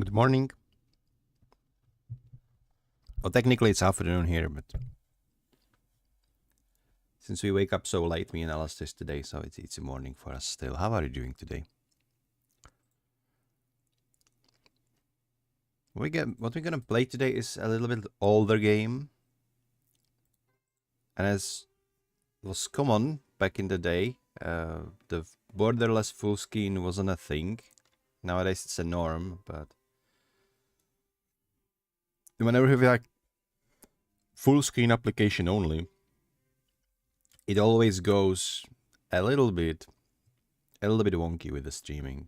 Good morning. Well, technically it's afternoon here, but since we wake up so late, me and Alistair today, so it's a morning for us still. How are you doing today? What we're gonna play today is a little bit older game, and as was common back in the day, the borderless full screen wasn't a thing. Nowadays it's a norm, but whenever we have like full screen application only, it always goes a little bit wonky with the streaming.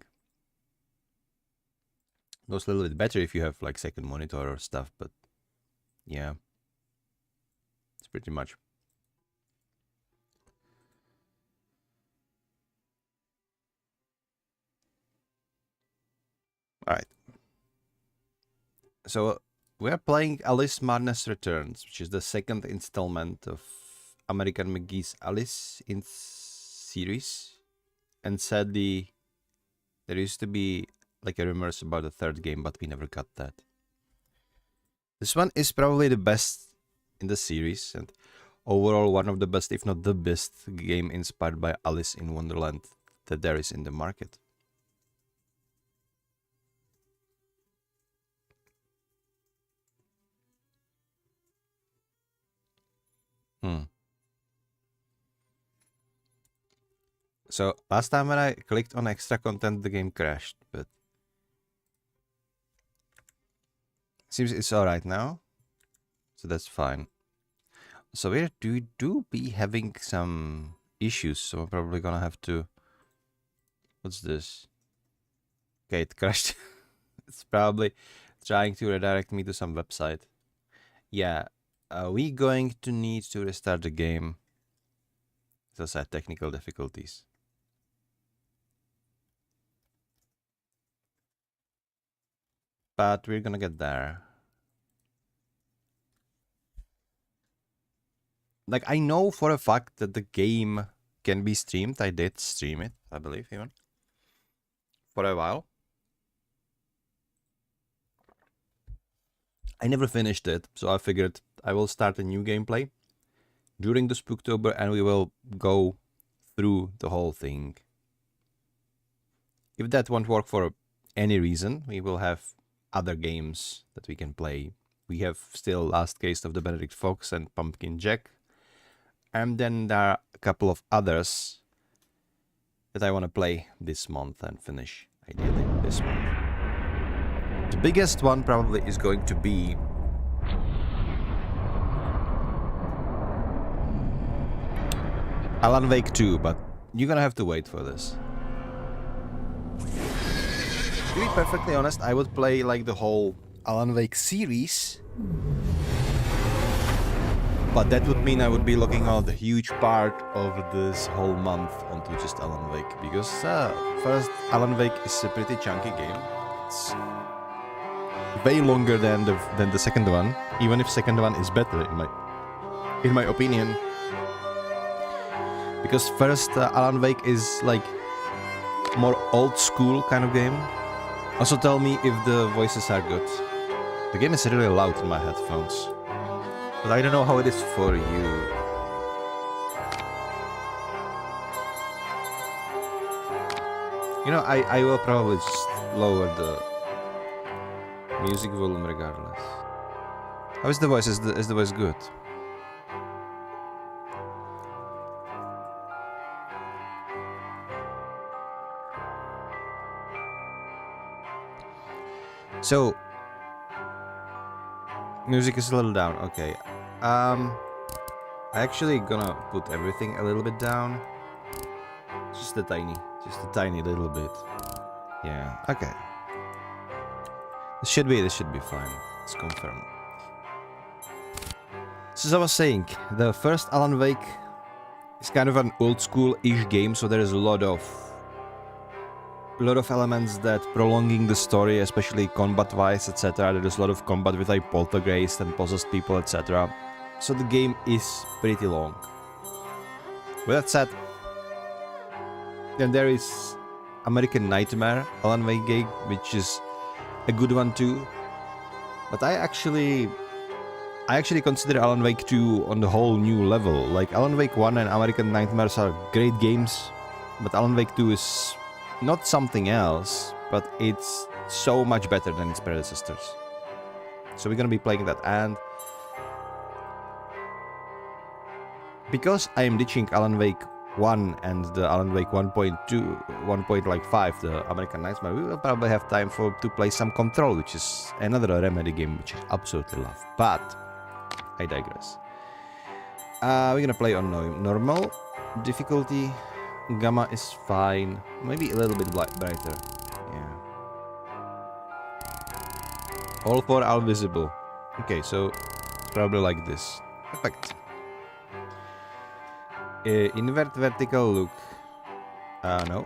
Goes a little bit better if you have like second monitor or stuff, but yeah, it's pretty much. All right. So we are playing Alice Madness Returns, which is the second installment of American McGee's Alice in series. And sadly, there used to be like a rumors about the third game, but we never got that. This one is probably the best in the series, and overall one of the best, if not the best, game inspired by Alice in Wonderland that there is in the market. So last time when I clicked on extra content, the game crashed, but seems it's alright now, so that's fine. So we do be having some issues, so I'm probably gonna have to. What's this? Okay, it crashed. It's probably trying to redirect me to some website. Yeah, we going to need to restart the game. Those are technical difficulties. But we're gonna get there. Like, I know for a fact that the game can be streamed. I did stream it, I believe, even. For a while. I never finished it, so I figured I will start a new gameplay during the Spoooktober and we will go through the whole thing. If that won't work for any reason, we will have other games that we can play. We have still Last Case of the Benedict Fox and Pumpkin Jack. And then there are a couple of others that I want to play this month and finish, ideally, this month. The biggest one probably is going to be Alan Wake 2, but you're gonna have to wait for this. To be perfectly honest, I would play like the whole Alan Wake series, but that would mean I would be looking out a huge part of this whole month onto just Alan Wake, because first, Alan Wake is a pretty chunky game. It's way longer than the second one, even if second one is better in my opinion. Because first, Alan Wake is like more old school kind of game. Also tell me if the voices are good. The game is really loud in my headphones, but I don't know how it is for you. You know, I will probably just lower the music volume regardless. How is the voice? Is the voice good? So, music is a little down. Okay. I actually gonna put everything a little bit down. Just a tiny little bit. Yeah. Okay. This should be fine. Let's confirm. So as I was saying, the first Alan Wake is kind of an old school-ish game, so there is a lot of elements that prolonging the story, especially combat-wise, etc. There is a lot of combat with like poltergeist and possessed people, etc. So the game is pretty long. With that said, then there is American Nightmare Alan Wake game, which is a good one too. But I actually consider Alan Wake 2 on the whole new level. Like Alan Wake 1 and American Nightmares are great games, but Alan Wake 2 is not something else, but it's so much better than its predecessors. So we're gonna be playing that, and because I am ditching Alan Wake 1 and the Alan Wake 1.2, 1.5, the American Nightmare, we will probably have time to play some Control, which is another Remedy game which I absolutely love. But I digress. We're gonna play on normal difficulty. Gamma is fine. Maybe a little bit brighter. Yeah. All four are visible. Okay, so it's probably like this. Perfect. Invert vertical look. No.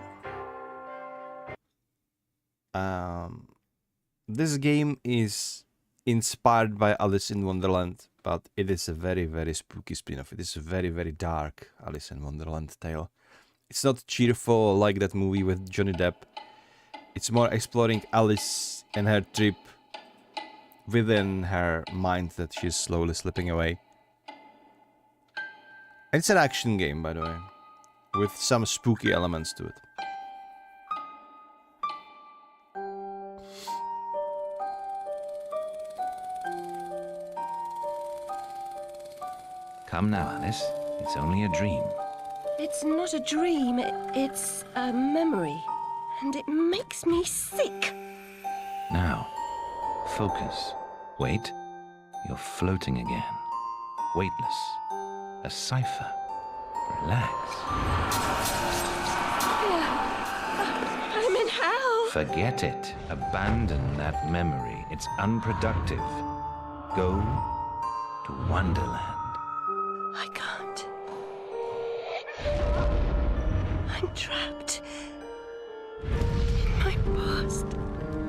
This game is inspired by Alice in Wonderland, but it is a very, very spooky spin-off. It is a very, very dark Alice in Wonderland tale. It's not cheerful like that movie with Johnny Depp. It's more exploring Alice and her trip within her mind that she's slowly slipping away. It's an action game, by the way, with some spooky elements to it. Come now, Alice. It's only a dream. It's not a dream, it's a memory. And it makes me sick. Now, focus. Wait. You're floating again. Weightless. A cipher. Relax. I'm in hell. Forget it. Abandon that memory. It's unproductive. Go to Wonderland. I can't. I'm trapped in my past.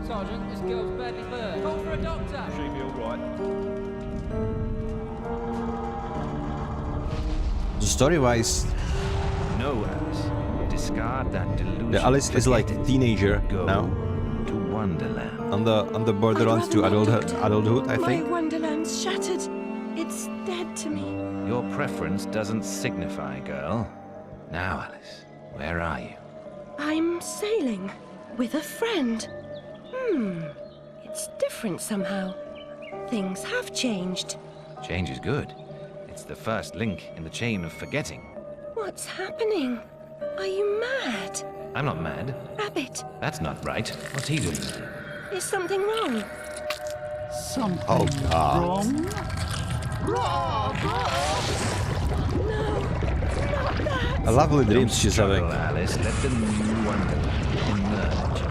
Sergeant, this girl's badly burned. Call for a doctor. She'll be all right. Story-wise, No, Alice. Discard that delusion. the Alice is like Forget a it. teenager Go now, to Wonderland. on the borderline I'd to rather not, adulthood, I My think. wonderland's shattered. It's dead to me. Your preference doesn't signify, girl. Now, Alice, where are you? I'm sailing with a friend. It's different somehow. Things have changed. Change is good. It's the first link in the chain of forgetting. What's happening? Are you mad? I'm not mad. Rabbit, That's not right. What's he doing? is something wrong? Something Oh, God. wrong? Not that. A lovely dreams she's Struggle, having. Alice. Let the new Wonderland emerge.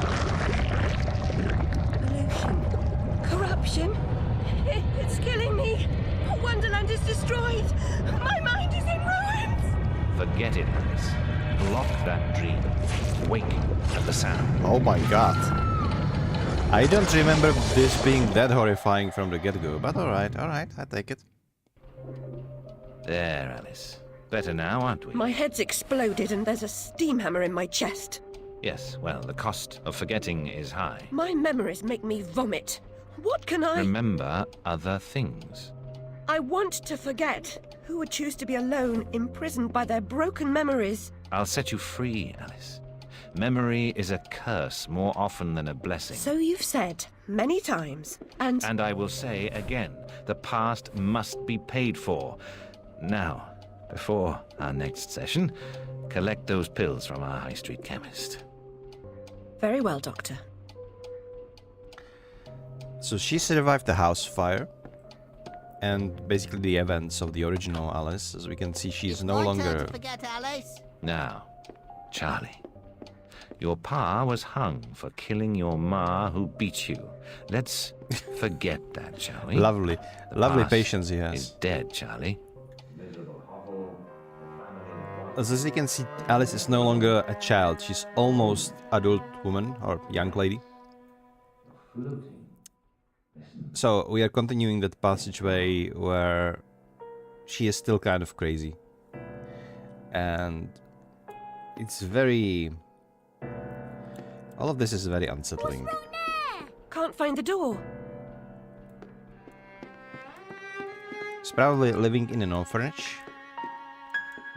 Pollution. Corruption. It's killing me. Wonderland is destroyed. My mind is in ruins. Forget it, Alice. Block that dream. Wake at the sound. Oh my god. I don't remember this being that horrifying from the get-go, but alright, I take it. There, Alice. Better now, aren't we? My head's exploded and there's a steam hammer in my chest. Yes, well, the cost of forgetting is high. My memories make me vomit. What can I... Remember other things. I want to forget. Who would choose to be alone, imprisoned by their broken memories? I'll set you free, Alice. Memory is a curse more often than a blessing. So you've said many times, and And I will say again, the past must be paid for. Now, before our next session, collect those pills from our high street chemist. very well, Doctor. So she survived the house fire and basically the events of the original Alice. As we can see, she's no longer... Forget Alice. Now, Charlie. Your pa was hung for killing your ma who beat you. Let's forget that, shall we? Lovely, The lovely past patience he is has. dead, Charlie. As you can see, Alice is no longer a child. She's almost adult woman or young lady. So we are continuing that passageway where she is still kind of crazy. And it's very... all of this is very unsettling. can't find the door. He's probably living in an orphanage.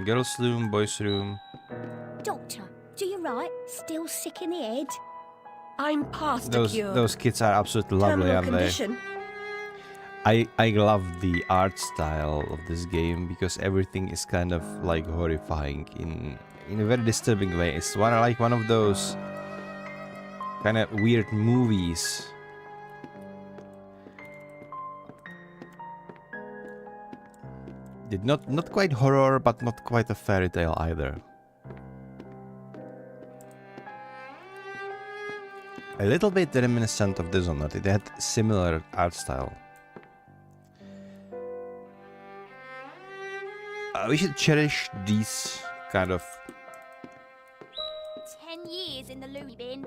Girls' room, boys' room. Doctor, do you right? Still sick in the head? I'm past the cure. Those kids are absolutely lovely, Terminal aren't condition. they? I love the art style of this game because everything is kind of like horrifying in a very disturbing way. It's one of those kind of weird movies. Not quite horror, but not quite a fairy tale either. A little bit reminiscent of Dishonored. It had similar art style. We should cherish these kind of... 10 years in the loony bin.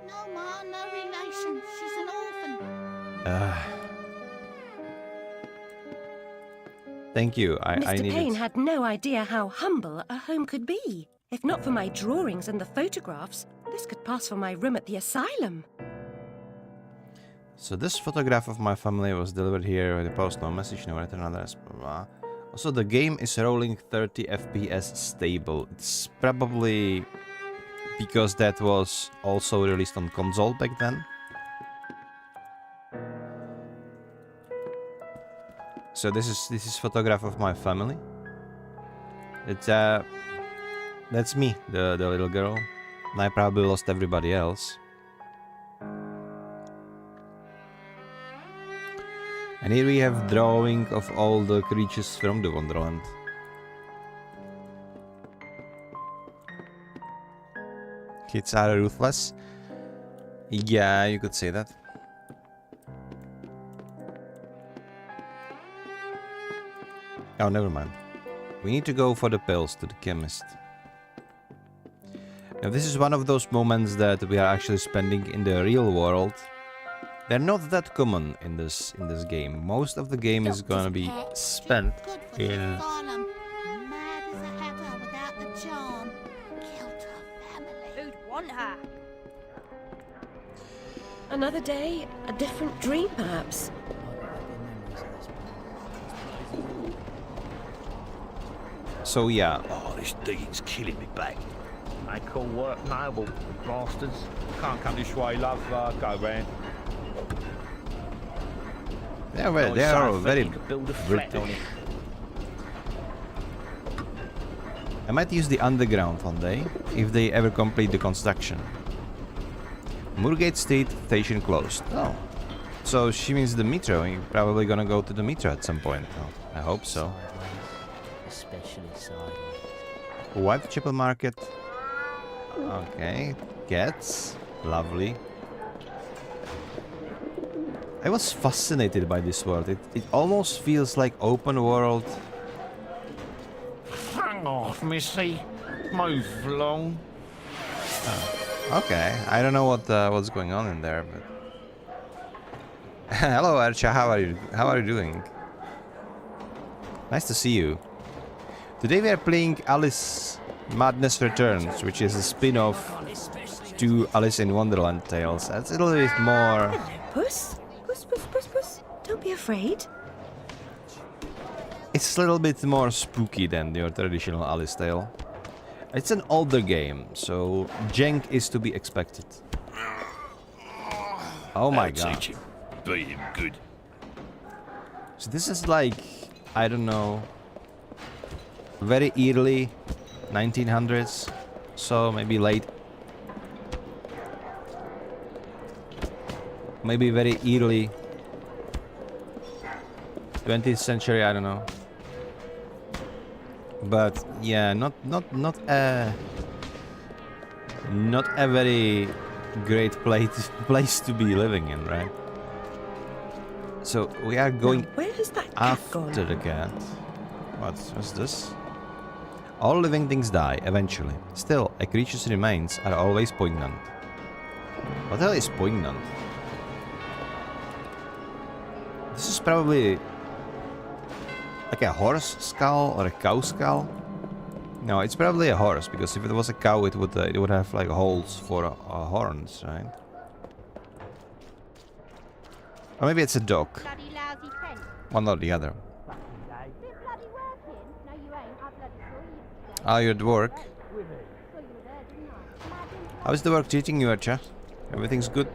No, Ma, no relation. She's an orphan. Thank you. I Mr. need Payne it. had no idea how humble a home could be. If not for my drawings and the photographs, this could pass for my room at the asylum. So this photograph of my family was delivered here with a post, no message, no return address, blah, blah. Also, the game is rolling 30 FPS stable. It's probably because that was also released on console back then. So this is photograph of my family. It's that's me, the little girl. And I probably lost everybody else. And here we have drawing of all the creatures from the Wonderland. Kids are ruthless. Yeah, you could say that. Oh, never mind. We need to go for the pills to the chemist. Now, this is one of those moments that we are actually spending in the real world. They're not that common in this game. Most of the game is gonna be spent in... Mad as a hatter without the charm. Killed her family. Who'd want her? Another day, a different dream, perhaps. So yeah, Oh, this digging's killing me back. They call work noble, bastards. Can't come this way, love. Go round. they are very You could build a flat pretty. on it. I might use the underground one day, if they ever complete the construction. Moorgate Station closed. Oh. So she means the metro. You're probably gonna go to the metro at some point. Oh, I hope so. Especially sideways. Whitechapel Market. Okay. Cats. Lovely. I was fascinated by this world. It almost feels like open world. Hang off, missy. Move along. Okay, I don't know what's going on in there, but hello, Archa. How are you? How are you doing? Nice to see you. Today we are playing Alice Madness Returns, which is a spin-off to Alice in Wonderland tales. That's a little bit more. Hello, Puss. Puss, puss, puss, puss. Don't be afraid. It's a little bit more spooky than your traditional Alice tale. It's an older game, so jank is to be expected. Oh my god. Teach him. Beat him good. So this is like, I don't know, very early 1900s, so maybe late. Maybe very early 20th century, I don't know. But yeah, not a very great place to be living in, right? So we are going Now, where has that cat after gone? the cat. What's this? All living things die eventually. Still, a creature's remains are always poignant. What the hell is poignant? This is probably like a horse skull or a cow skull. No, it's probably a horse, because if it was a cow, it would have like holes for horns, right? Or maybe it's a dog. Bloody lousy tent. One or the other. Been bloody working? No, you ain't. I bloody saw you today. Are you at work? Saw you were there, didn't I? Imagine How's the work treating you, Archer? Everything's good?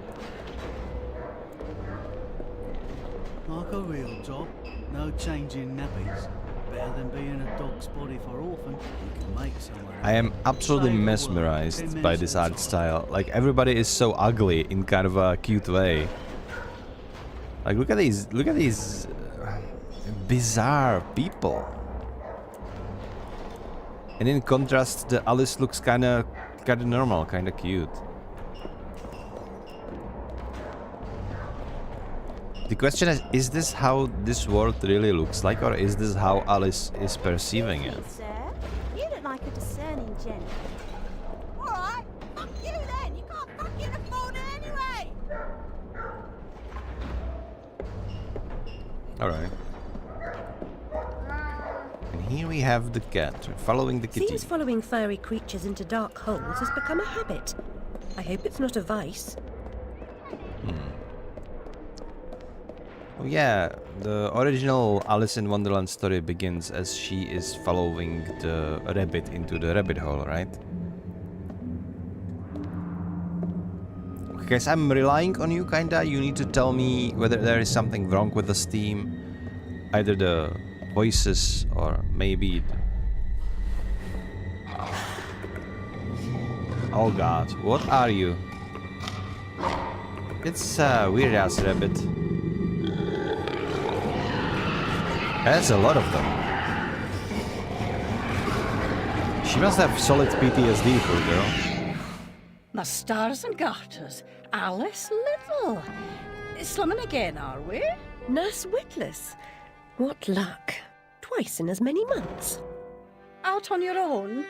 Like a real job. No changing nappies. Better than being a dog's body for orphan. You can make someone. I am absolutely Save the world. mesmerized 10 by minutes this at a art time. style. Like, everybody is so ugly in kind of a cute way. Like, look at these bizarre people. And in contrast, the Alice looks kind of normal, kind of cute. The question is this how this world really looks like, or is this how Alice is perceiving it? sir. You look like a discerning gent. Alright, fuck you then. You can't fucking afford it anyway. Alright. And here we have the cat, following the kitty. Seems following furry creatures into dark holes has become a habit. I hope it's not a vice. Oh yeah, the original Alice in Wonderland story begins as she is following the rabbit into the rabbit hole, right? Okay guys, I'm relying on you kinda. You need to tell me whether there is something wrong with the Steam. Either the voices or maybe... Oh god, what are you? It's a weird ass rabbit. That's a lot of them. She must have solid PTSD, poor girl. My stars and garters, Alice Little. Slumming again, are we? Nurse Witless. What luck. Twice in as many months. Out on your own?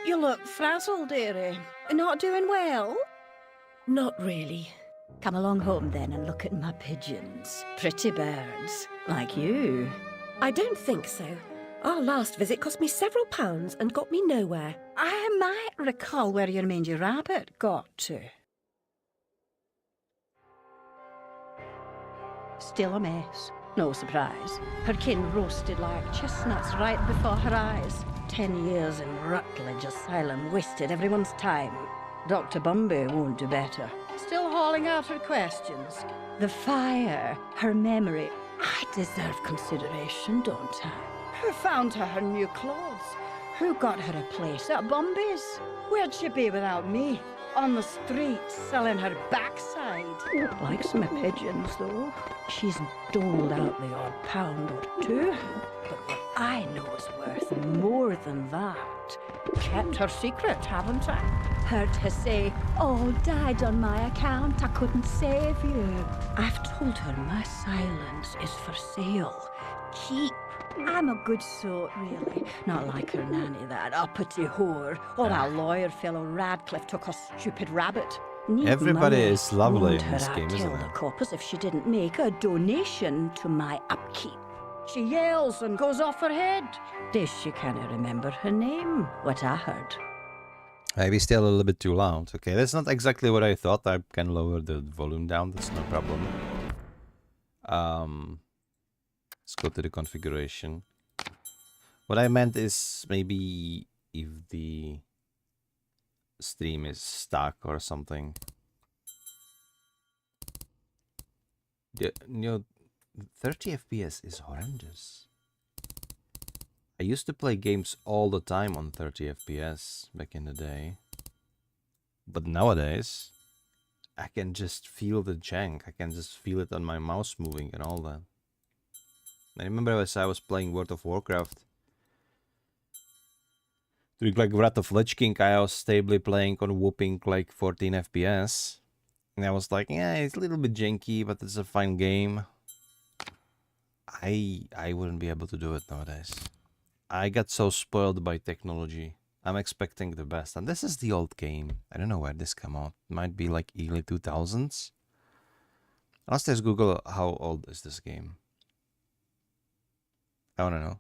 You look frazzled, dearie. Not doing well? Not really. Come along home then and look at my pigeons. Pretty birds, like you. I don't think so. Our last visit cost me several pounds and got me nowhere. I might recall where your mangy rabbit got to. Still a mess. No surprise. Her kin roasted like chestnuts right before her eyes. 10 years in Rutledge Asylum wasted everyone's time. Dr. Bumby won't do better. Still hauling out her questions. The fire, her memory. I deserve consideration, don't I? Who found her new clothes? Who got her a place at Bumby's? Where'd she be without me? On the street, selling her backside. Likes my pigeons, though. She's doled out the odd pound or two. But what I know is worth more than that. Kept her secret, haven't I? Heard her say, all died on my account, I couldn't save you. I've told her my silence is for sale. Keep. I'm a good sort, really. Not like her nanny, that uppity whore, or that lawyer fellow Radcliffe took a stupid rabbit. Need Everybody money. is lovely Won't in her this game, I'd isn't tell it? the cop as if she didn't make a donation to my upkeep. She yells and goes off her head. Does she can't remember her name, what I heard. Maybe still a little bit too loud. Okay, that's not exactly what I thought. I can lower the volume down, that's no problem. Let's go to the configuration. What I meant is maybe if the stream is stuck or something. You know, 30 FPS is horrendous. I used to play games all the time on 30 FPS back in the day. But nowadays, I can just feel the jank. I can just feel it on my mouse moving and all that. I remember as I was playing World of Warcraft, doing like Wrath of Lich King, I was stably playing on whooping like 14 FPS. And I was like, yeah, it's a little bit janky, but it's a fine game. I wouldn't be able to do it nowadays. I got so spoiled by technology. I'm expecting the best. And this is the old game. I don't know where this came out. It might be like early 2000s. Let's just Google how old is this game. I want to know.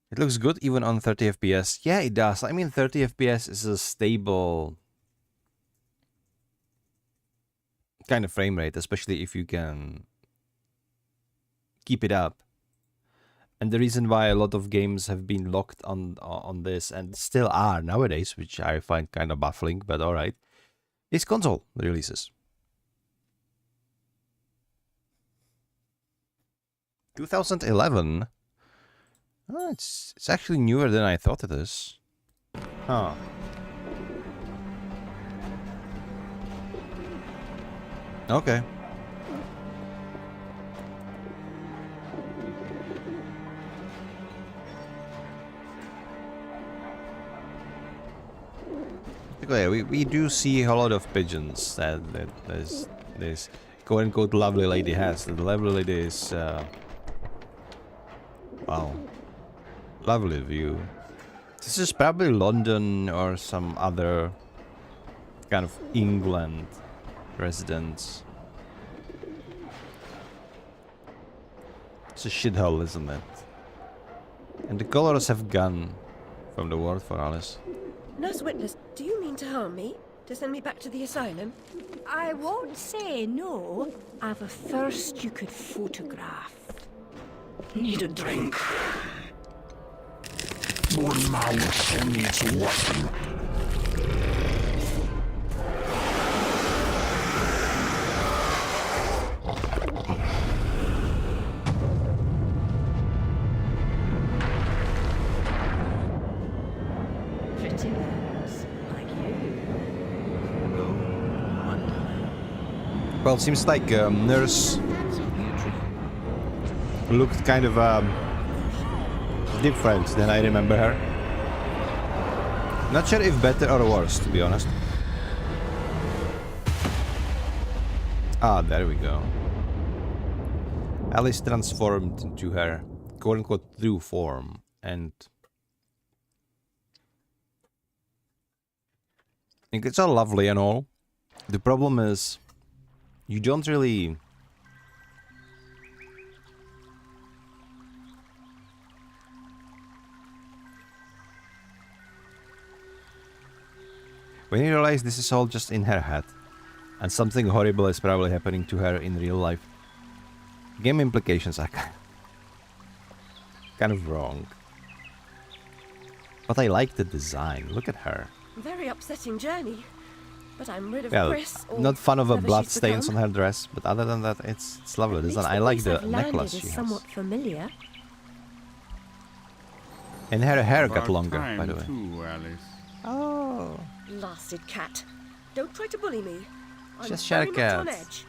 It looks good even on 30 FPS. Yeah, it does. I mean, 30 FPS is a stable kind of frame rate, especially if you can keep it up. And the reason why a lot of games have been locked on this and still are nowadays, which I find kind of baffling, but alright, is console releases. 2011? Oh, it's actually newer than I thought it is. Huh. Okay. Okay, we do see a lot of pigeons that this quote-unquote lovely lady has. The lovely lady is wow, lovely view. This is probably London or some other kind of England residence. It's a shithole, isn't it? And the colors have gone from the word for Alice. Nurse Witness, do you mean to harm me? To send me back to the asylum? I won't say no. I've a thirst you could photograph. Need a drink. One mouth needs water. Pretty girls, like you. Well, seems like nurse looked kind of different than I remember her. Not sure if better or worse, to be honest. Ah, there we go. Alice transformed into her quote-unquote true form, and I think it's all lovely and all. The problem is, you don't really... When you realize this is all just in her head, and something horrible is probably happening to her in real life, game implications are kind of wrong. But I like the design. Look at her. Very upsetting journey. But I'm rid of Well, Chris. Or not fun of a whatever blood she's stains on become. her dress, but other than that, it's lovely At design. least I like place the I've landed necklace is she has. somewhat familiar. And her hair got About longer, time by the way. too, Alice. Oh. Blasted cat. Don't try to bully me. I'm Just very shut much on up. edge.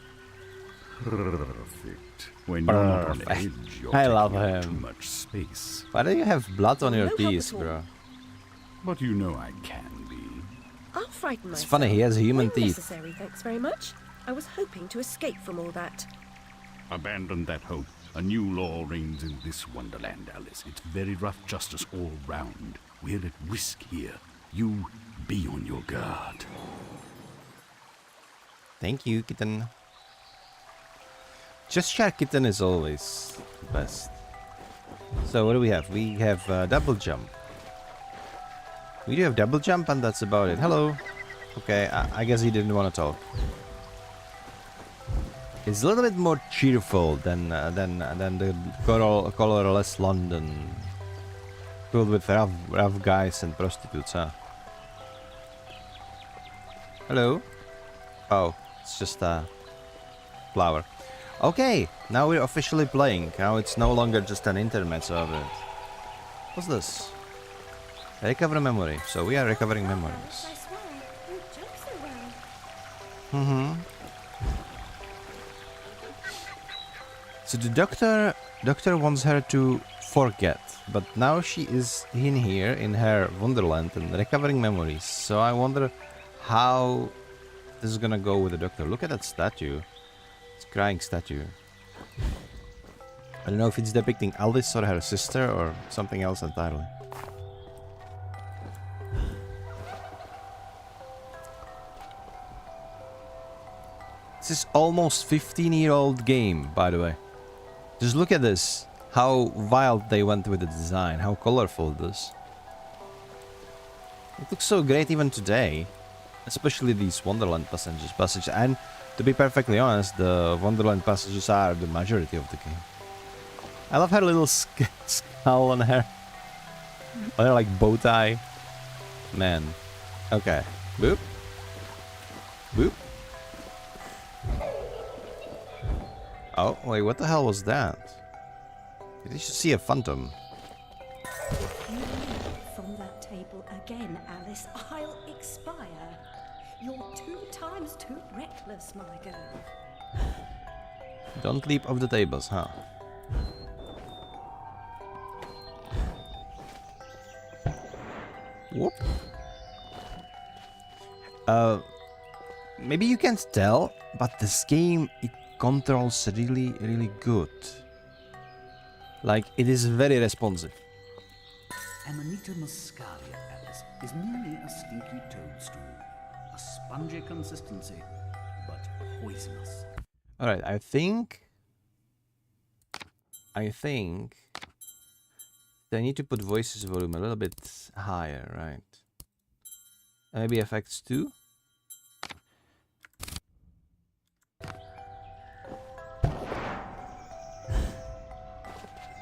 Perfect. When you're not on Perfect. edge, you're I love taking up him. too much space. Why do you have blood on your No help teeth, at all. bro? But you know I can be. I'll frighten It's myself. funny, he has human When teeth. necessary, thanks very much. I was hoping to escape from all that. Abandon that hope. A new law reigns in this wonderland, Alice. It's very rough justice all round. We're at risk here. You be on your guard. Thank you, kitten. Just Shark Kitten is always the best. So what do we have? We have double jump. We do have double jump, and that's about it. Hello. Okay, I guess he didn't want to talk. It's a little bit more cheerful than the colorless London, filled with rough guys and prostitutes, huh? Hello. Oh, it's just a flower. Okay, now we're officially playing. Now it's no longer just an intermezzo of it. What's this? Recover memory. So we are recovering memories. I swear, you jump so well. Mm-hmm. So the doctor wants her to forget, but now she is in here in her wonderland and recovering memories. So I wonder how this is gonna go with the doctor. Look at that statue. It's a crying statue. I don't know if it's depicting Alice or her sister or something else entirely. This is almost 15-year-old game, by the way. Just look at this. How wild they went with the design. How colorful it is. It looks so great even today. Especially these Wonderland passages. And To be perfectly honest, the Wonderland passages are the majority of the game. I love her little skull on her. On her like bow tie. Man. Okay. Boop. Boop. Oh, wait, what the hell was that? Did you see a phantom? You leap from that table again, Alice. I'll expire. You're 2 times too reckless, my girl. Don't leap off the tables, huh? Whoop. Maybe you can't tell, but this game, it controls really, really good. Like, it is very responsive. Amanita muscaria, Alice, is merely a stinky toadstool. A spongy consistency, but poisonous. Alright, I think I need to put voices volume a little bit higher, right? And maybe effects too?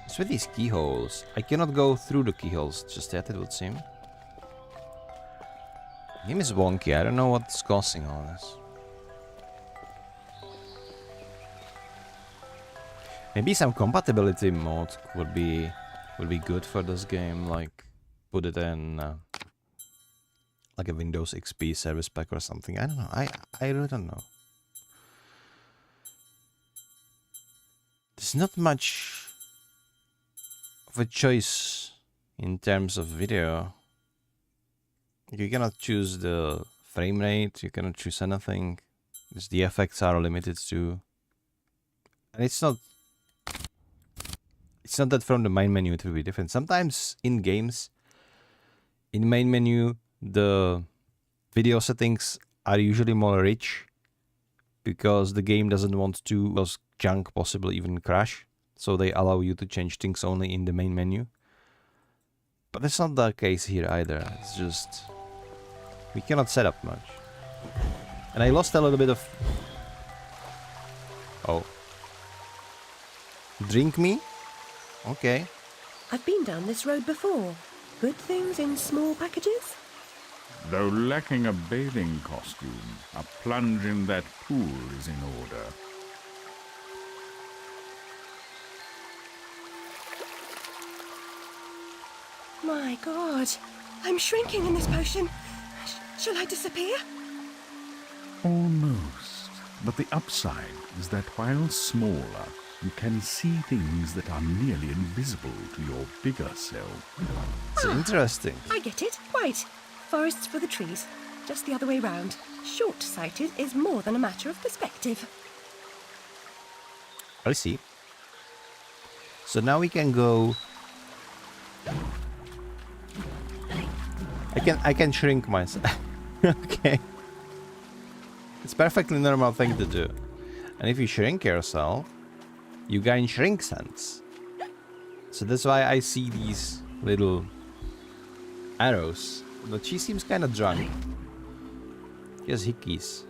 It's with these keyholes. I cannot go through the keyholes just yet, it would seem. The game is wonky, I don't know what's causing all this. Maybe some compatibility mode would be good for this game, like put it in like a Windows XP service pack or something. I don't know. I really don't know. There's not much of a choice in terms of video. You cannot choose the frame rate, you cannot choose anything. Just the effects are limited to, and it's not that from the main menu it will be different. Sometimes in games, in main menu, the video settings are usually more rich because the game doesn't want to cause junk, possibly even crash. So they allow you to change things only in the main menu. But that's not the case here either. It's just, we cannot set up much. And I lost a little bit of... Oh. Drink me? Okay. I've been down this road before. Good things in small packages? Though lacking a bathing costume, a plunge in that pool is in order. My God, I'm shrinking in this potion. Shall I disappear? Almost. But the upside is that while smaller, you can see things that are nearly invisible to your bigger self. It's interesting. I get it. Right. Forests for the trees. Just the other way round. Short-sighted is more than a matter of perspective. I see. So now we can go... I can shrink myself. Okay. It's perfectly normal thing to do. And if you shrink yourself, you gain shrink sense. So that's why I see these little arrows. But she seems kind of drunk. She has hickeys.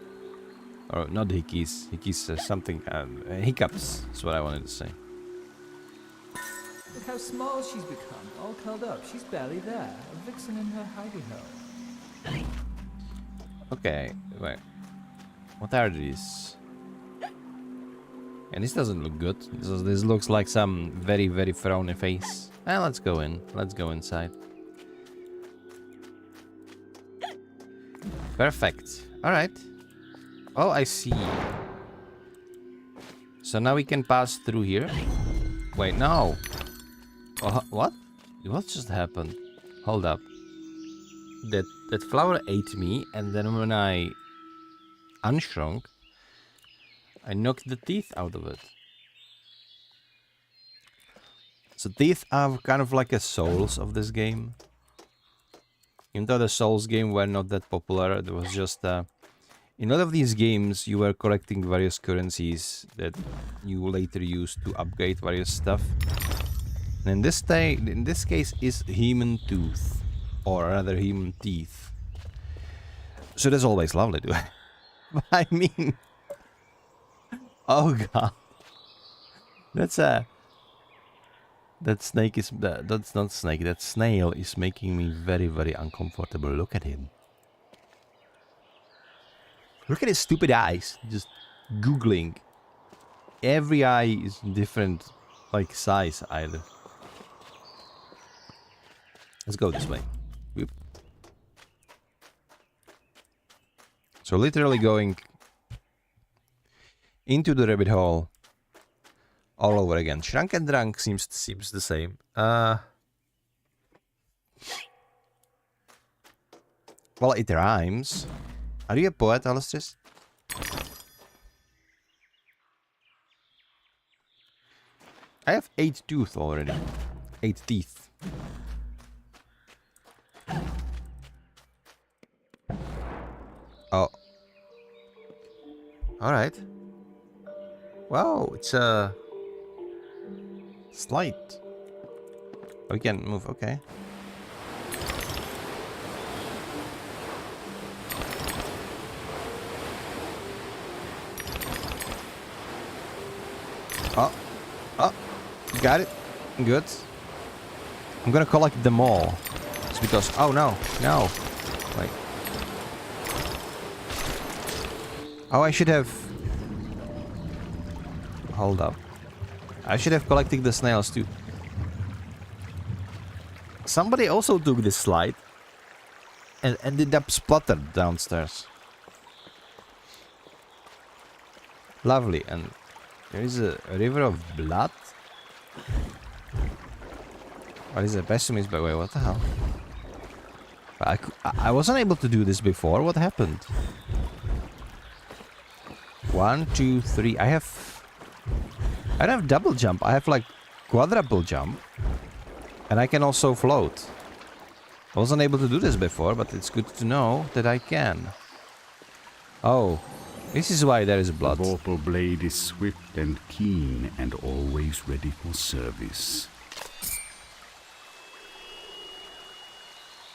Or not hickeys. Hickeys something. Hiccups is what I wanted to say. Look how small she's become, all curled up. She's barely there. A vixen in her hidey-hole. Okay, wait. What are these? And this doesn't look good. This looks like some very, very frowny face. Let's go in. Let's go inside. Perfect. Alright. Oh, I see. So now we can pass through here. Wait, no. What? What just happened? Hold up. That flower ate me, and then when I unshrunk, I knocked the teeth out of it. So teeth are kind of like a souls of this game. Even though the Souls game were not that popular, there was just in a lot of these games you were collecting various currencies that you later used to upgrade various stuff. And in this case is human tooth, or rather human teeth. So that's always lovely to I mean, Oh god. That's a... That snake is... That's not snake. That snail is making me very, very uncomfortable. Look at him. Look at his stupid eyes. Just googling. Every eye is different, like, size either. Let's go this way. Whoop. So literally going into the rabbit hole all over again. Shrunk and drunk seems the same. Well, it rhymes. Are you a poet, Alistris? I have 8 tooth already. 8 teeth. Oh. Alright. Wow, it's a... slide. We can move, okay. Oh. Oh. Got it. Good. I'm gonna collect them all. It's because... Oh, no. No. Wait. Oh, I should have... Hold up. I should have collected the snails too. Somebody also took this slide and ended up splattered downstairs. Lovely. And there is a river of blood. What is a pessimist by way? What the hell? I wasn't able to do this before. What happened? 1, 2, 3. I don't have double jump. I have like quadruple jump. And I can also float. I wasn't able to do this before, but it's good to know that I can. Oh, this is why there is blood. The vorpal blade is swift and keen and always ready for service.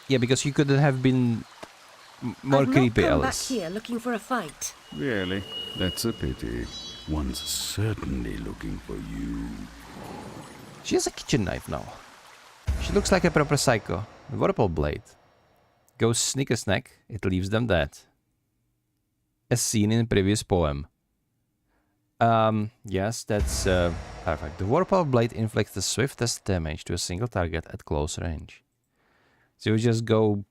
Yeah, because you couldn't have been more creepy, I've not come Alice. back here looking for a fight. Really? That's a pity. One's certainly looking for you. She has a kitchen knife now. She looks like a proper psycho. The vorpal blade goes sneak a snack, it leaves them dead. As seen in previous poem. Yes, that's perfect. The vorpal blade inflicts the swiftest damage to a single target at close range. So you just go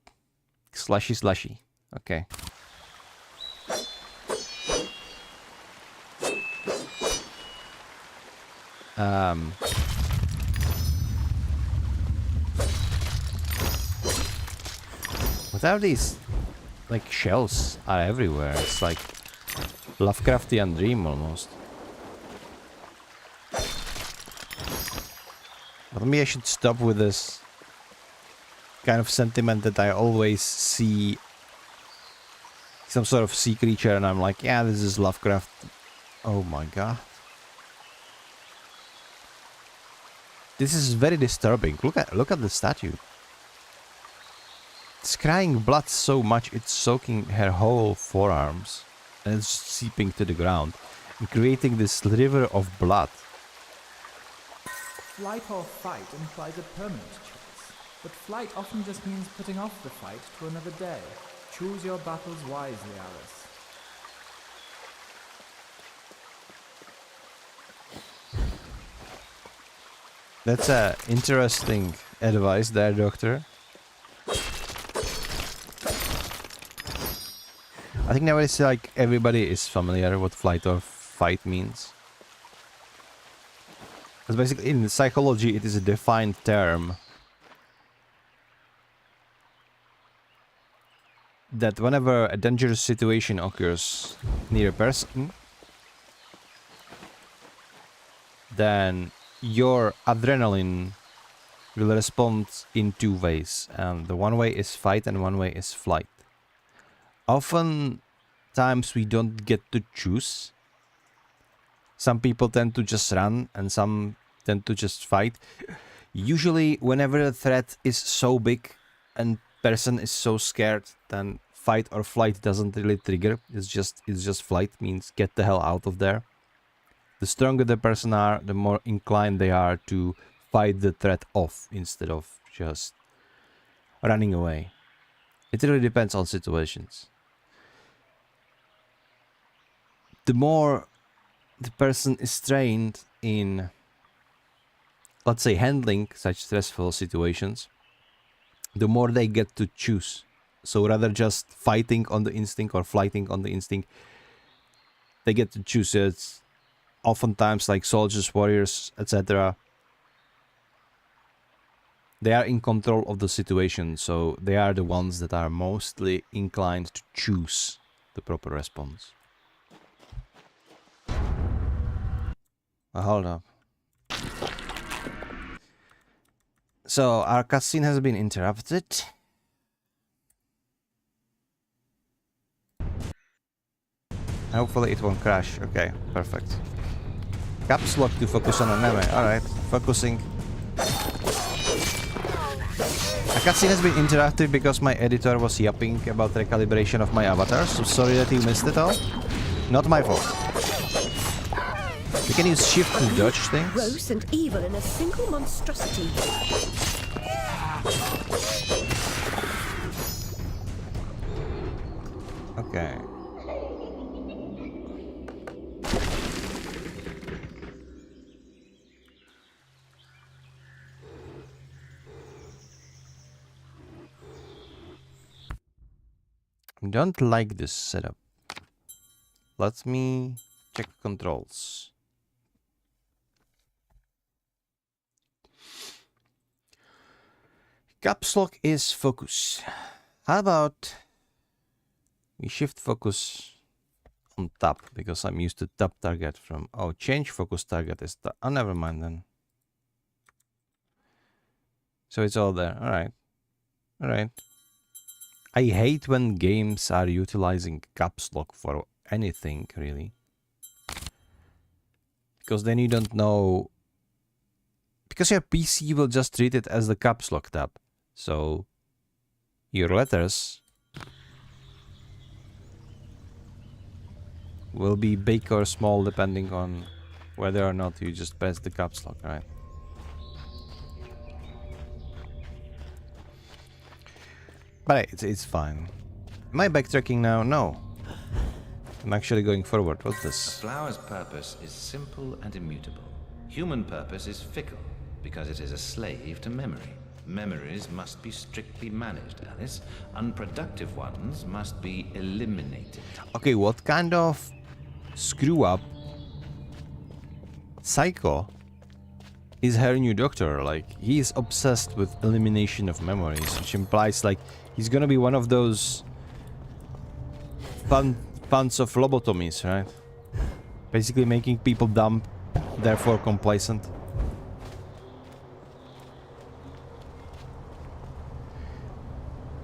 slashy slashy. Okay. What are these? Like shells are everywhere. It's like Lovecraftian dream almost. But maybe I should stop with this kind of sentiment that I always see some sort of sea creature and I'm like, yeah, this is Lovecraft. Oh my god. This is very disturbing. Look at the statue. It's crying blood so much it's soaking her whole forearms and it's seeping to the ground and creating this river of blood. Flight or fight implies a permanent choice, but flight often just means putting off the fight to another day. Choose your battles wisely, Alice. That's a interesting advice there, Doctor. I think nowadays, like, everybody is familiar what flight or fight means. Because basically, in psychology, it is a defined term that whenever a dangerous situation occurs near a person, then your adrenaline will respond in 2 ways. And the one way is fight and one way is flight. Often times we don't get to choose. Some people tend to just run and some tend to just fight. Usually whenever a threat is so big and person is so scared, then fight or flight doesn't really trigger. It's just flight, means get the hell out of there. The stronger the person are, the more inclined they are to fight the threat off instead of just running away. It really depends on situations. The more the person is trained in, let's say, handling such stressful situations, the more they get to choose. So rather just fighting on the instinct or flighting on the instinct, they get to choose. It's oftentimes like soldiers, warriors, etc. They are in control of the situation, so they are the ones that are mostly inclined to choose the proper response. Hold up. So our cutscene has been interrupted. Hopefully it won't crash. Okay, perfect. Caps lock to focus on an enemy. Alright, focusing. A cutscene has been interrupted because my editor was yapping about recalibration of my avatar, so sorry that you missed it all. Not my fault. You can use shift to dodge things. Gross and evil in a single monstrosity. Okay. I don't like this setup. Let me check controls. Caps lock is focus. How about we shift focus on tab, because I'm used to tab target from... Oh, change focus target is... Oh, never mind then. So it's all there. Alright. Alright. I hate when games are utilizing caps lock for anything, really. Because then you don't know... Because your PC will just treat it as the caps lock tab. So your letters will be big or small depending on whether or not you just press the caps lock, right? But it's fine. Am I backtracking now? No. I'm actually going forward. What's this? A flower's purpose is simple and immutable. Human purpose is fickle, because it is a slave to memory. Memories must be strictly managed, Alice. Unproductive ones must be eliminated. Okay, what kind of screw-up psycho is her new doctor? Like, he is obsessed with elimination of memories, which implies, like, he's gonna be one of those fans of lobotomies, right? Basically making people dumb, therefore complacent.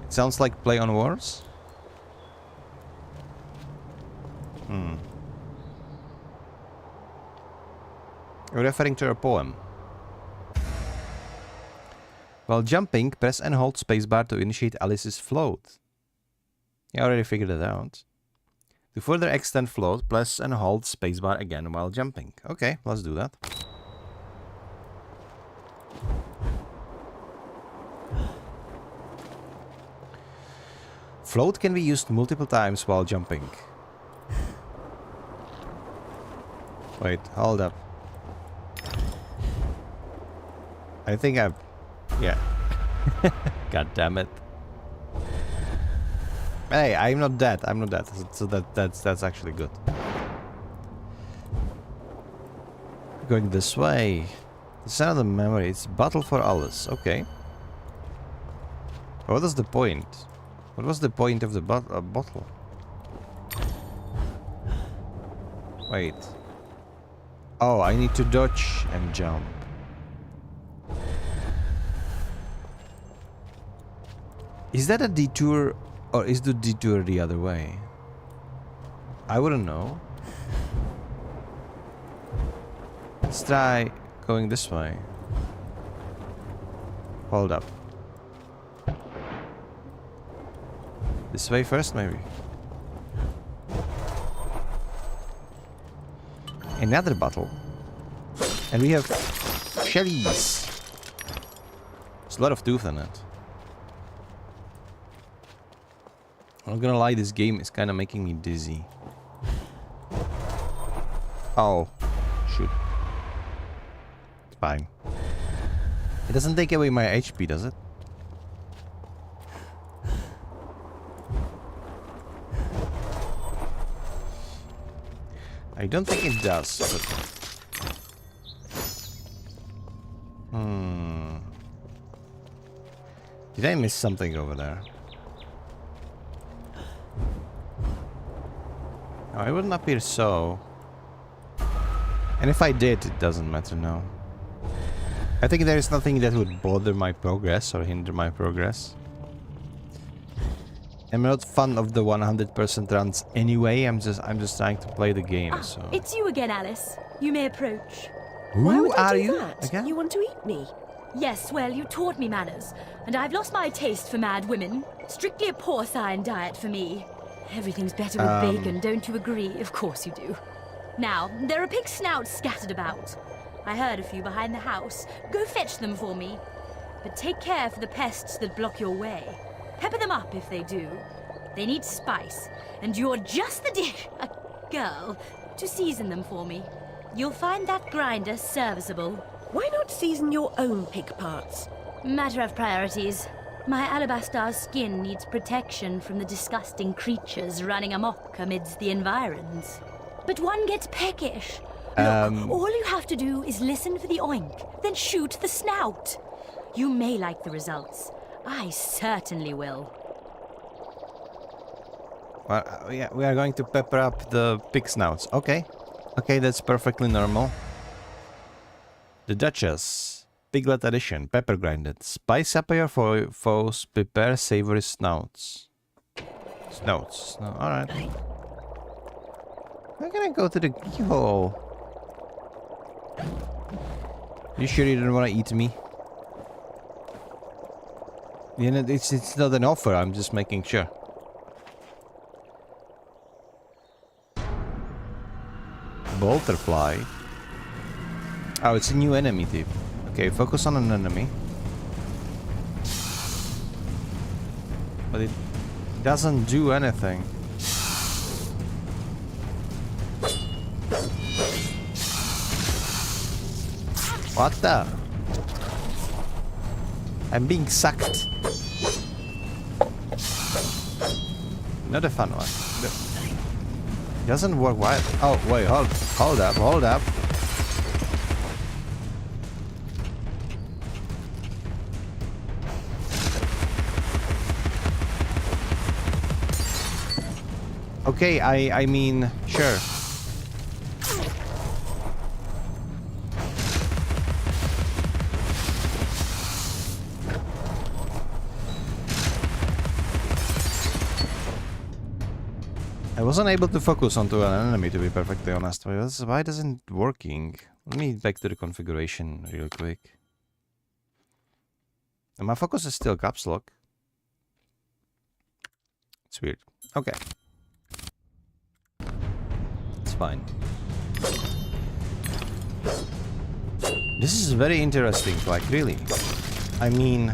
It sounds like Play on Words. You're referring to a poem. While jumping, press and hold spacebar to initiate Alice's float. I already figured it out. To further extend float, press and hold spacebar again while jumping. Okay, let's do that. Float can be used multiple times while jumping. Wait, hold up. I think I've... Yeah. God damn it. Hey, I'm not dead. I'm not dead. So that's actually good. Going this way. The sound of the memory. It's battle for Alice. Okay. What is the point? What was the point of the bottle? Wait. Oh, I need to dodge and jump. Is that a detour, or is the detour the other way? I wouldn't know. Let's try going this way. Hold up. This way first, maybe. Another bottle. And we have shellies. There's a lot of tooth in it. I'm not gonna lie, this game is kind of making me dizzy. Oh, shoot. It's fine. It doesn't take away my HP, does it? I don't think it does, but... Did I miss something over there? No, it wouldn't appear so. And if I did, it doesn't matter now. I think there is nothing that would bother my progress or hinder my progress. I'm not fan of the 100% runs anyway. I'm just trying to play the game. So. It's you again, Alice. You may approach. Why would I are do you that? again? You want to eat me? Yes, well, you taught me manners, and I've lost my taste for mad women. Strictly a porcine diet for me. Everything's better with bacon, don't you agree? Of course you do. Now, there are pig snouts scattered about. I heard a few behind the house. Go fetch them for me. But take care for the pests that block your way. Pepper them up if they do. They need spice, and you're just the girl to season them for me. You'll find that grinder serviceable. Why not season your own pig parts? Matter of priorities. My alabaster skin needs protection from the disgusting creatures running amok amidst the environs. But one gets peckish. Look, all you have to do is listen for the oink, then shoot the snout. You may like the results. I certainly will. Well, yeah, we are going to pepper up the pig snouts. Okay. Okay, that's perfectly normal. The Duchess. Piglet edition. Pepper grinded. Spice up your foes. Prepare savory snouts. Snouts. No, alright. How can I go to the keyhole? You sure you don't want to eat me? You know, it's not an offer. I'm just making sure. Bolterfly. Oh, it's a new enemy type. Okay, focus on an enemy. But it doesn't do anything. What the? I'm being sucked. Not a fun one. It doesn't work. Why? Oh, wait, hold up. Okay, I mean, sure. I wasn't able to focus onto an enemy, to be perfectly honest. Why isn't it working? Let me back to the configuration real quick. And my focus is still caps lock. It's weird. Okay. It's fine. This is very interesting, like, really. I mean...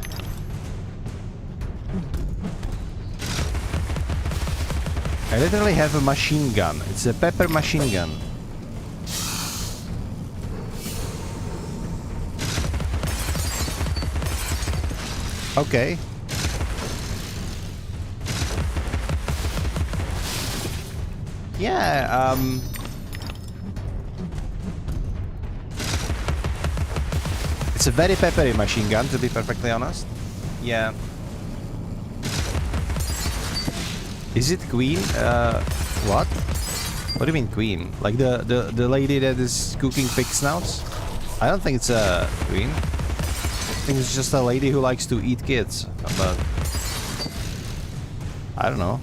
I literally have a machine gun. It's a pepper machine gun. Okay. Yeah, it's a very peppery machine gun, to be perfectly honest. Yeah. Is it Queen? What? What do you mean Queen? Like the lady that is cooking pig snouts? I don't think it's a Queen. I think it's just a lady who likes to eat kids. But I don't know.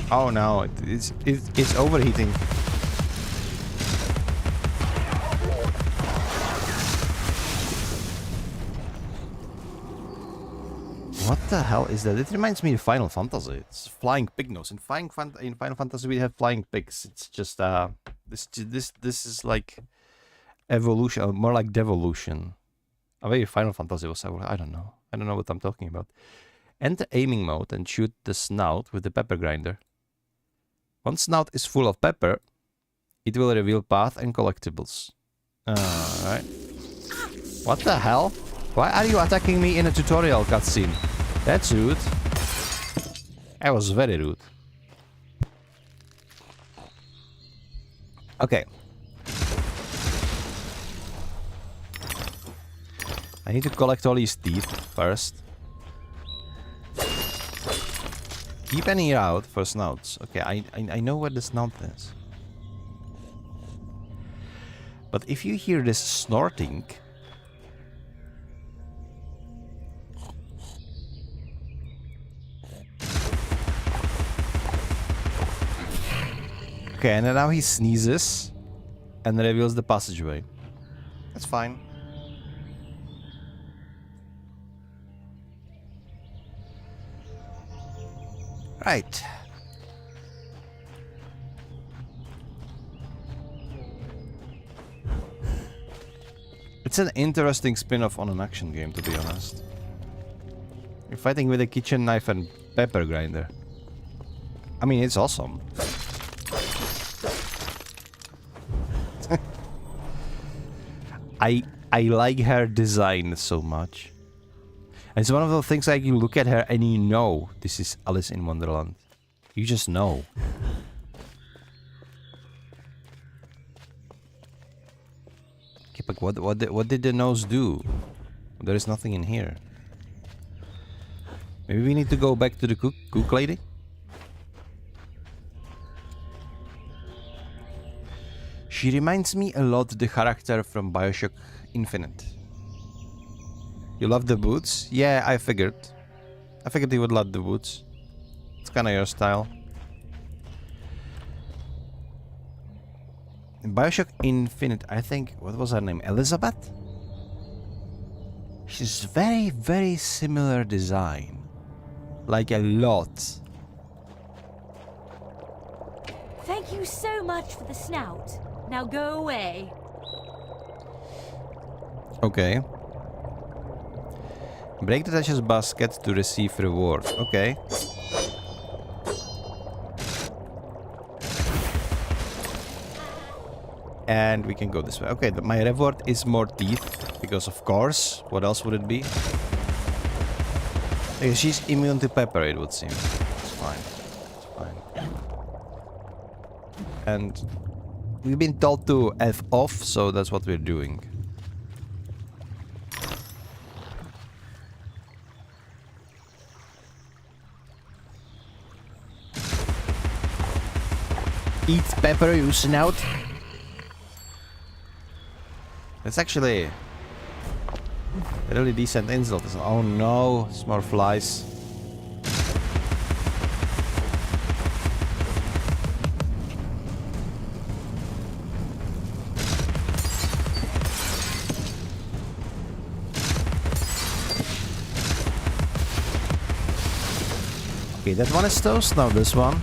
Oh no, it's overheating. the hell is that? It reminds me of Final Fantasy. It's flying pig nose. In Final Fantasy we have flying pigs. It's just this is like evolution, or more like devolution. Or maybe Final Fantasy was I don't know. I don't know what I'm talking about. Enter aiming mode and shoot the snout with the pepper grinder. Once snout is full of pepper, it will reveal path and collectibles. Alright. What the hell? Why are you attacking me in a tutorial cutscene? That's rude. That was very rude. Okay. I need to collect all these teeth first. Keep an ear out for snouts. Okay, I know where the snout is. But if you hear this snorting... Okay, and now he sneezes and reveals the passageway. That's fine. Right. It's an interesting spin-off on an action game, to be honest. You're fighting with a kitchen knife and pepper grinder. I mean, it's awesome. I like her design so much. It's one of those things like you look at her and you know this is Alice in Wonderland. You just know. Okay, but what did the nose do? There is nothing in here. Maybe we need to go back to the cook lady? She reminds me a lot of the character from BioShock Infinite. You love the boots? Yeah, I figured. I figured you would love the boots. It's kinda your style. In BioShock Infinite, I think... What was her name? Elizabeth? She's very, very similar design. Like a lot. Thank you so much for the snout. Now go away. Okay. Break the Duchess basket to receive reward. Okay. And we can go this way. Okay, my reward is more teeth. Because of course, what else would it be? Okay, she's immune to pepper, it would seem. It's fine. It's fine. And we've been told to F off, so that's what we're doing. Eat pepper, you snout. That's actually a really decent insult. Oh no, it's more flies. Okay, that one is toast, now this one.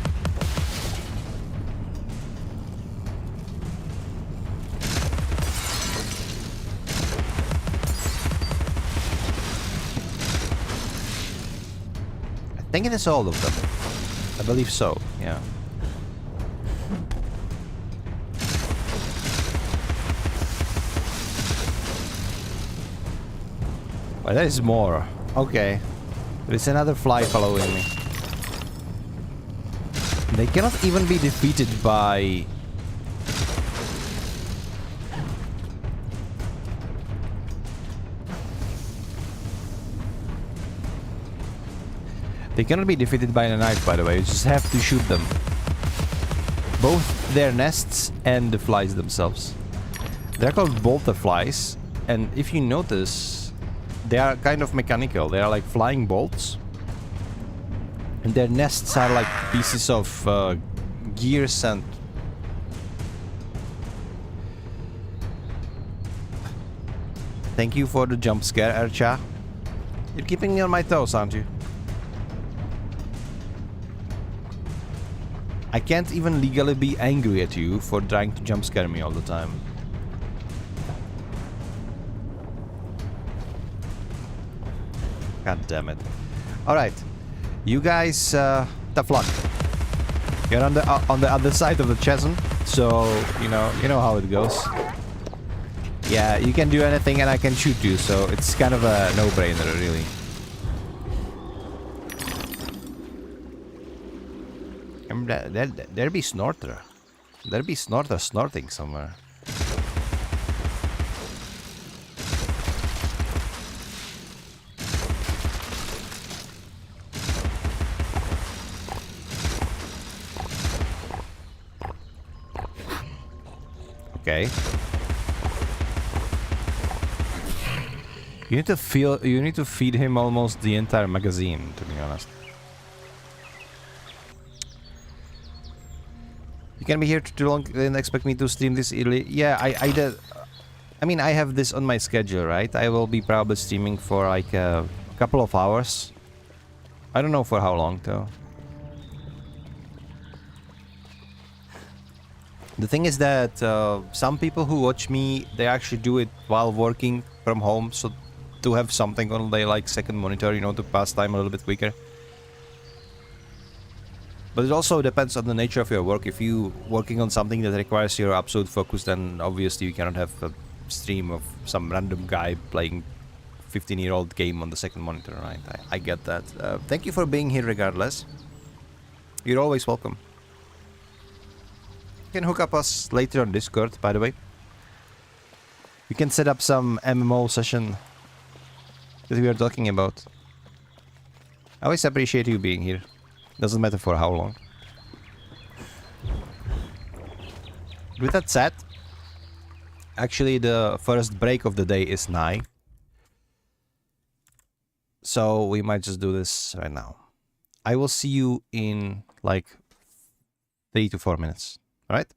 I think it is all of them. I believe so, yeah. Well, there is more. Okay. There is another fly following me. They cannot even be defeated by... They cannot be defeated by a knife, by the way. You just have to shoot them. Both their nests and the flies themselves. They're called bolterflies. And if you notice, they are kind of mechanical. They are like flying bolts. And their nests are like pieces of gears and... Thank you for the jump scare, Ercha. You're keeping me on my toes, aren't you? I can't even legally be angry at you for trying to jump scare me all the time. God damn it. Alright. You guys, tough luck. You're on the other side of the chasm, so you know how it goes. Yeah, you can do anything and I can shoot you, so it's kind of a no-brainer, really. There be Snorter. There be Snorter snorting somewhere. Okay. You need to feed him almost the entire magazine, to be honest. You can be here too long and expect me to stream this early. Yeah, I did. I mean, I have this on my schedule, right? I will be probably streaming for like a couple of hours. I don't know for how long, though. The thing is that some people who watch me, they actually do it while working from home, so to have something on their like second monitor, you know, to pass time a little bit quicker. But it also depends on the nature of your work. If you working on something that requires your absolute focus, then obviously you cannot have a stream of some random guy playing 15-year-old game on the second monitor, right? I get that. Thank you for being here regardless. You're always welcome. You can hook up us later on Discord, by the way. We can set up some MMO session that we are talking about. I always appreciate you being here. Doesn't matter for how long. With that said, actually the first break of the day is nigh. So we might just do this right now. I will see you in like 3 to 4 minutes. Alright?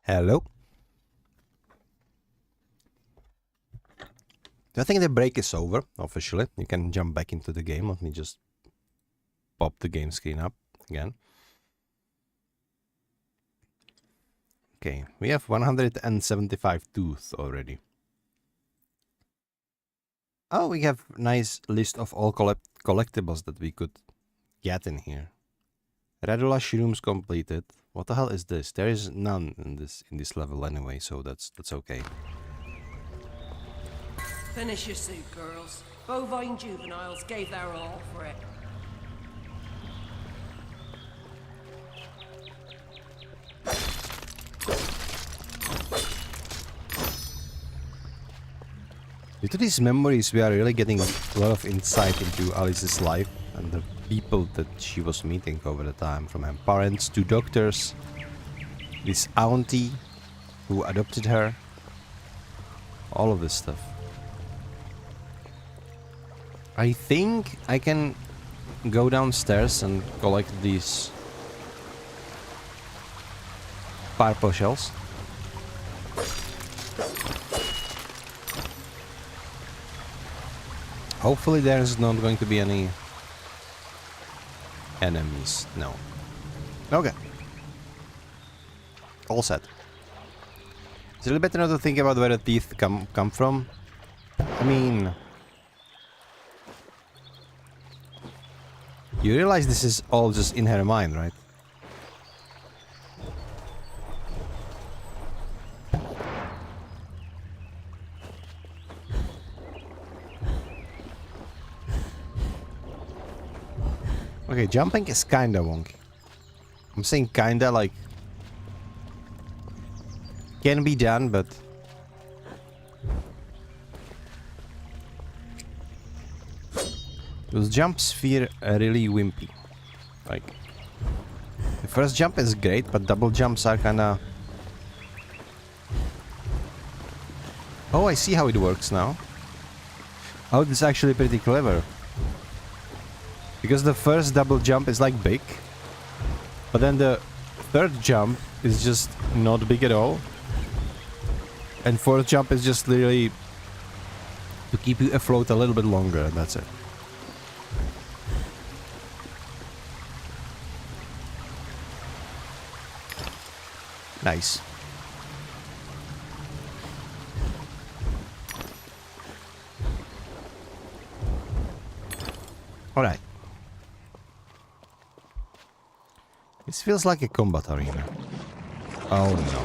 Hello. I think the break is over, officially. You can jump back into the game. Let me just pop the game screen up again. Okay, we have 175 tooth already. Oh, we have nice list of all collectibles that we could get in here. Radula shrooms completed. What the hell is this? There is none in this level anyway, so that's okay. Finish your suit, girls. Bovine juveniles gave their all for it. Due to these memories, we are really getting a lot of insight into Alice's life and the people that she was meeting over the time, from her parents to doctors, this auntie who adopted her, all of this stuff. I think I can go downstairs and collect these purple shells. Hopefully there's not going to be any enemies. No. Okay. All set. It's a little better not to think about where the teeth come from. I mean, you realize this is all just in her mind, right? Okay, jumping is kinda wonky. I'm saying kinda, like, can be done, but those jumps feel really wimpy. Like, the first jump is great, but double jumps are kinda... Oh, I see how it works now. Oh, this is actually pretty clever. Because the first double jump is like big, but then the third jump is just not big at all, and fourth jump is just literally to keep you afloat a little bit longer, and that's it. Nice. All right. This feels like a combat arena. Oh no.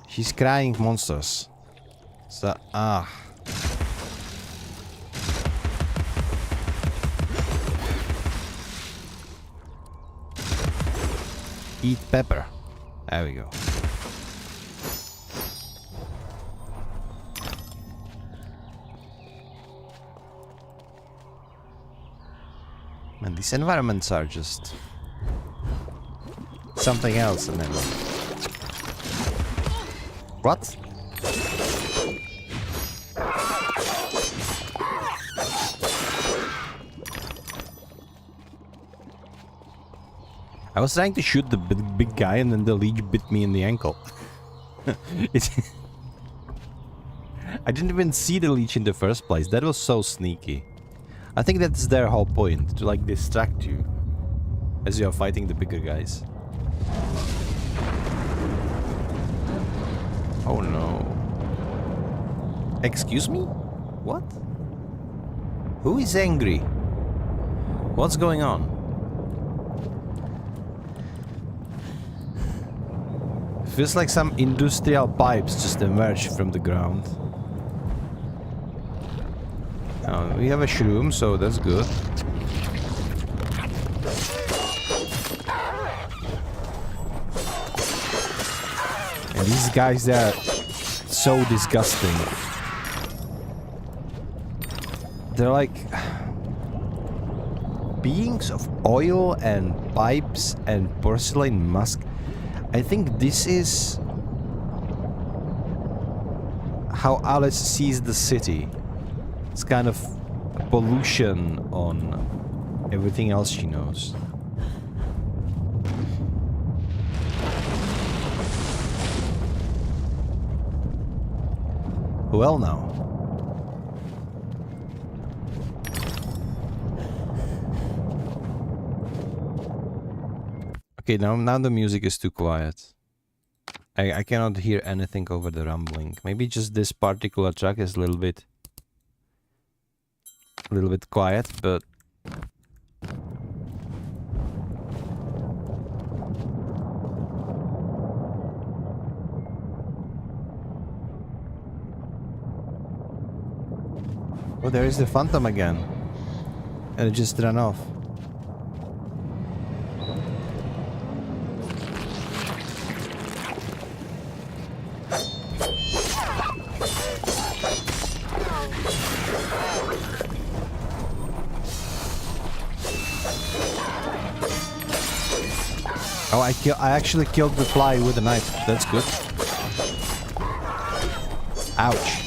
She's crying monsters. So, Eat pepper. There we go. And these environments are just something else, and then what? I was trying to shoot the big guy, and then the leech bit me in the ankle. I didn't even see the leech in the first place. That was so sneaky. I think that's their whole point, to like distract you as you're fighting the bigger guys. Oh no. Excuse me? What? Who is angry? What's going on? Feels like some industrial pipes just emerged from the ground. We have a shroom, so that's good. And these guys, they're so disgusting. They're like beings of oil and pipes and porcelain musk. I think this is how Alice sees the city. It's kind of pollution on everything else she knows. Well now. Okay, now the music is too quiet. I cannot hear anything over the rumbling. Maybe just this particular track is a little bit quiet, but oh, there is the phantom again. And it just ran off. Oh, I actually killed the fly with a knife. That's good. Ouch.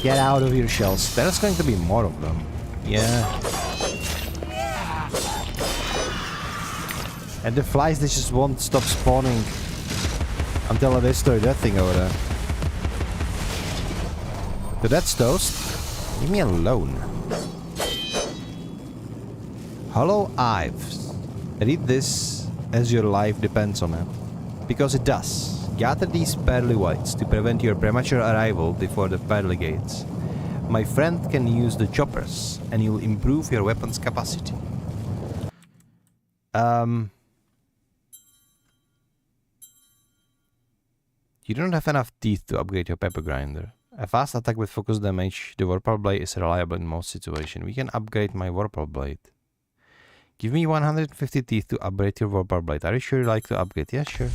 Get out of here, shells. There's going to be more of them. Yeah. And the flies, they just won't stop spawning until I destroy that thing over there. So that's toast. Leave me alone. Hollow Ives. Read this as your life depends on it. Because it does. Gather these pearly whites to prevent your premature arrival before the pearly gates. My friend can use the choppers, and you'll improve your weapon's capacity. You don't have enough teeth to upgrade your pepper grinder. A fast attack with focus damage, the Warpal Blade is reliable in most situations. We can upgrade my Warpal Blade. Give me 150 teeth to upgrade your Warpal Blade. Are you sure you like to upgrade? Yeah, sure.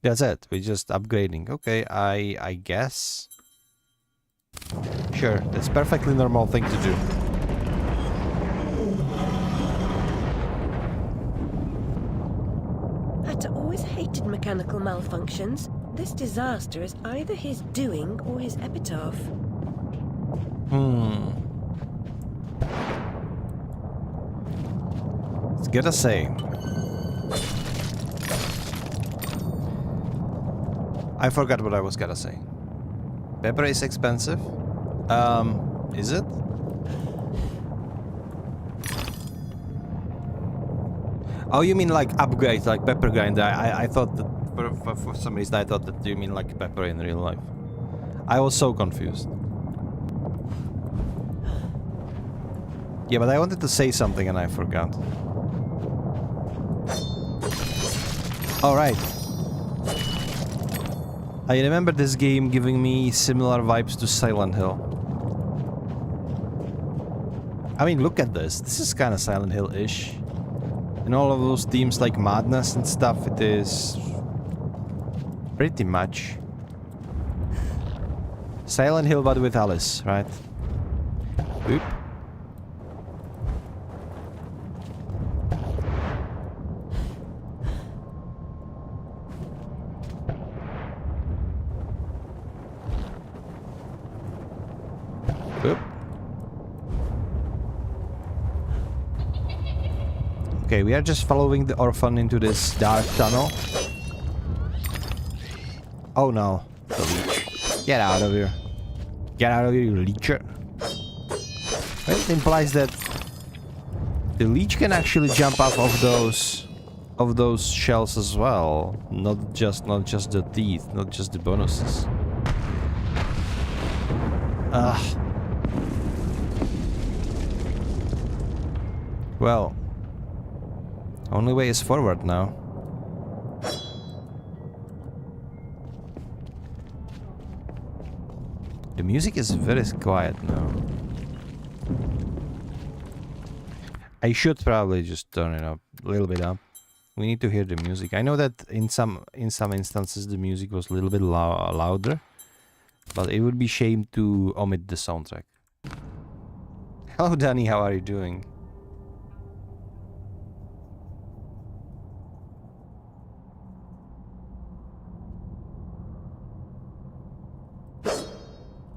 That's it. We're just upgrading. Okay, I guess. Sure, that's perfectly normal thing to do. Hatter always hated mechanical malfunctions. This disaster is either his doing or his epitaph. It's gotta say. I forgot what I was gonna say. Pepper is expensive. Is it? Oh, you mean like upgrade, like pepper grinder? I thought that for some reason I thought that you mean like pepper in real life. I was so confused. Yeah, but I wanted to say something and I forgot. All right. I remember this game giving me similar vibes to Silent Hill. I mean, look at this. This is kind of Silent Hill-ish. And all of those themes like madness and stuff, it is pretty much Silent Hill but with Alice, right? Oop. Oop. Okay, we are just following the orphan into this dark tunnel. Oh no, the leech. Get out of here. Get out of here, you leecher. Well, it implies that the leech can actually jump off of those shells as well. Not just the teeth, not just the bonuses. Well, only way is forward now. The music is very quiet now. I should probably just turn it up a little bit up. We need to hear the music. I know that in some instances the music was a little bit louder, but it would be shame to omit the soundtrack. Hello Danny, how are you doing?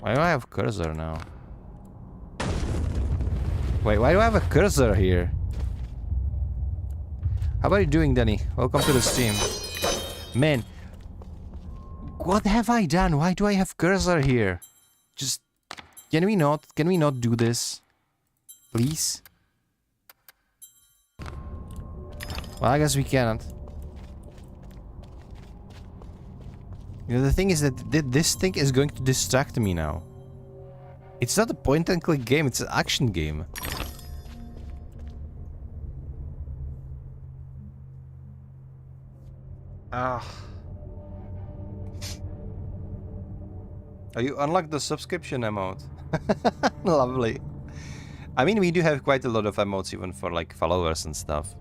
Why do I have cursor now? Wait, why do I have a cursor here? How are you doing, Danny? Welcome to the stream. Man, what have I done? Why do I have cursor here? Just, can we not do this? Please? Well, I guess we cannot. You know, the thing is that this thing is going to distract me now. It's not a point-and-click game, it's an action game. Ah. Oh, you unlocked the subscription emote. Lovely. I mean, we do have quite a lot of emotes even for like followers and stuff.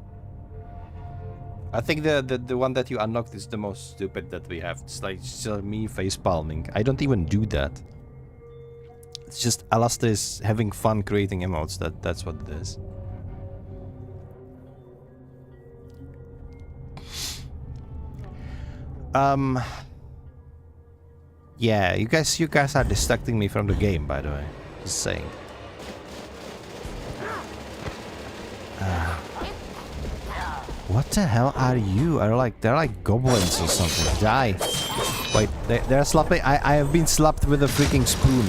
I think the one that you unlocked is the most stupid that we have. It's like just me face palming. I don't even do that. It's just Alastair is having fun creating emotes. That's what it is. Yeah, you guys are distracting me from the game, by the way. Just saying. What the hell are you? They're like goblins or something. Die. Wait, they're slapping. I have been slapped with a freaking spoon.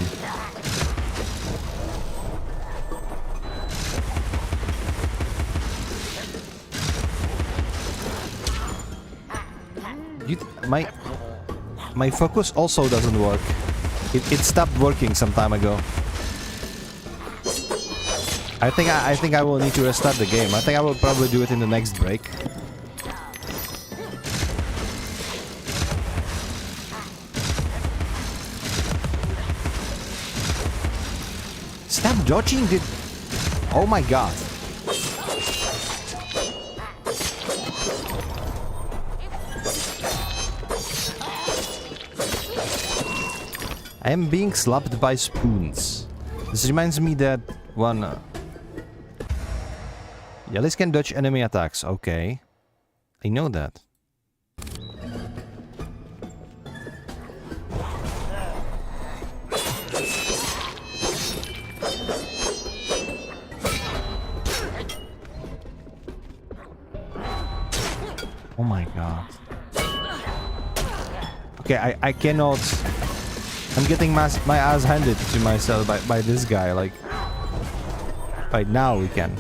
My focus also doesn't work. It stopped working some time ago. I think I will need to restart the game. I think I will probably do it in the next break. Stop dodging the... Oh my god. I am being slapped by spoons. This reminds me that one... Alice can dodge enemy attacks. Okay. I know that. Oh my god. Okay, I cannot... I'm getting my ass handed to myself by this guy, like... Right now we can.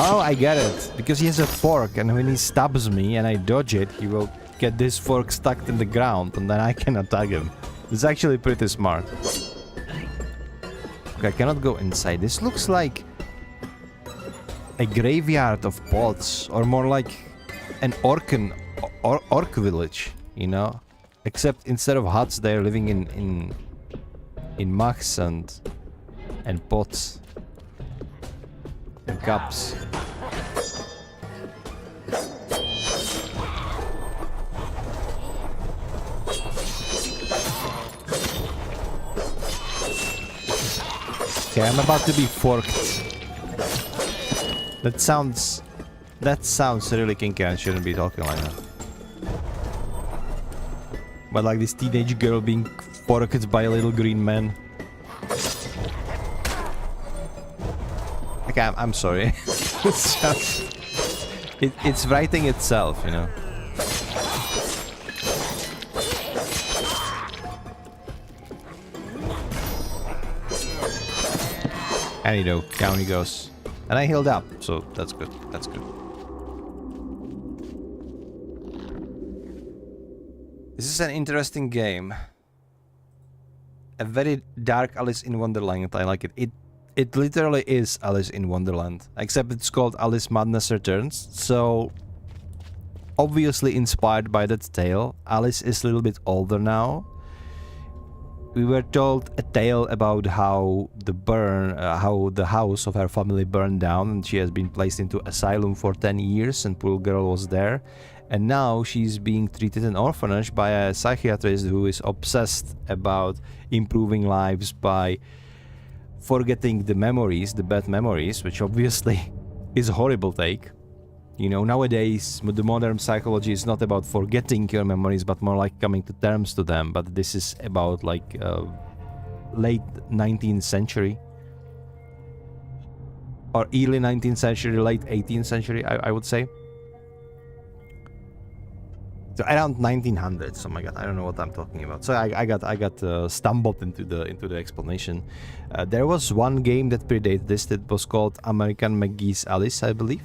Oh, I get it. Because he has a fork, and when he stabs me and I dodge it, he will get this fork stuck in the ground, and then I can attack him. It's actually pretty smart. Okay, I cannot go inside. This looks like a graveyard of pots, or more like an orc village, you know? Except instead of huts, they're living in mugs and pots and cups. Okay, I'm about to be forked. That sounds really kinky. I shouldn't be talking like that. But like this teenage girl being forked by a little green man. Okay, I'm sorry. It's just... It's writing itself, you know. And you know, down he goes. And I healed up, so that's good. That's good. This is an interesting game. A very dark Alice in Wonderland. I like it. It literally is Alice in Wonderland. Except it's called Alice Madness Returns. So, obviously inspired by that tale. Alice is a little bit older now. We were told a tale about how the house of her family burned down, and she has been placed into asylum for 10 years, and poor girl was there. And now she's being treated in an orphanage by a psychiatrist who is obsessed about improving lives by forgetting the memories, the bad memories, which obviously is a horrible take. You know, nowadays the modern psychology is not about forgetting your memories, but more like coming to terms to them. But this is about like late 19th century. Or early 19th century, late 18th century, I would say. So around 1900s. Oh my god, I don't know what I'm talking about. So I got stumbled into the explanation. There was one game that predated this that was called American McGee's Alice, I believe.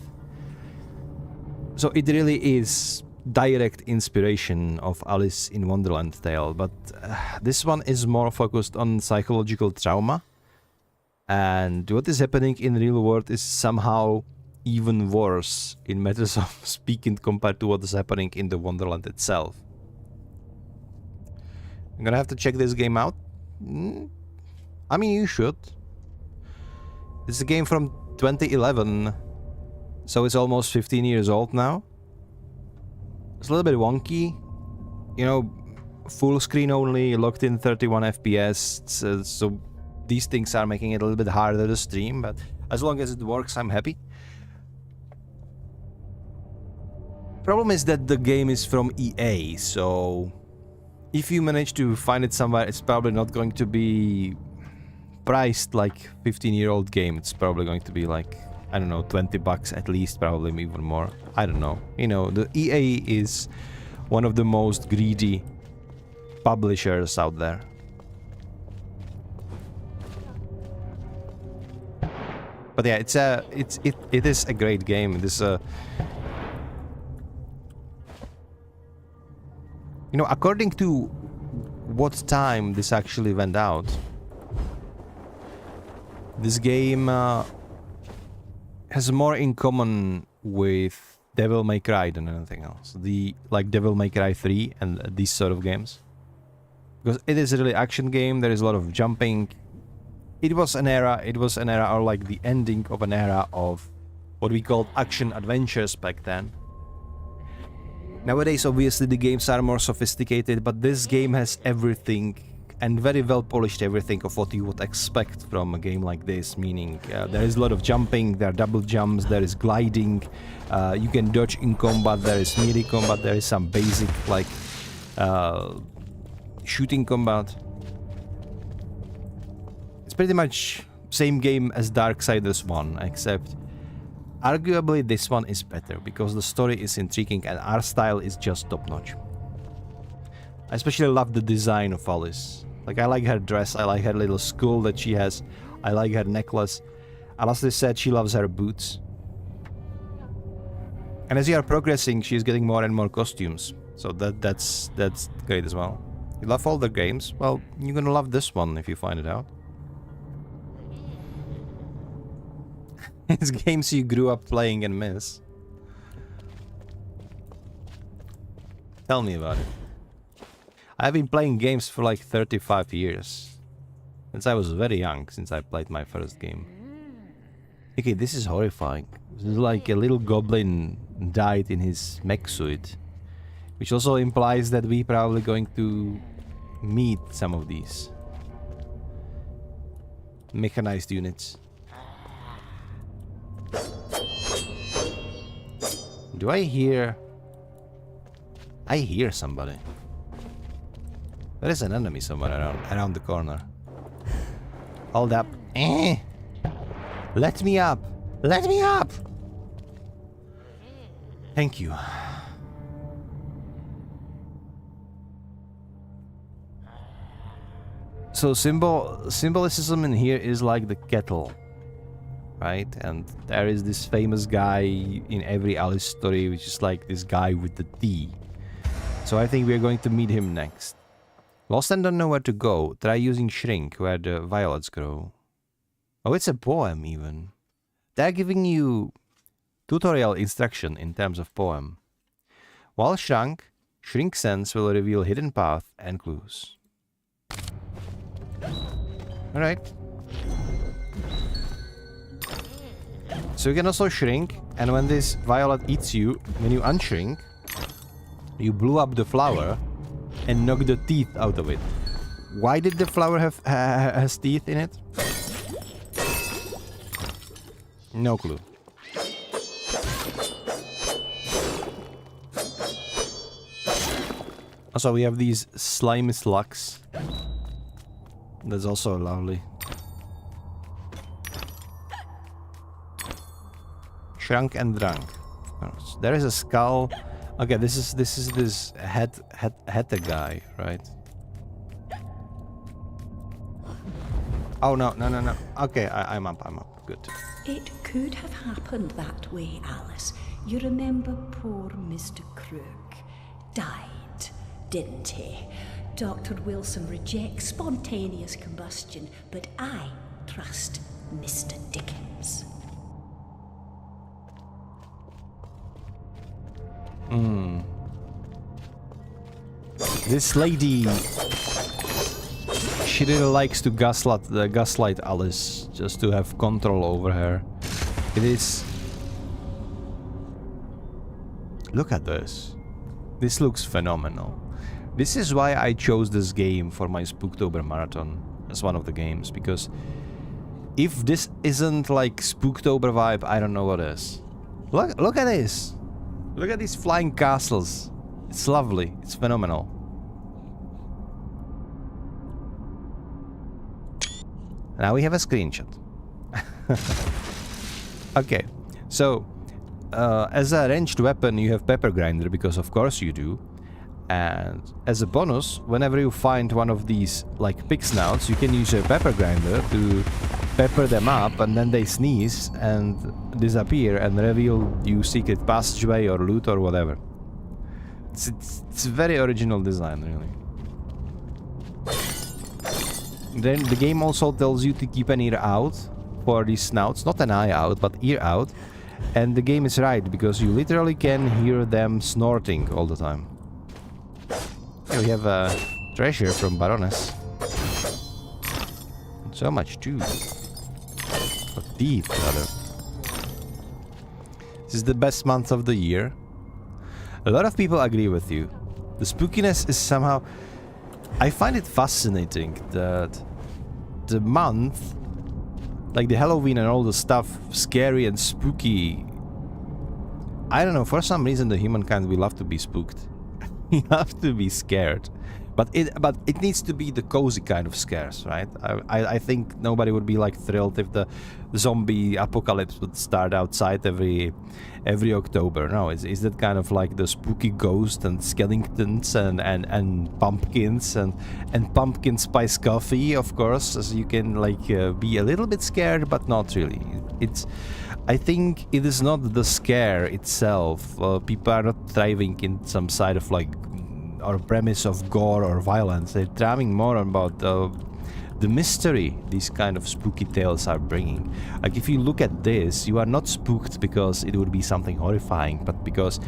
So it really is direct inspiration of Alice in Wonderland tale, but this one is more focused on psychological trauma. And what is happening in the real world is somehow even worse in matters of speaking compared to what is happening in the Wonderland itself. I'm gonna have to check this game out. I mean, you should. It's a game from 2011, so it's almost 15 years old now. It's a little bit wonky, you know, full screen only, locked in 31 FPS, so these things are making it a little bit harder to stream, but as long as it works, I'm happy. Problem is that the game is from EA, so if you manage to find it somewhere, it's probably not going to be priced like 15-year-old game. It's probably going to be like, I don't know, $20 at least, probably even more. I don't know. You know, the EA is one of the most greedy publishers out there. But yeah, it is a great game. It is a, you know, according to what time this actually went out, this game has more in common with Devil May Cry than anything else. Like Devil May Cry 3 and these sort of games. Because it is a really action game, there is a lot of jumping. It was an era, or like the ending of an era of what we called action adventures back then. Nowadays, obviously, the games are more sophisticated, but this game has everything, and very well polished everything of what you would expect from a game like this, meaning there is a lot of jumping, there are double jumps, there is gliding, you can dodge in combat, there is melee combat, there is some basic, like, shooting combat. It's pretty much same game as Darksiders 1, except arguably this one is better, because the story is intriguing and art style is just top-notch. I especially love the design of Alice. Like, I like her dress, I like her little skull that she has, I like her necklace. Alice said she loves her boots. And as you are progressing, she's getting more and more costumes. So that's great as well. You love all the games? Well, you're gonna love this one if you find it out. It's games you grew up playing and miss. Tell me about it. I've been playing games for like 35 years. Since I was very young, since I played my first game. Okay, this is horrifying. This is like a little goblin died in his mech suit. Which also implies that we're probably going to meet some of these mechanized units. Do I hear... I hear somebody. There is an enemy somewhere around the corner. Hold up. Let me up! Let me up! Thank you. So symbolism in here is like the kettle, right? And there is this famous guy in every Alice story, which is like this guy with the tea. So I think we're going to meet him next. Lost and don't know where to go. Try using Shrink, where the violets grow. Oh, it's a poem even. They're giving you tutorial instruction in terms of poem. While Shrink sense will reveal hidden path and clues. Alright. So you can also shrink, and when this violet eats you, when you unshrink, you blew up the flower and knock the teeth out of it. Why did the flower has teeth in it? No clue. Also, we have these slimy slugs. That's also lovely. Shrunk and drunk. Of course. There is a skull. Okay, this is this head guy, right? Oh no. Okay, I'm up. Good. It could have happened that way, Alice. You remember poor Mr. Crook died, didn't he? Dr. Wilson rejects spontaneous combustion, but I trust Mr. Dickens. This lady, she really likes to gaslight Alice just to have control over her. It is. Look at this. This looks phenomenal. This is why I chose this game for my Spoooktober marathon as one of the games, because if this isn't like Spoooktober vibe, I don't know what is. Look at this. Look at these flying castles. It's lovely. It's phenomenal. Now we have a screenshot. Okay, so as a ranged weapon you have pepper grinder, because of course you do. And as a bonus, whenever you find one of these like pig snouts, you can use a pepper grinder to pepper them up, and then they sneeze and disappear and reveal you secret passageway or loot or whatever. It's a very original design, really. Then the game also tells you to keep an ear out for these snouts, not an eye out, but ear out. And the game is right, because you literally can hear them snorting all the time. Here we have a treasure from Baroness. So much too. Or teeth, rather. This is the best month of the year. A lot of people agree with you. The spookiness is somehow... I find it fascinating that the month, like the Halloween and all the stuff, scary and spooky. I don't know, for some reason the humankind, we love to be spooked. We love to be scared. But it needs to be the cozy kind of scares, right? I think nobody would be like thrilled if the zombie apocalypse would start outside every October. No, it's that kind of like the spooky ghosts and skeletons and pumpkins and pumpkin spice coffee, of course, as you can like be a little bit scared, but not really. I think it is not the scare itself. People are not thriving in some side of like or premise of gore or violence. They're thriving more about the mystery these kind of spooky tales are bringing. Like if you look at this, you are not spooked because it would be something horrifying, but because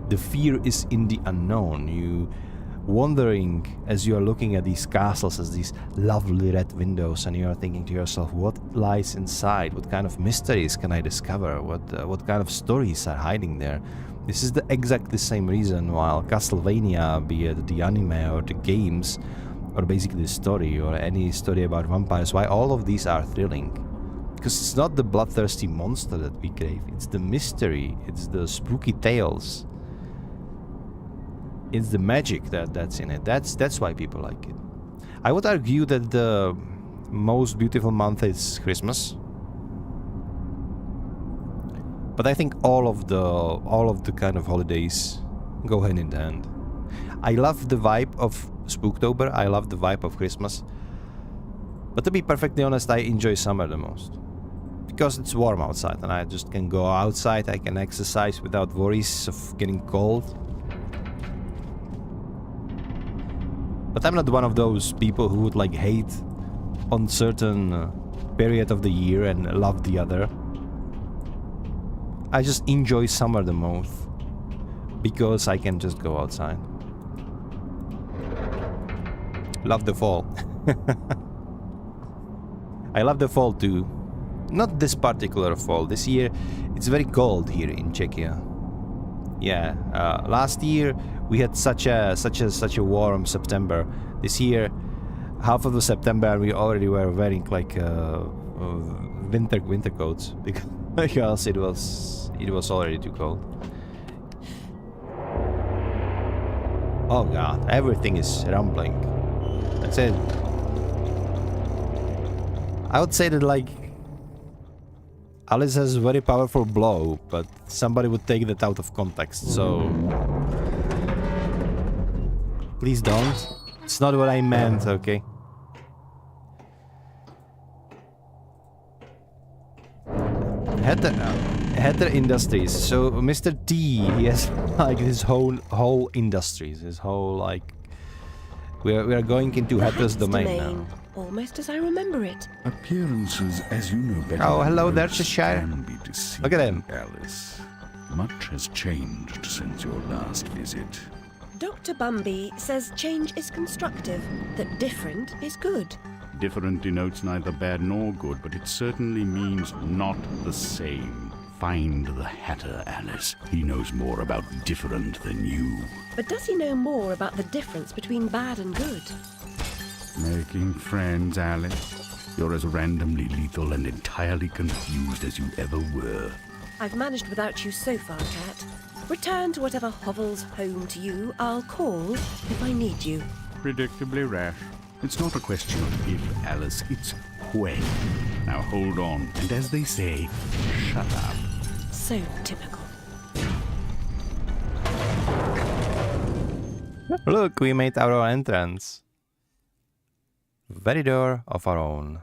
the fear is in the unknown. You wondering as you are looking at these castles as these lovely red windows, and you are thinking to yourself, what lies inside? What kind of mysteries can I discover? What kind of stories are hiding there? This is the exactly same reason why Castlevania, be it the anime or the games, or basically the story or any story about vampires, why all of these are thrilling. Because it's not the bloodthirsty monster that we crave, it's the mystery, it's the spooky tales. It's the magic that's in it. That's why people like it. I would argue that the most beautiful month is Christmas. But I think all of the kind of holidays go hand in hand. I love the vibe of Spoooktober, I love the vibe of Christmas. But to be perfectly honest, I enjoy summer the most. Because it's warm outside and I just can go outside, I can exercise without worries of getting cold. But I'm not one of those people who would like hate on certain period of the year and love the other. I just enjoy summer the most because I can just go outside. Love the fall. I love the fall too. Not this particular fall. This year it's very cold here in Czechia. Yeah, last year we had such a warm September. This year, half of the September we already were wearing like winter coats because it was already too cold. Oh god, everything is rumbling. That's it. I would say that, like, Alice has a very powerful blow, but somebody would take that out of context, so... Please don't. It's not what I meant, okay? Heather Industries. So Mr. T, he has like his whole industries, his whole like. We are going into Heather's domain now. Almost as I remember it. Appearances, as you know better. Oh, hello there, can Cheshire. be deceiving, Look at him. Alice. Much has changed since your last visit. Dr. Bumby says change is constructive, that different is good. Different denotes neither bad nor good, but it certainly means not the same. Find the Hatter, Alice. He knows more about different than you. But does he know more about the difference between bad and good? Making friends, Alice. You're as randomly lethal and entirely confused as you ever were. I've managed without you so far, Cat. Return to whatever hovels home to you. I'll call if I need you. Predictably rash. It's not a question of if, Alice, it's when. Now hold on, and as they say, shut up. So typical. Look, we made our own entrance. Very door of our own.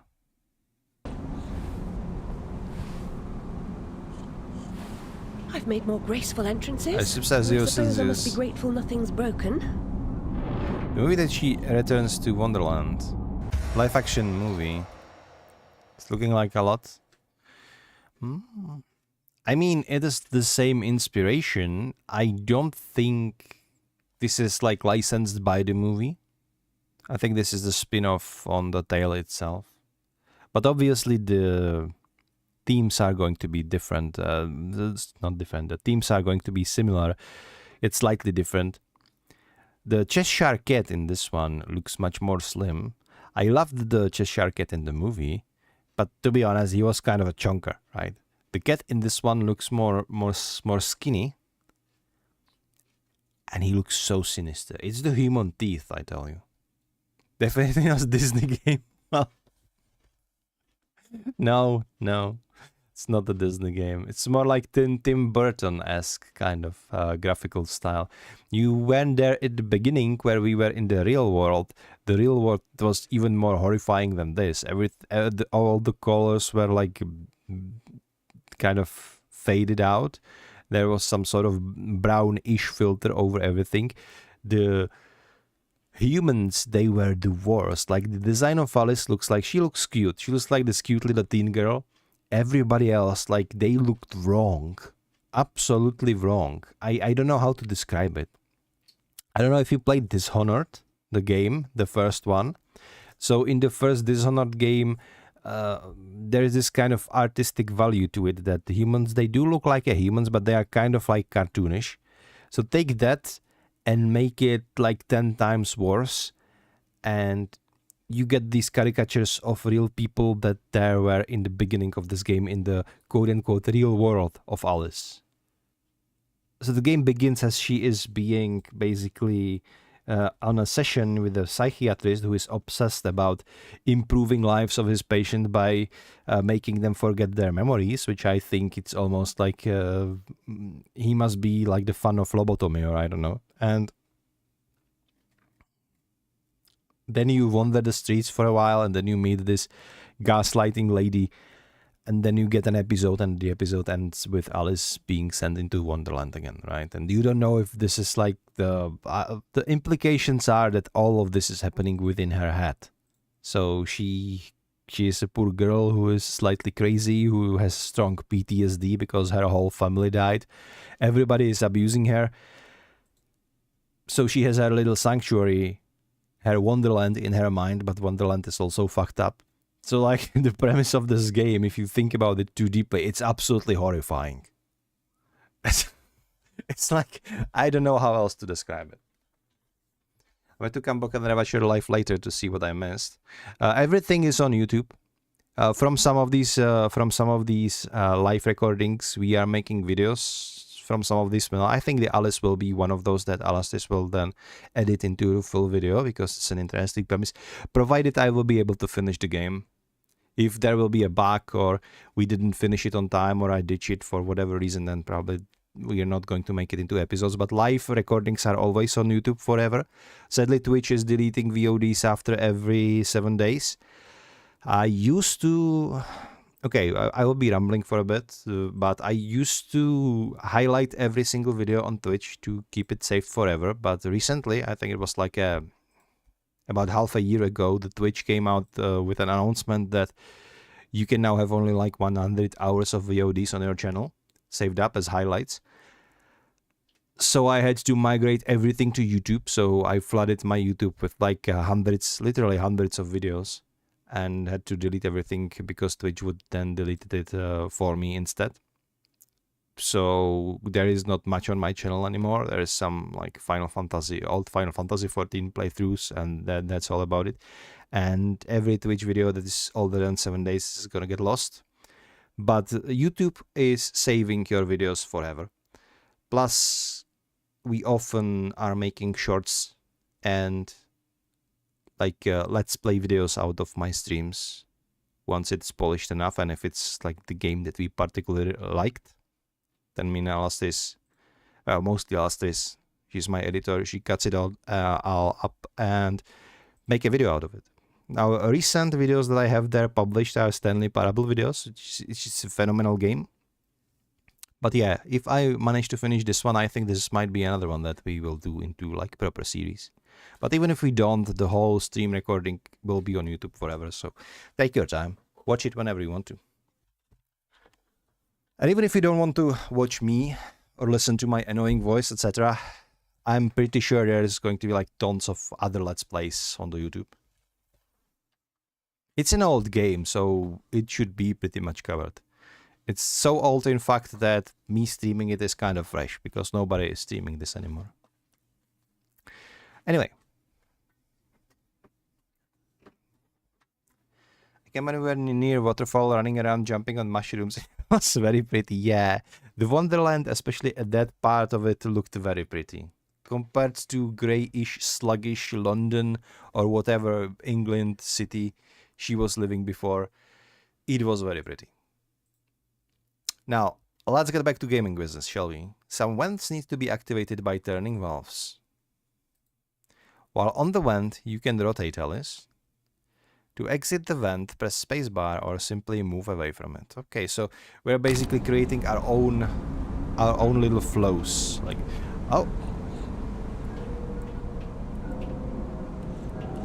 I've made more graceful entrances. I suppose I must be grateful nothing's broken. The movie that she returns to Wonderland. Live action movie. It's looking like a lot. I mean, it is the same inspiration. I don't think this is like licensed by the movie. I think this is the spin-off on the tale itself. But obviously the themes are going to be different. Not different. The themes are going to be similar. It's slightly different. The Cheshire Cat in this one looks much more slim. I loved the Cheshire Cat in the movie, but to be honest, he was kind of a chunker, right? The cat in this one looks more skinny, and he looks so sinister. It's the human teeth, I tell you. Definitely not Disney game. No, it's not the Disney game. It's more like Tim Burton-esque kind of graphical style. You went there at the beginning where we were in the real world. The real world was even more horrifying than this. All the colors were like kind of faded out. There was some sort of brownish filter over everything. The humans, they were the worst. Like the design of Alice looks like she looks cute. She looks like this cute little teen girl. Everybody else, like, they looked wrong. Absolutely wrong. I don't know how to describe it. I don't know if you played Dishonored, the game, the first one. So in the first Dishonored game, there is this kind of artistic value to it, that the humans, they do look like humans, but they are kind of like cartoonish. So take that and make it like 10 times worse, and you get these caricatures of real people that there were in the beginning of this game, in the quote-unquote real world of Alice. So the game begins as she is being basically on a session with a psychiatrist who is obsessed about improving lives of his patient by making them forget their memories, which I think it's almost like he must be like the fan of lobotomy, or I don't know. And then you wander the streets for a while, and then you meet this gaslighting lady, and then you get an episode, and the episode ends with Alice being sent into Wonderland again, right? And you don't know if this is like the implications are that all of this is happening within her head. So she is a poor girl who is slightly crazy, who has strong PTSD because her whole family died. Everybody is abusing her. So she has her little sanctuary, her Wonderland in her mind, but Wonderland is also fucked up. So like the premise of this game, if you think about it too deeply, it's absolutely horrifying. It's like, I don't know how else to describe it. I have to come back and watch your live later to see what I missed. Everything is on YouTube. From some of these live recordings, we are making videos. From some of these, I think the Alice will be one of those that Alice will then edit into a full video, because it's an interesting premise. Provided I will be able to finish the game. If there will be a bug or we didn't finish it on time or I ditch it for whatever reason, then probably we are not going to make it into episodes. But live recordings are always on YouTube forever. Sadly, Twitch is deleting VODs after every 7 days. I used to... Okay, I will be rambling for a bit, but I used to highlight every single video on Twitch to keep it saved forever. But recently, I think it was like about half a year ago, the Twitch came out with an announcement that you can now have only like 100 hours of VODs on your channel saved up as highlights. So I had to migrate everything to YouTube. So I flooded my YouTube with like literally hundreds of videos, and had to delete everything because Twitch would then delete it for me instead. So there is not much on my channel anymore. There is some like old Final Fantasy 14 playthroughs, and that's all about it. And every Twitch video that is older than 7 days is gonna get lost. But YouTube is saving your videos forever. Plus, we often are making shorts and like let's play videos out of my streams once it's polished enough, and if it's like the game that we particularly liked, then Mina Alastis, mostly Alastis, she's my editor, she cuts it all up and make a video out of it. Now, recent videos that I have there published are Stanley Parable videos. It's just a phenomenal game. But yeah, if I manage to finish this one, I think this might be another one that we will do into like proper series. But even if we don't, the whole stream recording will be on YouTube forever. So take your time. Watch it whenever you want to. And even if you don't want to watch me or listen to my annoying voice, etc., I'm pretty sure there's going to be like tons of other Let's Plays on the YouTube. It's an old game, so it should be pretty much covered. It's so old, in fact, that me streaming it is kind of fresh, because nobody is streaming this anymore. Anyway. I came anywhere near waterfall, running around, jumping on mushrooms. It was very pretty, yeah. The Wonderland, especially at that part of it, looked very pretty. Compared to greyish, sluggish London, or whatever England city she was living before, it was very pretty. Now, let's get back to gaming business, shall we? Some vents need to be activated by turning valves. While on the vent, you can rotate Alice. To exit the vent, press spacebar or simply move away from it. Okay, so we're basically creating our own little flows. Like, oh.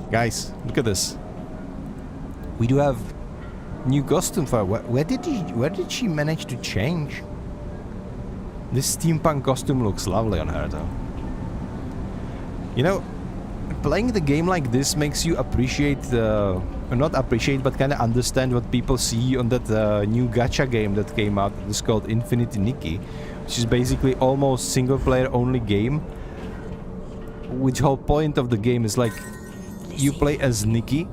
Guys, look at this. We do have new costume for her. Where did she manage to change? This steampunk costume looks lovely on her though. You know, playing the game like this makes you appreciate not appreciate, but kind of understand what people see on that new gacha game that came out. It's called Infinity Nikki, which is basically almost single player only game. Which whole point of the game is like you play as Nikki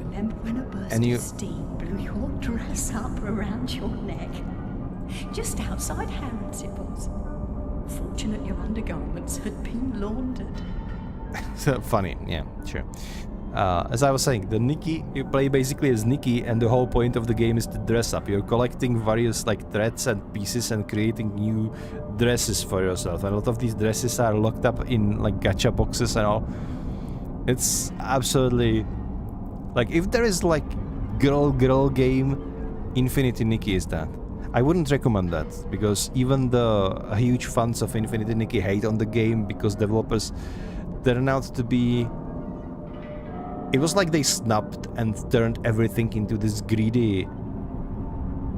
and you dress up around your neck, just outside Harrodsibbles. Fortunate your undergarments had been laundered. So funny, yeah, sure. As I was saying, the Nikki, you play basically as Nikki, and the whole point of the game is to dress up. You're collecting various like threads and pieces and creating new dresses for yourself. And a lot of these dresses are locked up in like gacha boxes and all. It's absolutely like, if there is like girl game, Infinity Nikki is that. I wouldn't recommend that, because even the huge fans of Infinity Nikki hate on the game because developers turned out to be... It was like they snapped and turned everything into this greedy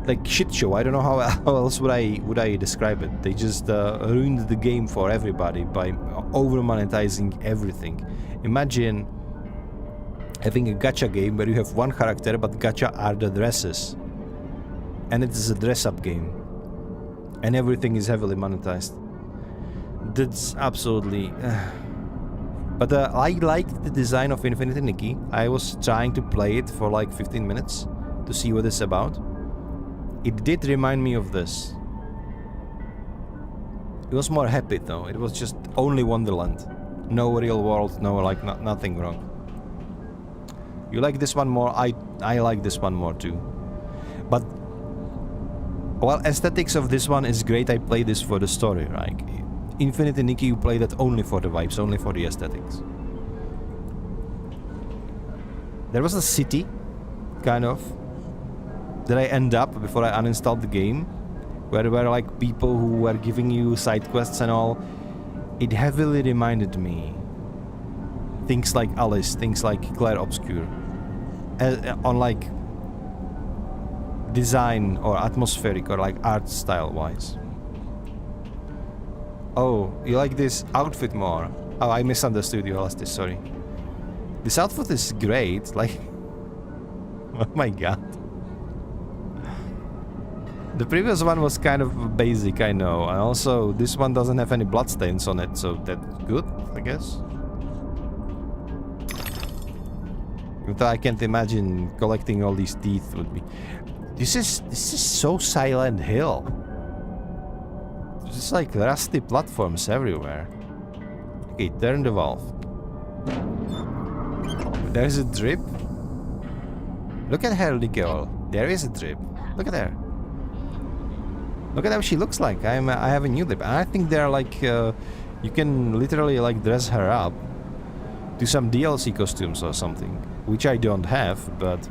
like shit show. I don't know how else would I describe it. They just ruined the game for everybody by over monetizing everything. Imagine having a gacha game where you have one character, but gacha are the dresses. And it is a dress-up game. And everything is heavily monetized. That's absolutely... But I liked the design of Infinity Nikki. I was trying to play it for like 15 minutes to see what it's about. It did remind me of this. It was more happy though. It was just only Wonderland. No real world, no like nothing wrong. You like this one more? I like this one more too. But while aesthetics of this one is great, I play this for the story, right? Infinity Nikki, you play that only for the vibes, only for the aesthetics. There was a city, kind of, that I end up before I uninstalled the game, where there were like people who were giving you side quests and all. It heavily reminded me things like Alice, things like Claire Obscure, on like design or atmospheric or like art style wise. Oh, you like this outfit more? Oh, I misunderstood you, Alastis, sorry. This outfit is great, like... oh my god. The previous one was kind of basic, I know, and also this one doesn't have any bloodstains on it, so that's good, I guess. But I can't imagine collecting all these teeth would be... This is so Silent Hill. There's just like rusty platforms everywhere. Okay, turn the valve. There's a drip. Look at her, Nicole. There is a drip. Look at her. Look at how she looks like. I have a new drip. I think they're like you can literally like dress her up to some DLC costumes or something, which I don't have, but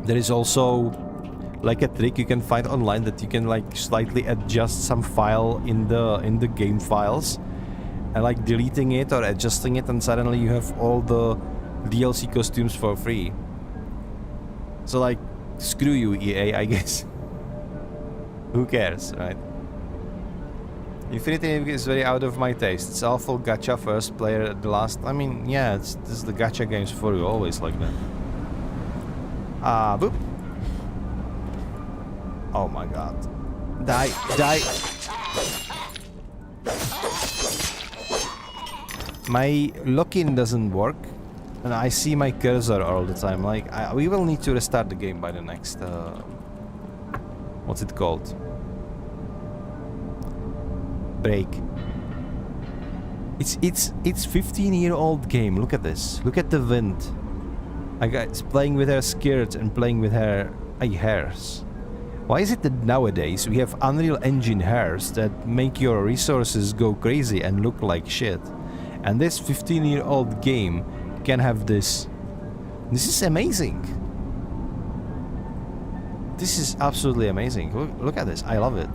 there is also like a trick you can find online that you can like slightly adjust some file in the game files and like deleting it or adjusting it, and suddenly you have all the DLC costumes for free. So like, screw you, EA, I guess. Who cares, right? Infinity is very out of my taste. It's awful gacha first player at the last. I mean, yeah, this is the gacha games for you, always like that. Ah, boop. Oh my god. Die, die. My lock-in doesn't work, and I see my cursor all the time. Like, we will need to restart the game by the next, what's it called? Break. It's 15-year-old game. Look at this. Look at the wind. It's playing with her skirt and playing with her hairs. Why is it that nowadays we have Unreal Engine hairs that make your resources go crazy and look like shit? And this 15-year-old game can have this. This is amazing. This is absolutely amazing. Look at this. I love it.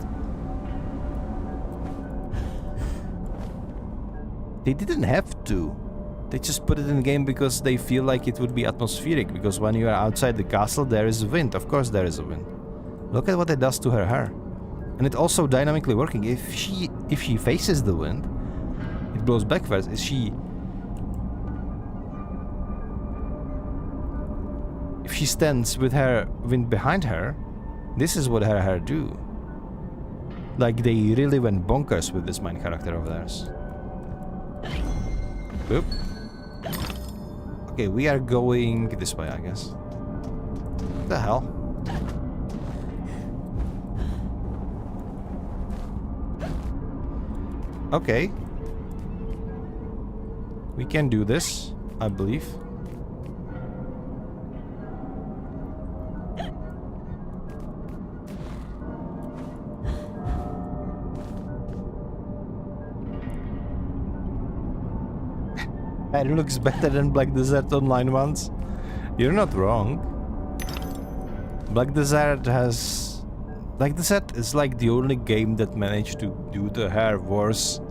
They didn't have to. They just put it in the game because they feel like it would be atmospheric, because when you are outside the castle there is wind. Of course there is a wind. Look at what it does to her hair. And it's also dynamically working. If she faces the wind, it blows backwards. If she stands with her wind behind her, this is what her hair do. Like, they really went bonkers with this main character of theirs. Boop. Okay, we are going this way, I guess. What the hell? Okay. We can do this, I believe. It looks better than Black Desert Online ones. You're not wrong. Black Desert is like the only game that managed to do the hair worse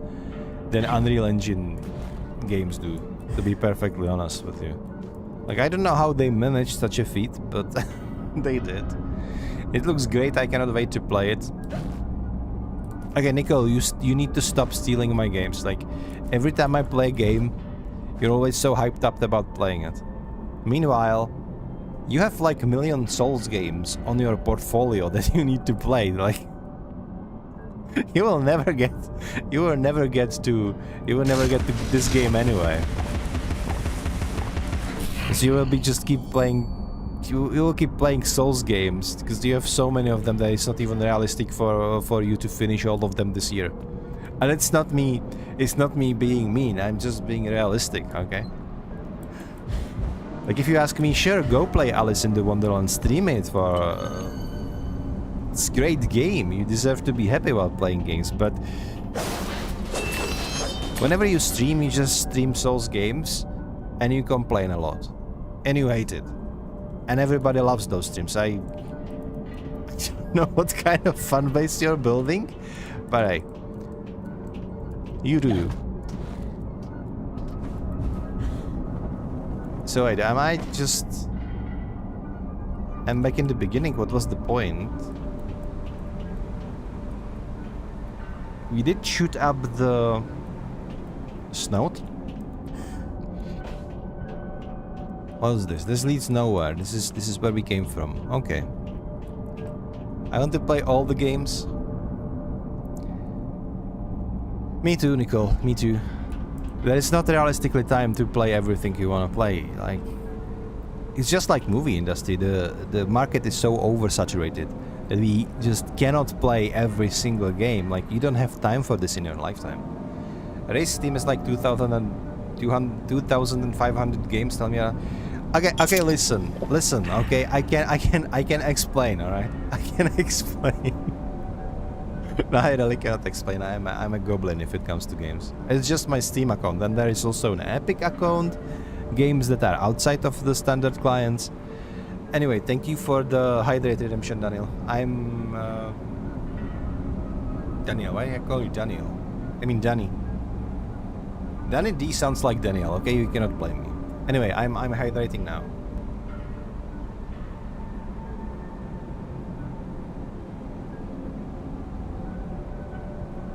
than Unreal Engine games do, to be perfectly honest with you. Like, I don't know how they managed such a feat, but they did. It looks great, I cannot wait to play it. Okay, Nicole, you need to stop stealing my games. Like, every time I play a game, you're always so hyped up about playing it. Meanwhile, you have like a million Souls games on your portfolio that you need to play. Like, you will never get to this game anyway. So you will keep playing Souls games because you have so many of them that it's not even realistic for you to finish all of them this year. And it's not me being mean, I'm just being realistic, okay? Like, if you ask me, sure, go play Alice in the Wonderland, stream it for it's a great game. You deserve to be happy while playing games, but whenever you stream, you just stream Souls games and you complain a lot. And you hate it. And everybody loves those streams. I don't know what kind of fan base you're building, but hey, you do you. So wait, am I just... I'm back in the beginning. What was the point? We did shoot up the snout. What is this? This leads nowhere. This is where we came from. Okay. I want to play all the games. Me too, Nicole. Me too. There is not realistically time to play everything you want to play. Like, it's just like movie industry. The market is so oversaturated that we just cannot play every single game. Like, you don't have time for this in your lifetime. Race team is like 2,500 games. Tell me. Okay, listen. Okay, I can explain. All right, I can explain. No, I really cannot explain. I'm a goblin if it comes to games. It's just my Steam account. Then there is also an Epic account. Games that are outside of the standard clients. Anyway, thank you for the Hydrate Redemption, Daniel. I'm Daniel. Why do I call you Daniel? I mean Danny. Danny D sounds like Daniel. Okay, you cannot blame me. Anyway, I'm hydrating now.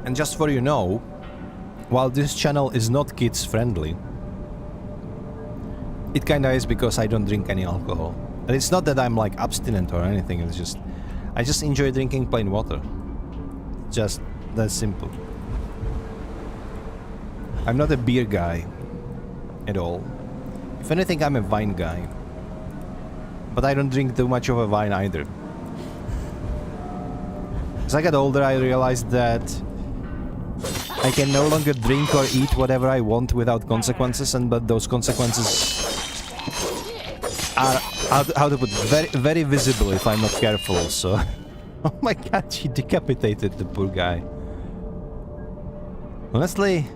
And just for you know, while this channel is not kids friendly, it kinda is because I don't drink any alcohol. And it's not that I'm like abstinent or anything, it's just I just enjoy drinking plain water. Just that simple. I'm not a beer guy at all. If anything, I'm a wine guy. But I don't drink too much of a wine either. As I got older, I realized that I can no longer drink or eat whatever I want without consequences, but those consequences are, how to put it, very, very visible if I'm not careful also. Oh my god, she decapitated the poor guy. Honestly,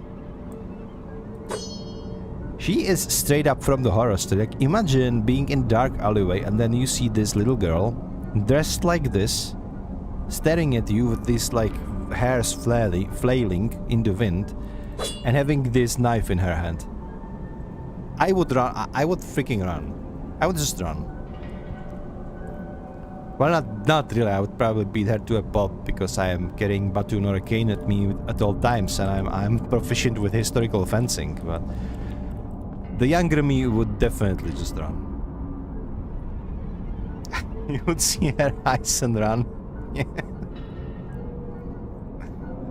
she is straight up from the horror story. Like, imagine being in dark alleyway and then you see this little girl dressed like this, staring at you with these like hairs flailing in the wind and having this knife in her hand. I would run. I would freaking run. I would just run. Well, not really. I would probably beat her to a pulp because I am carrying baton or a cane at me at all times, and I'm proficient with historical fencing. But the younger me would definitely just run. You would see her eyes and run.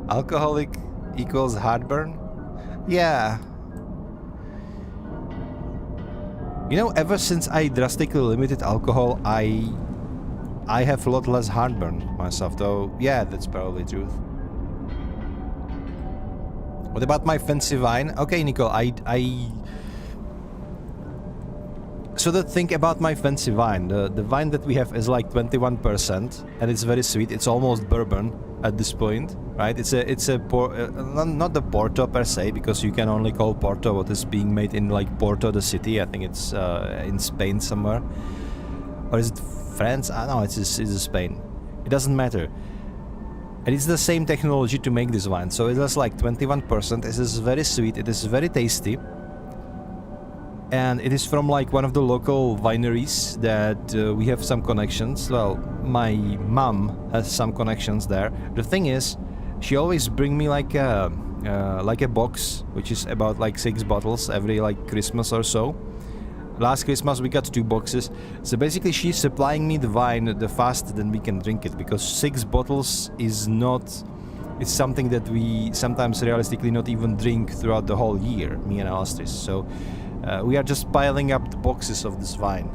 Alcoholic equals heartburn? Yeah. You know, ever since I drastically limited alcohol, I have a lot less heartburn myself, though. Yeah, that's probably truth. What about my fancy wine? Okay, Nicole, So the thing about my fancy wine, the wine that we have is like 21%, and it's very sweet. It's almost bourbon at this point, right? It's not the Porto per se, because you can only call Porto what is being made in like Porto the city. I think it's in Spain somewhere, or is it France? No, it's Spain. It doesn't matter. And it's the same technology to make this wine, so it is like 21%. It is very sweet. It is very tasty. And it is from like one of the local wineries that we have some connections. Well, my mom has some connections there. The thing is, she always bring me like a box, which is about like 6 bottles every like Christmas or so. Last Christmas we got 2 boxes. So basically she's supplying me the wine the faster than we can drink it, because 6 bottles is not... It's something that we sometimes realistically not even drink throughout the whole year, me and Alstris. So we are just piling up the boxes of this wine.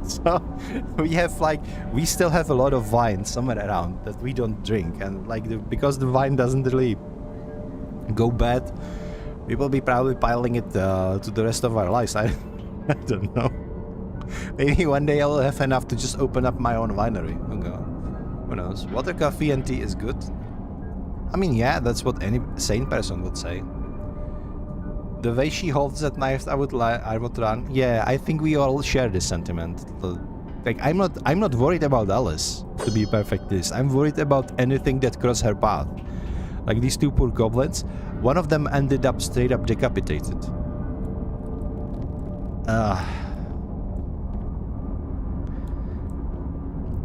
So we still have a lot of wine somewhere around that we don't drink, and like because the wine doesn't really go bad, we will be probably piling it to the rest of our lives. I don't know. Maybe one day I will have enough to just open up my own winery. Oh god. Who knows? Water, coffee, and tea is good. I mean, yeah, that's what any sane person would say. The way she holds that knife, I would run. Yeah, I think we all share this sentiment. Like, I'm not worried about Alice, to be perfectly honest. I'm worried about anything that crossed her path. Like these two poor goblins, one of them ended up straight up decapitated.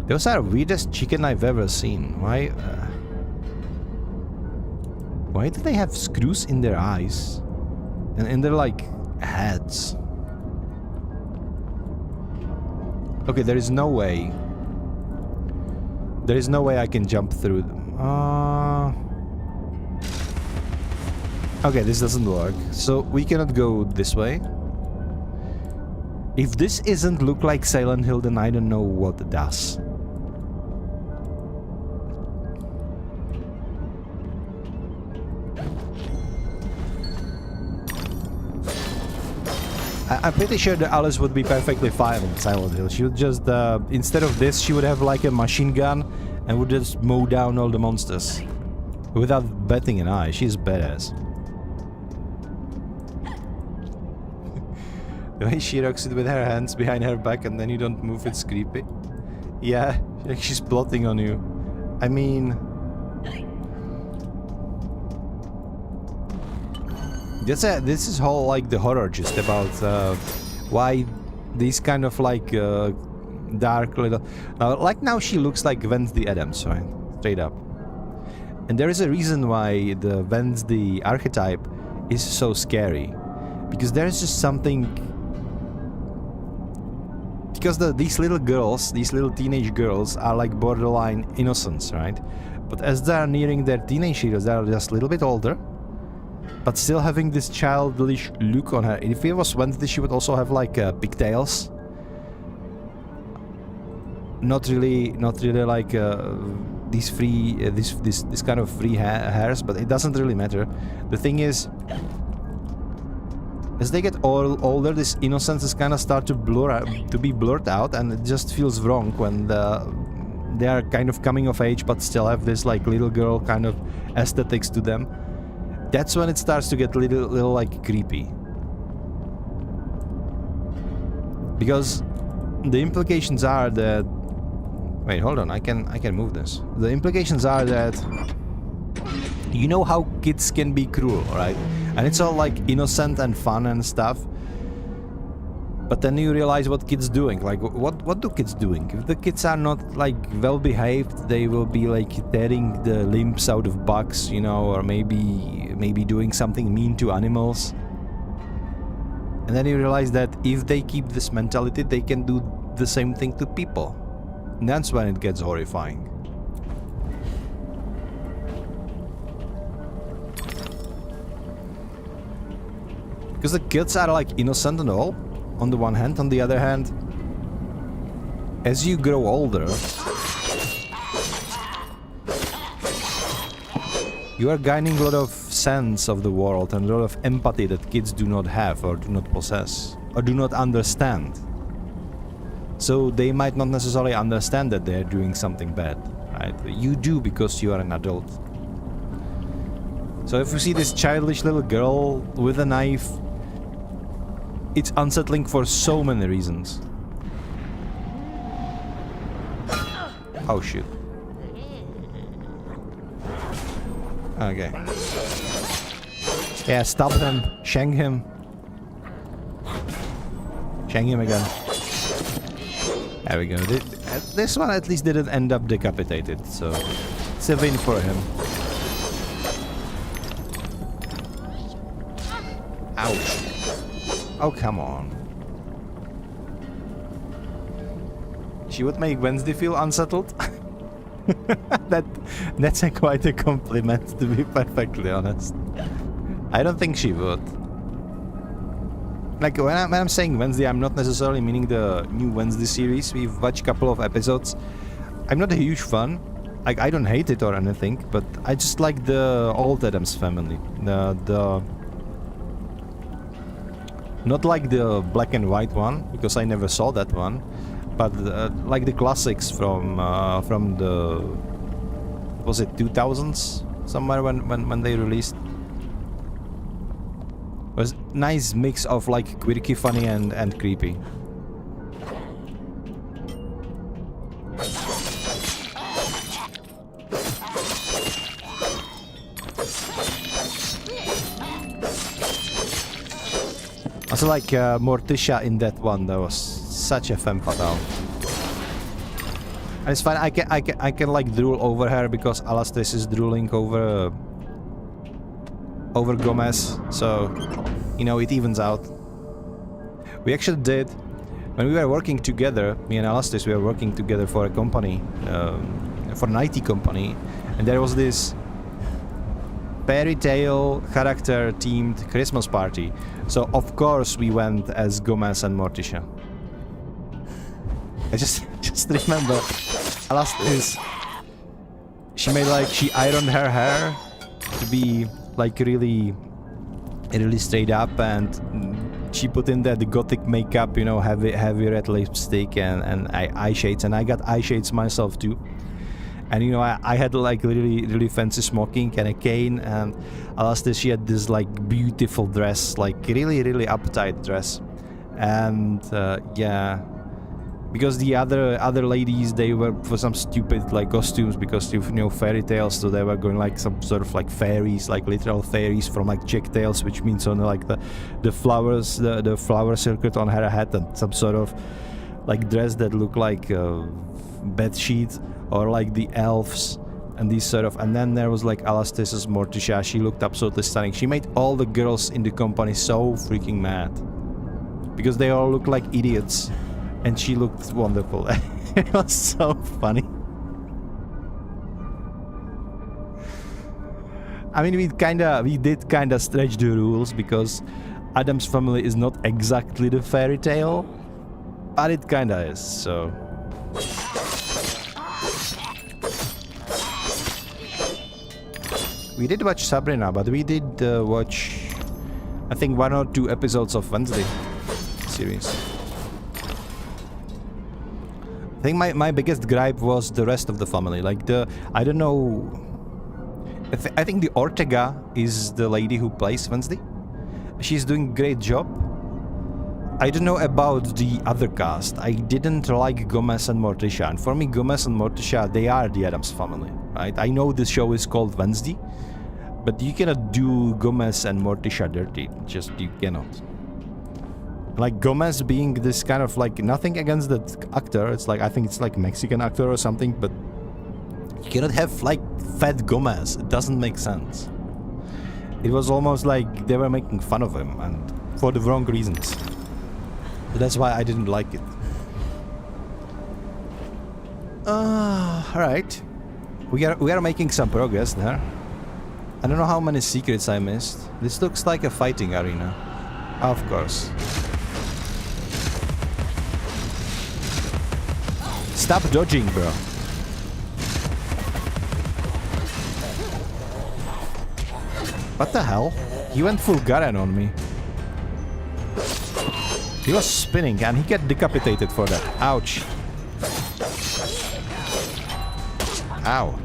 Those are the weirdest chicken I've ever seen. Why do they have screws in their eyes? And in their, like, heads? Okay, there is no way. There is no way I can jump through them. Okay, this doesn't work. So we cannot go this way. If this isn't look like Silent Hill, then I don't know what does. I'm pretty sure that Alice would be perfectly fine in Silent Hill. She would just, instead of this, she would have like a machine gun and would just mow down all the monsters. Without batting an eye. She's badass. The way she rocks it with her hands behind her back and then you don't move, it's creepy. Yeah, like she's plotting on you. I mean... This is whole, like, the horror gist about why these kind of, like, dark little... like, now she looks like Wednesday Addams, right? Straight up. And there is a reason why the Wednesday archetype is so scary. Because there's just something... Because these little girls, these little teenage girls are like borderline innocents, right? But as they are nearing their teenage years, they are just a little bit older. But still having this childish look on her. If it was Wednesday, she would also have like pigtails. Not really like these free, this kind of free hairs, but it doesn't really matter. The thing is, as they get older, this innocence is kind of start to be blurred out, and it just feels wrong when they are kind of coming of age, but still have this like little girl kind of aesthetics to them. That's when it starts to get little like creepy. Because the implications are that... Wait, hold on, I can move this. The implications are that... You know how kids can be cruel, right? And it's all like innocent and fun and stuff. But then you realize what kids doing. Like, what do kids doing? If the kids are not like well behaved, they will be like tearing the limbs out of bugs, you know, or maybe doing something mean to animals. And then you realize that if they keep this mentality, they can do the same thing to people. And that's when it gets horrifying. Because the kids are like innocent and all, on the one hand. On the other hand, as you grow older, you are gaining a lot of sense of the world and a lot of empathy that kids do not have or do not possess or do not understand. So they might not necessarily understand that they're doing something bad, right? You do because you are an adult. So if you see this childish little girl with a knife, it's unsettling for so many reasons. Oh shit. Okay. Yeah, stop him. Shank him. Shank him again. There we go. This one at least didn't end up decapitated, so it's a win for him. Ouch. Oh, come on. She would make Wednesday feel unsettled? That's quite a compliment, to be perfectly honest. I don't think she would. Like, when I'm saying Wednesday, I'm not necessarily meaning the new Wednesday series. We've watched a couple of episodes. I'm not a huge fan. Like, I don't hate it or anything, but I just like the old Addams Family. Not like the black and white one, because I never saw that one. but like the classics from the, was it 2000s somewhere when they released. It was nice mix of like quirky, funny, and creepy. Also like Morticia in that one, that was such a femme fatale. And it's fine, I can like drool over her because Alastris is drooling over Gomez, so you know it evens out. We actually did, when we were working together, me and Alastris, we were working together for a company, for an IT company, and there was this fairy tale character themed Christmas party. So of course we went as Gomez and Morticia. I just remember Alastris, she ironed her hair to be like really straight up, and she put in the gothic makeup, you know, heavy red lipstick and eye shades, and I got eye shades myself too. And you know, I had like really fancy smoking and a cane, and Alastris, she had this like beautiful dress, like really uptight dress. And yeah, because the other ladies, they were for some stupid like costumes, because you know, fairy tales, so they were going like some sort of like fairies, like literal fairies from like Czech tales, which means on like the flowers, the flower circlet on her head, and some sort of like dress that looked like a bed sheet, or like the elves and these sort of. And then there was like Alastris's Morticia. She looked absolutely stunning. She made all the girls in the company so freaking mad because they all looked like idiots, and she looked wonderful. It was so funny. I mean, we did kinda stretch the rules, because Adam's Family is not exactly the fairy tale, but it kinda is, so. We did watch Sabrina, but we did watch, I think, 1 or 2 episodes of Wednesday series. I think my biggest gripe was the rest of the family. Like I don't know. I think the Ortega is the lady who plays Wednesday. She's doing a great job. I don't know about the other cast. I didn't like Gomez and Morticia, and for me, Gomez and Morticia, they are the Addams Family, right? I know this show is called Wednesday, but you cannot do Gomez and Morticia dirty. Just, you cannot. Like Gomez being this kind of like, nothing against that actor. It's like, I think it's like Mexican actor or something, but you cannot have like fat Gomez. It doesn't make sense. It was almost like they were making fun of him, and for the wrong reasons. That's why I didn't like it. Alright. We are making some progress there. I don't know how many secrets I missed. This looks like a fighting arena. Of course. Stop dodging, bro. What the hell? He went full Garen on me. He was spinning and he got decapitated for that. Ouch. Ow.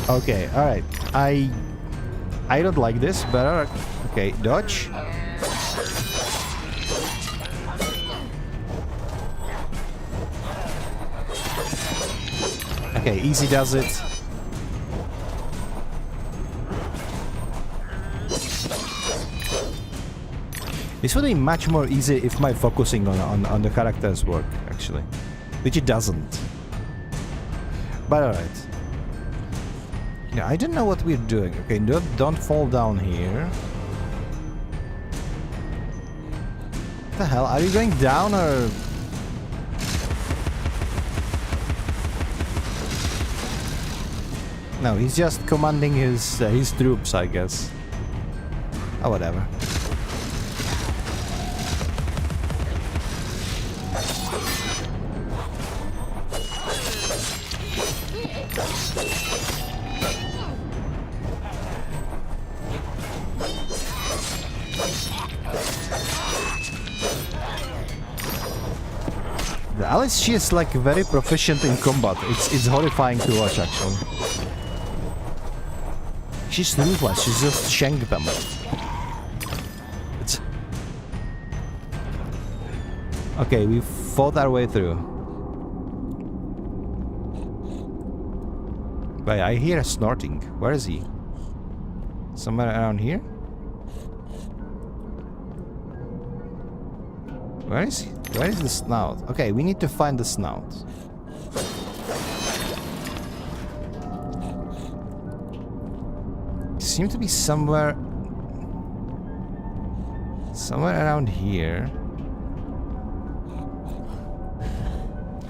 Okay, alright. I don't like this, but okay, dodge. Okay, easy does it. This would be much more easy if my focusing on the characters work, actually. Which it doesn't. But alright. Yeah, I don't know what we're doing. Okay, don't fall down here. What the hell? Are you going down or... No, he's just commanding his troops, I guess. Oh, whatever. Alice, she is like very proficient in combat. It's horrifying to watch actually. She's ruthless, she's just shank them. It's... Okay, we fought our way through. Wait, I hear a snorting. Where is he? Somewhere around here? Where is he? Where is the snout? Okay, we need to find the snout. Seems to be somewhere around here.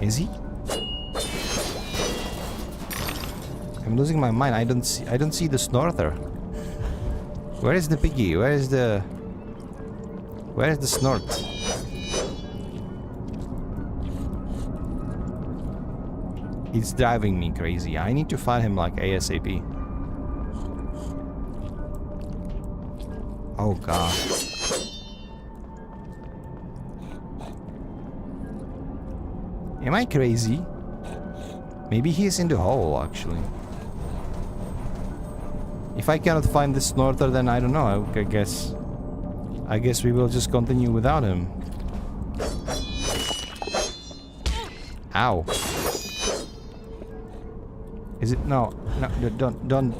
Is he? I'm losing my mind. I don't see the snorter. Where is the piggy? Where is the snort? It's driving me crazy. I need to find him like ASAP. Oh god. Am I crazy? Maybe he's in the hole actually. If I cannot find the snorter, then I don't know. I guess we will just continue without him. Ow. Is it? No, don't.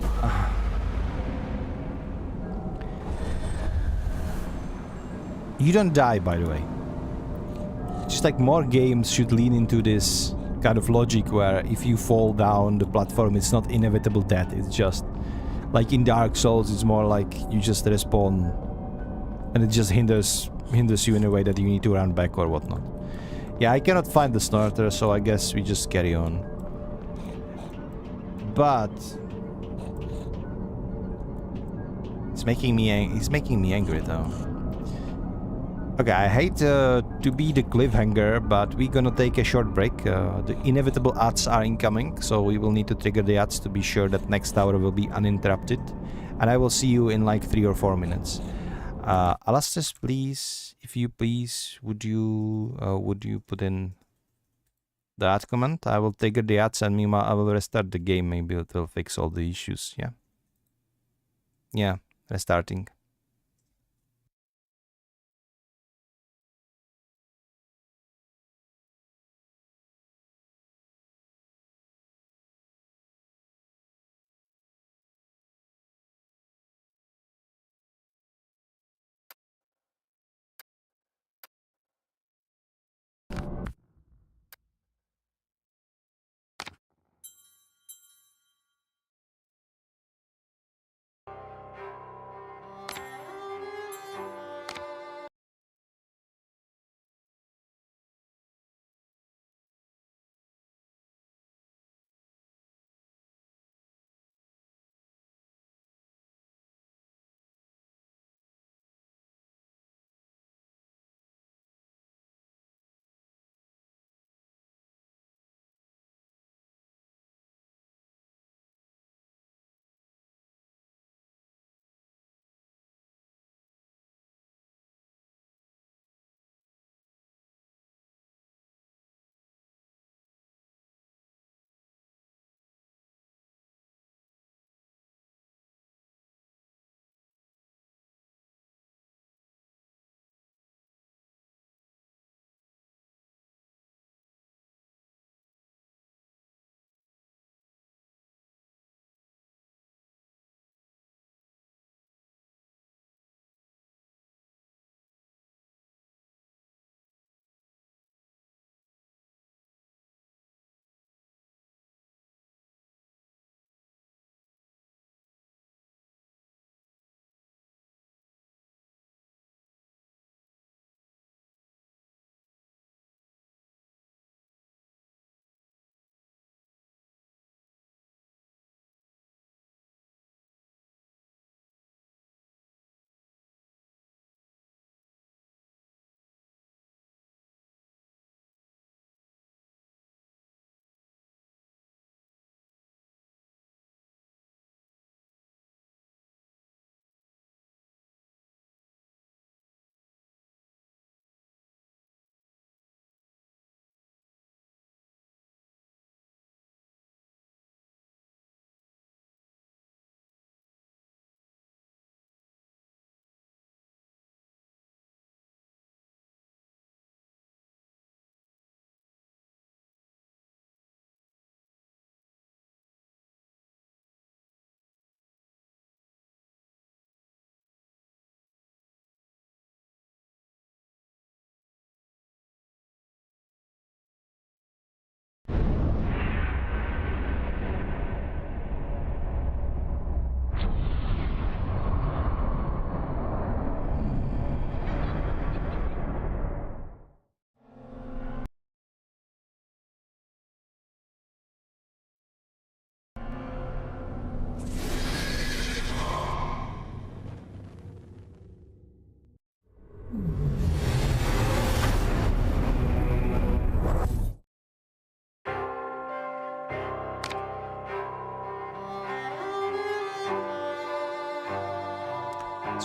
You don't die, by the way. Just like more games should lean into this kind of logic where if you fall down the platform, it's not inevitable death. It's just like in Dark Souls, it's more like you just respawn, and it just hinders you in a way that you need to run back or whatnot. Yeah, I cannot find the snorter, so I guess we just carry on. But it's making me angry though. Okay, I hate to be the cliffhanger, but we're gonna take a short break. The inevitable ads are incoming, so we will need to trigger the ads to be sure that next hour will be uninterrupted. And I will see you in like 3 or 4 minutes. Alastas, please, if you please, would you put in the ad command? I will trigger the ads and meanwhile I will restart the game. Maybe it will fix all the issues. Yeah. Yeah, restarting.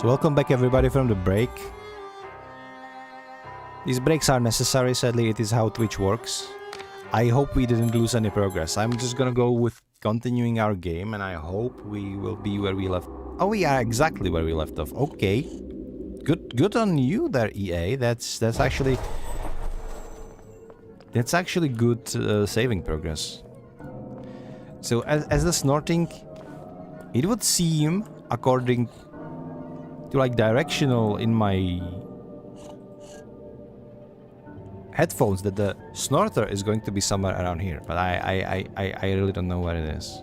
So welcome back everybody from the break. These breaks are necessary, sadly it is how Twitch works. I hope we didn't lose any progress. I'm just gonna go with continuing our game and I hope we will be where we left. Oh, we are exactly where we left off. Okay. Good on you there, EA. That's actually good saving progress. So as the snorting, it would seem, according to like directional in my headphones, that the snorter is going to be somewhere around here, but I really don't know where it is.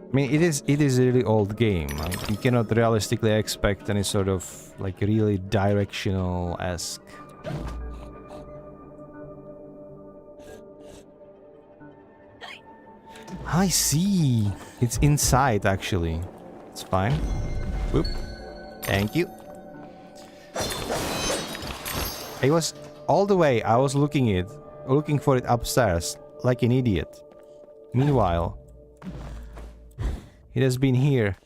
I mean, it is a really old game. Like, you cannot realistically expect any sort of like really directional-esque. I see. It's inside actually. It's fine. Whoop. Thank you. I was all the way. I was looking for it upstairs like an idiot. Meanwhile, it has been here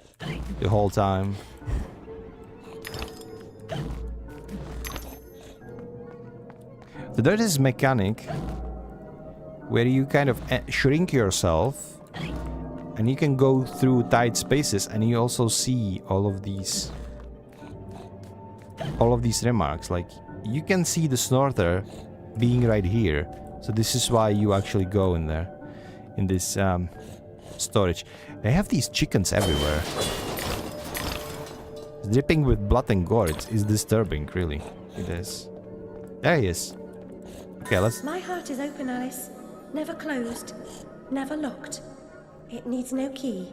the whole time. So there is this mechanic where you kind of shrink yourself and you can go through tight spaces, and you also see all of these remarks. Like, you can see the snorter being right here. So this is why you actually go in there, in this storage. They have these chickens everywhere. Dripping with blood and gore. It's disturbing, really. It is. There he is. Okay, let's... My heart is open, Alice. Never closed. Never locked. It needs no key.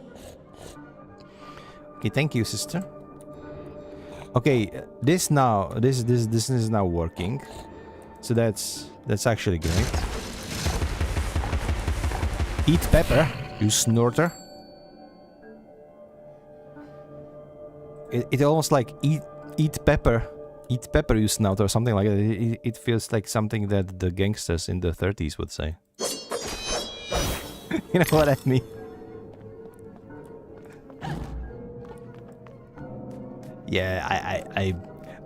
Okay, thank you, sister. Okay, this is now working. So that's actually great. Eat pepper, you snorter. It almost like eat pepper, you snout, or something like that. It feels like something that the gangsters in the 30s would say. You know what I mean? Yeah, I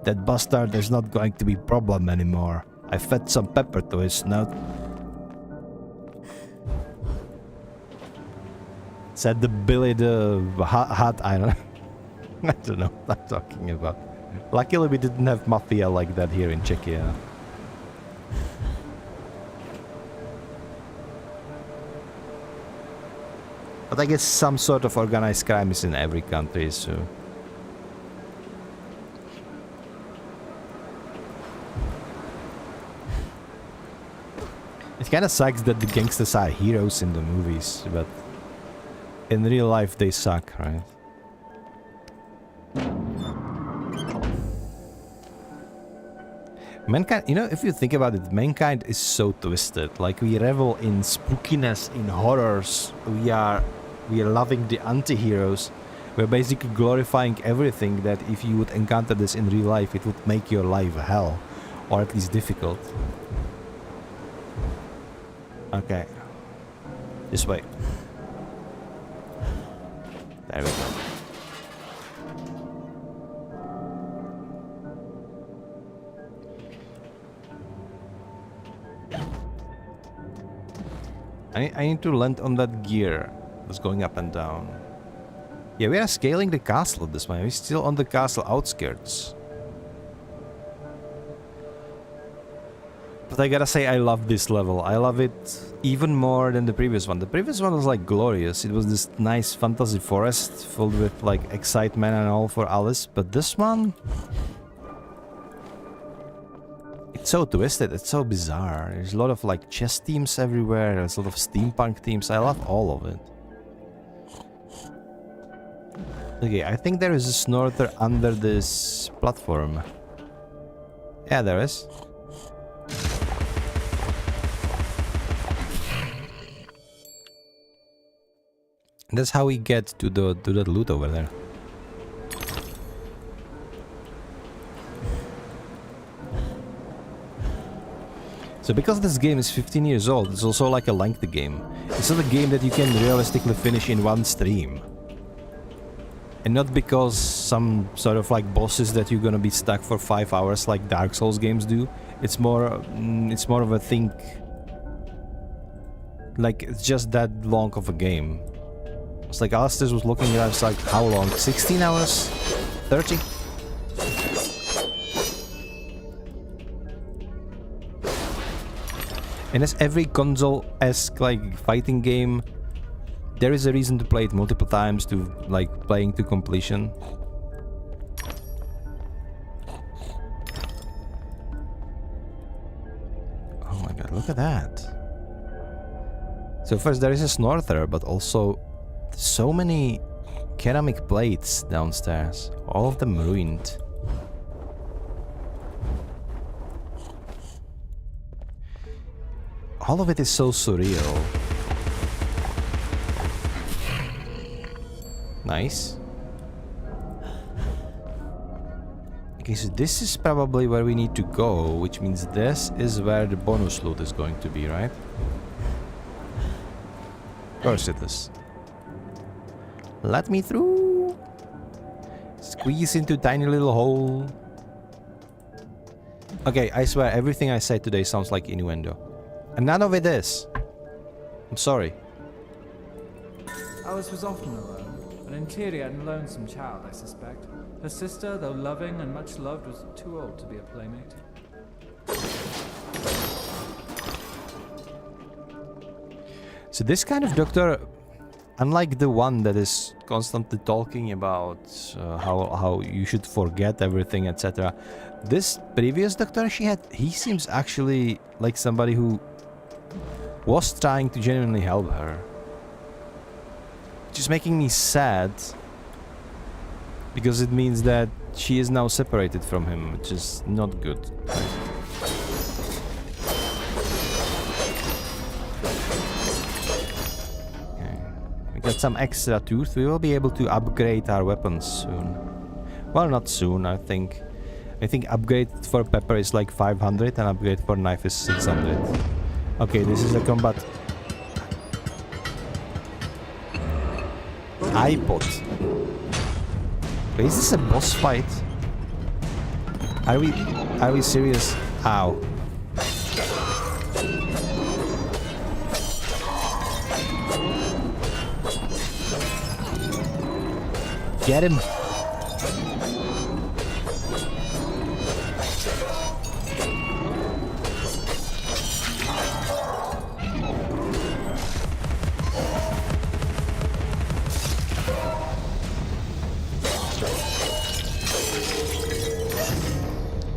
that bastard is not going to be problem anymore. I fed some pepper to his snout. Said the Billy the Hat Island. I don't know what I'm talking about. Luckily we didn't have mafia like that here in Czechia. But I guess some sort of organized crime is in every country, so... It kinda sucks that the gangsters are heroes in the movies, but... in real life they suck, right? Mankind, you know, if you think about it, mankind is so twisted. Like, we revel in spookiness, in horrors. We are loving the anti-heroes. We're basically glorifying everything that if you would encounter this in real life, it would make your life hell. Or at least difficult. Okay. This way. There we go. I need to land on that gear that's going up and down. Yeah, we are scaling the castle this way. We're still on the castle outskirts. But I gotta say, I love this level. I love it even more than the previous one. The previous one was like glorious. It was this nice fantasy forest filled with like excitement and all for Alice. But this one... it's so twisted, it's so bizarre. There's a lot of like chess themes everywhere, there's a lot of steampunk themes. I love all of it. Okay, I think there is a snorter under this platform. Yeah, there is. That's how we get to the loot over there. So because this game is 15 years old, it's also like a lengthy game. It's not a game that you can realistically finish in one stream. And not because some sort of like bosses that you're gonna be stuck for 5 hours like Dark Souls games do. It's more of a thing. Like, it's just that long of a game. It's like Alistair was looking at us like, how long? 16 hours? 30? And as every console-esque like fighting game, there is a reason to play it multiple times, to like playing to completion. Oh my god, look at that. So first there is a snorter, but also so many ceramic plates downstairs, all of them ruined. All of it is so surreal. Nice. Okay, so this is probably where we need to go, which means this is where the bonus loot is going to be, right? Of course it is. Let me through. Squeeze into tiny little hole. Okay, I swear everything I said today sounds like innuendo. And none of it is. I'm sorry. Alice was often alone, an interior and lonesome child, I suspect. Her sister, though loving and much loved, was too old to be a playmate. So this kind of doctor, unlike the one that is constantly talking about how you should forget everything, etc. This previous doctor he seems actually like somebody who was trying to genuinely help her. Which is making me sad, because it means that she is now separated from him, which is not good. Okay. We got some extra tooth. We will be able to upgrade our weapons soon. Well, not soon, I think. I think upgrade for pepper is like 500 and upgrade for knife is 600. Okay, this is a combat. iPod. Wait, is this a boss fight? Are we serious? Ow. Get him.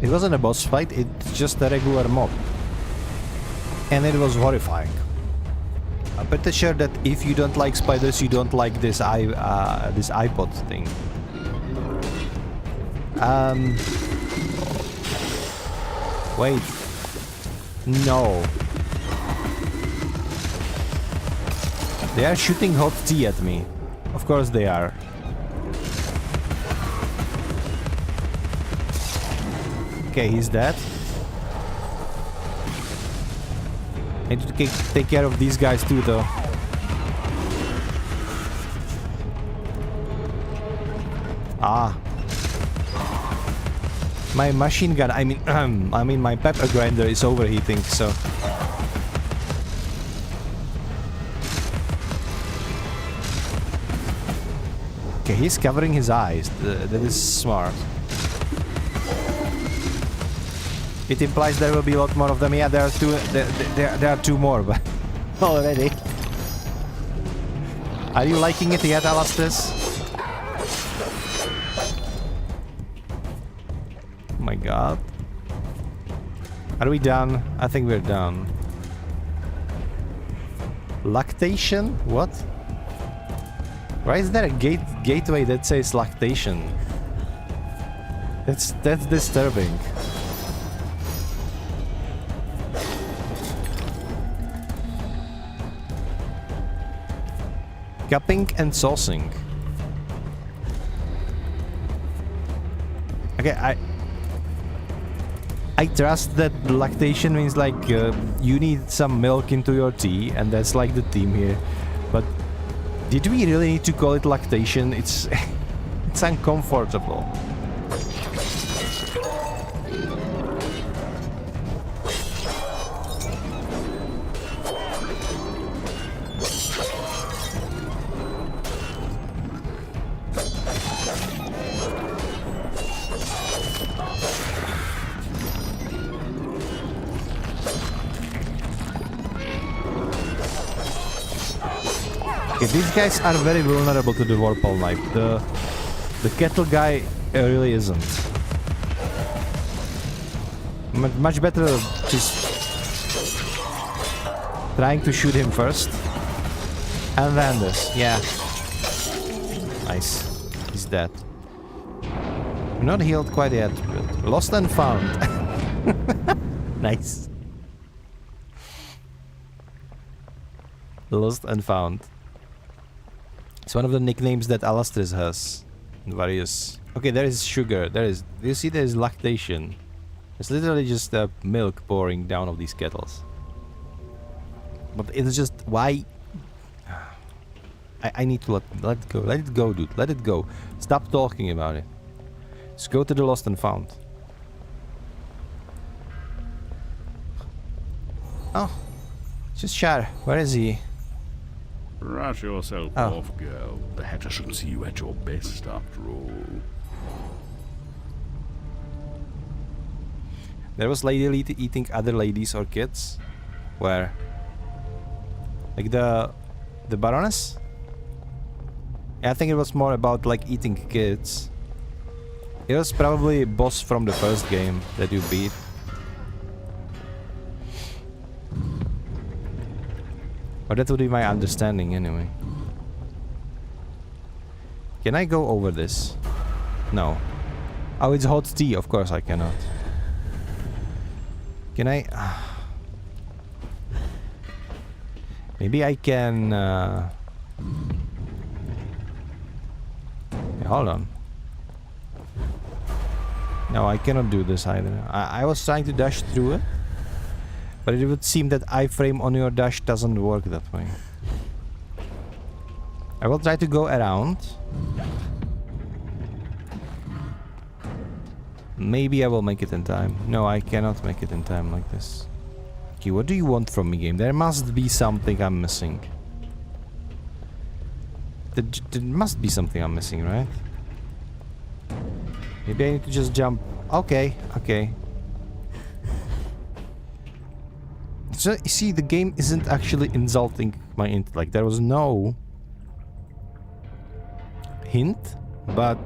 It wasn't a boss fight, it's just a regular mob. And it was horrifying. I'm pretty sure that if you don't like spiders, you don't like this this iPod thing. Wait. No. They are shooting hot tea at me. Of course they are. Okay, he's dead. I need to take care of these guys too, though. Ah. My machine gun, I mean my pepper grinder is overheating, so... Okay, he's covering his eyes. That is smart. It implies there will be a lot more of them. Yeah, there are two. There are two more, but already. Are you liking it yet, Alastair? Oh my god. Are we done? I think we're done. Lactation? What? Why is there a gateway that says lactation? That's disturbing. Cupping and saucing. Okay, I trust that lactation means like you need some milk into your tea, and that's like the theme here. But did we really need to call it lactation? It's it's uncomfortable. Okay, these guys are very vulnerable to the Vorpal knife. The kettle guy really isn't. Much better just trying to shoot him first. And then this, yeah. Nice. He's dead. Not healed quite yet, but lost and found. Nice. Lost and found. It's one of the nicknames that Alastris has in various... Okay, there is sugar. There is... Do you see there is lactation? It's literally just milk pouring down of these kettles. But it's just... Why? I need to let it go. Let it go, dude. Let it go. Stop talking about it. Let's go to the lost and found. Oh. Just Shar. Where is he? Brush yourself off, girl. The Hatter should see you at your best, after all. There was lady eating other ladies or kids. Where? Like the Baroness? Yeah, I think it was more about like eating kids. It was probably a boss from the first game that you beat. Or that would be my understanding anyway. Can I go over this? No. Oh, it's hot tea. Of course I cannot. Can I... Maybe I can... Yeah, hold on. No, I cannot do this either. I was trying to dash through it. But it would seem that iframe on your dash doesn't work that way. I will try to go around. Maybe I will make it in time. No, I cannot make it in time like this. Okay, what do you want from me, game? There must be something I'm missing. There must be something I'm missing, right? Maybe I need to just jump. Okay, okay. So, you see, the game isn't actually insulting my intellect. There was no hint, but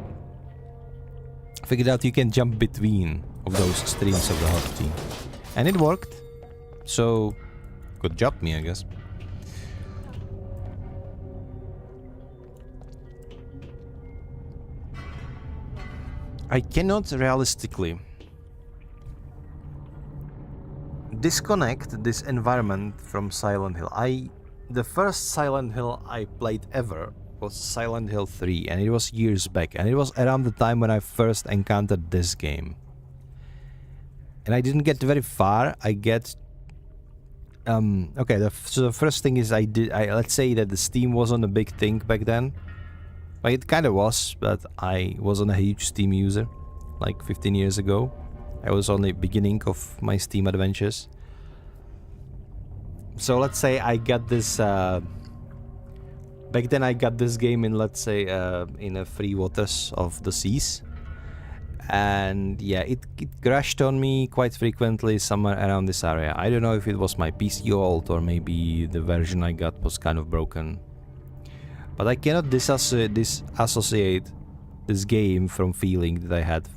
I figured out you can jump between of those streams of the hot tea. And it worked. So, good job me, I guess. I cannot realistically disconnect this environment from Silent Hill. The first Silent Hill I played ever was Silent Hill 3, and it was years back, and it was around the time when I first encountered this game. And I didn't get very far. I get okay, so the first thing is let's say that the Steam wasn't a big thing back then. Like, it kind of was, but I wasn't a huge Steam user like 15 years ago. I was only beginning of my Steam adventures. So let's say I got this... back then I got this game in, let's say, in the free waters of the seas. And yeah, it crashed on me quite frequently somewhere around this area. I don't know if it was my PC old or maybe the version I got was kind of broken. But I cannot disassociate this game from feeling that I had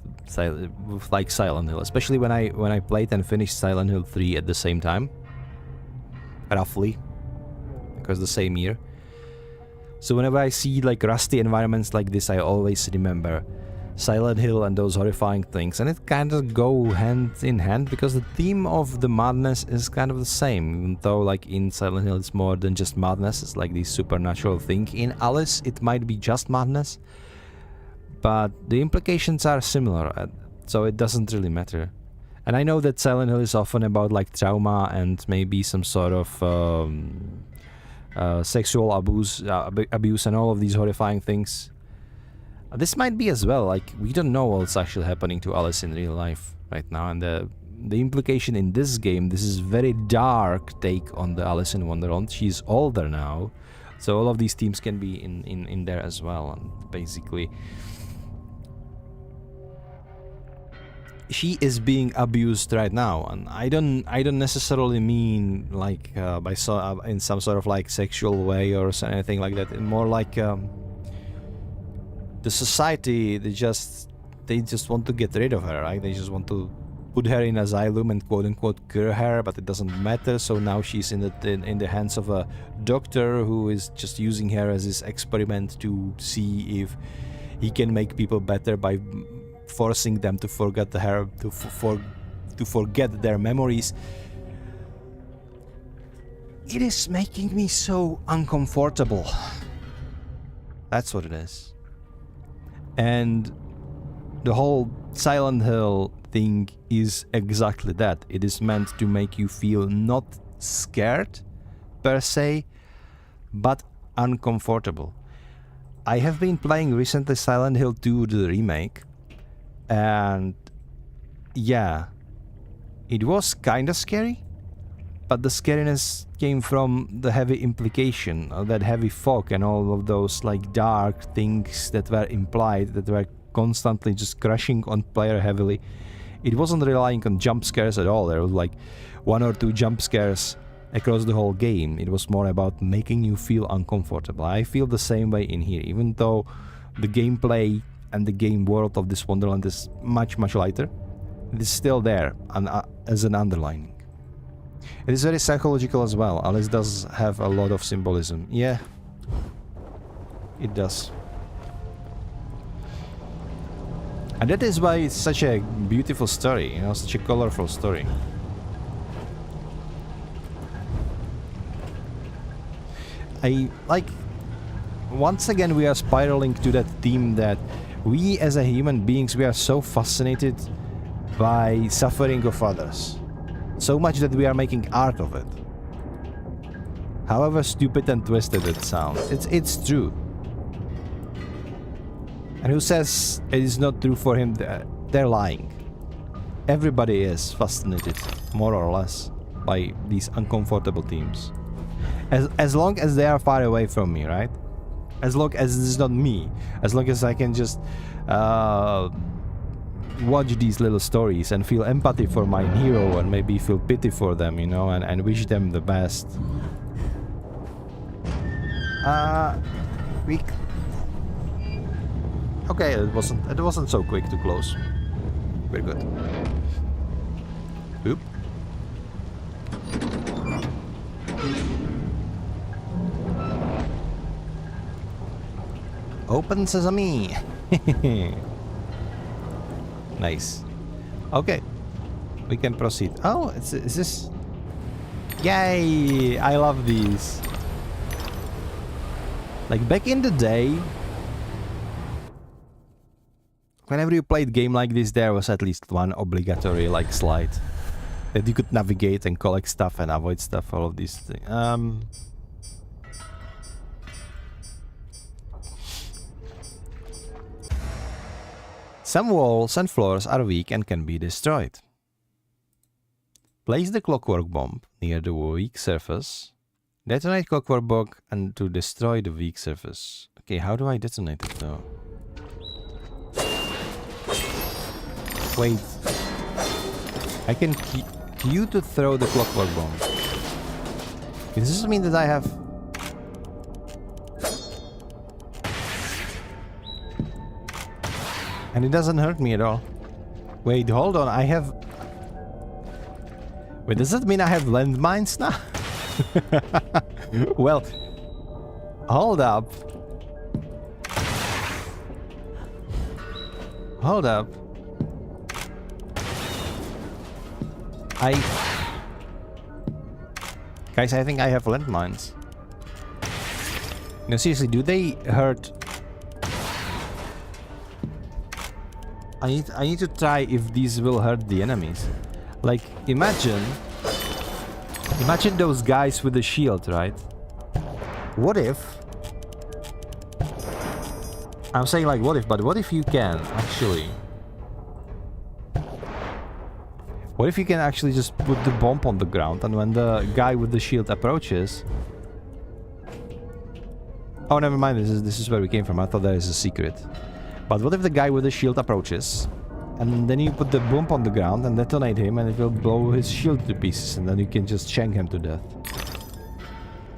like Silent Hill, especially when I played and finished Silent Hill 3 at the same time, roughly, because the same year. So whenever I see like rusty environments like this, I always remember Silent Hill and those horrifying things, and it kind of go hand in hand because the theme of the madness is kind of the same, even though like in Silent Hill it's more than just madness. It's like this supernatural thing. In Alice it might be just madness, but the implications are similar, so it doesn't really matter. And I know that Silent Hill is often about like trauma and maybe some sort of sexual abuse and all of these horrifying things. This might be as well. Like, we don't know what's actually happening to Alice in real life right now, and the implication in this game, this is very dark take on the Alice in Wonderland. She's older now, so all of these themes can be in there as well. And basically, she is being abused right now, and I don't necessarily mean like in some sort of like sexual way or anything like that. More like the society, they just want to get rid of her, right? They just want to put her in asylum and quote unquote cure her, but it doesn't matter. So now she's in the hands of a doctor who is just using her as his experiment to see if he can make people better by forcing them to forget her, to forget their memories. It is making me so uncomfortable. That's what it is. And the whole Silent Hill thing is exactly that. It is meant to make you feel not scared per se, but uncomfortable. I have been playing recently Silent Hill 2, the remake, and yeah, it was kinda scary, but the scariness came from the heavy implication of that heavy fog and all of those like dark things that were implied, that were constantly just crushing on player heavily. It wasn't relying on jump scares at all. There was like 1 or 2 jump scares across the whole game. It was more about making you feel uncomfortable. I feel the same way in here, even though the gameplay and the game world of this Wonderland is much lighter. It is still there and as an underlining. It is very psychological as well. Alice does have a lot of symbolism. Yeah, it does. And that is why it's such a beautiful story, you know, such a colorful story. Once again we are spiraling to that theme that we as a human beings, we are so fascinated by suffering of others. So much that we are making art of it. However stupid and twisted it sounds, it's true. And who says it is not true for him? They're lying. Everybody is fascinated, more or less, by these uncomfortable themes. As long as they are far away from me, right? As long as it's not me. As long as I can just watch these little stories and feel empathy for my hero and maybe feel pity for them, you know, and wish them the best. Okay, it wasn't so quick to close. Very good. Oop. Open sesame. Nice. Okay, we can proceed. Oh, is this? Yay! I love these. Like back in the day, whenever you played game like this, there was at least one obligatory like slide that you could navigate and collect stuff and avoid stuff. All of these things. Some walls and floors are weak and can be destroyed. Place the clockwork bomb near the weak surface. Detonate clockwork bomb and to destroy the weak surface. Okay, how do I detonate it though? Wait. I can Q to throw the clockwork bomb. Does this mean that I have... And it doesn't hurt me at all. Wait, hold on, I have... Wait, does that mean I have landmines now? Well, hold up. Hold up. Guys, I think I have landmines. No, seriously, do they hurt? I need to try if these will hurt the enemies. Like, imagine those guys with the shield, right? What if... I'm saying like what if, but what if you can actually... What if you can actually just put the bomb on the ground, and when the guy with the shield approaches... Oh, never mind, this is where we came from. I thought that is a secret. But what if the guy with the shield approaches, and then you put the bomb on the ground and detonate him, and it will blow his shield to pieces, and then you can just shank him to death.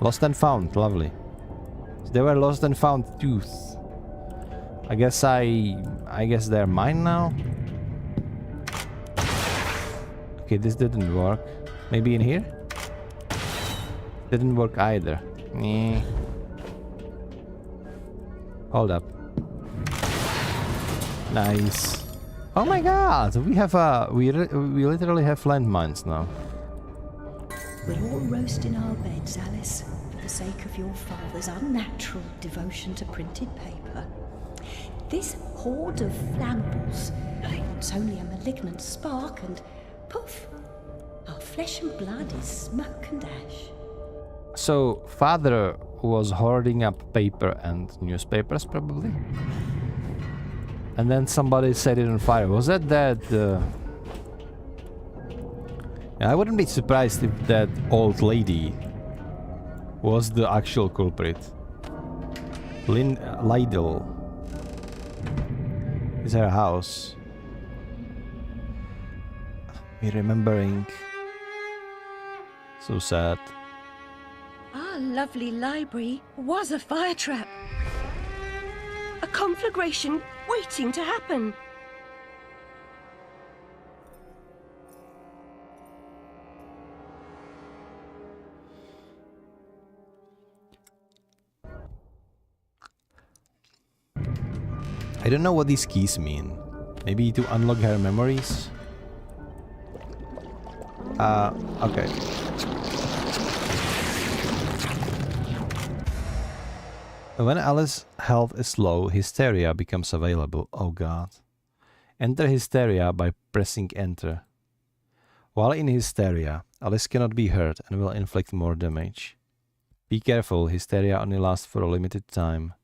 Lost and found, lovely. So they were lost and found tooth. I guess they're mine now. Okay, this didn't work. Maybe in here? Didn't work either. Hold up. Nice. Oh my god! We have we literally have landmines now. We're all roasting our beds, Alice, for the sake of your father's unnatural devotion to printed paper. This horde of flammables wants only a malignant spark, and poof, our flesh and blood is smoke and ash. So, father was hoarding up paper and newspapers, probably? And then somebody set it on fire. Was that yeah, I wouldn't be surprised if that old lady was the actual culprit. Lydell is her house. Me remembering. So sad. Our lovely library was a fire trap. A conflagration waiting to happen. I don't know what these keys mean. Maybe to unlock her memories? Okay. When Alice's health is low, hysteria becomes available. Oh god. Enter hysteria by pressing enter. While in hysteria, Alice cannot be hurt and will inflict more damage. Be careful, hysteria only lasts for a limited time.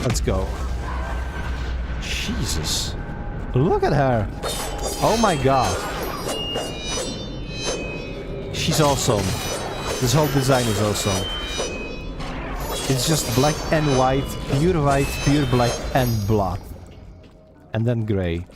Let's go. Jesus. Look at her. Oh my god. She's awesome. This whole design is awesome. It's just black and white, pure black and blood. And then grey.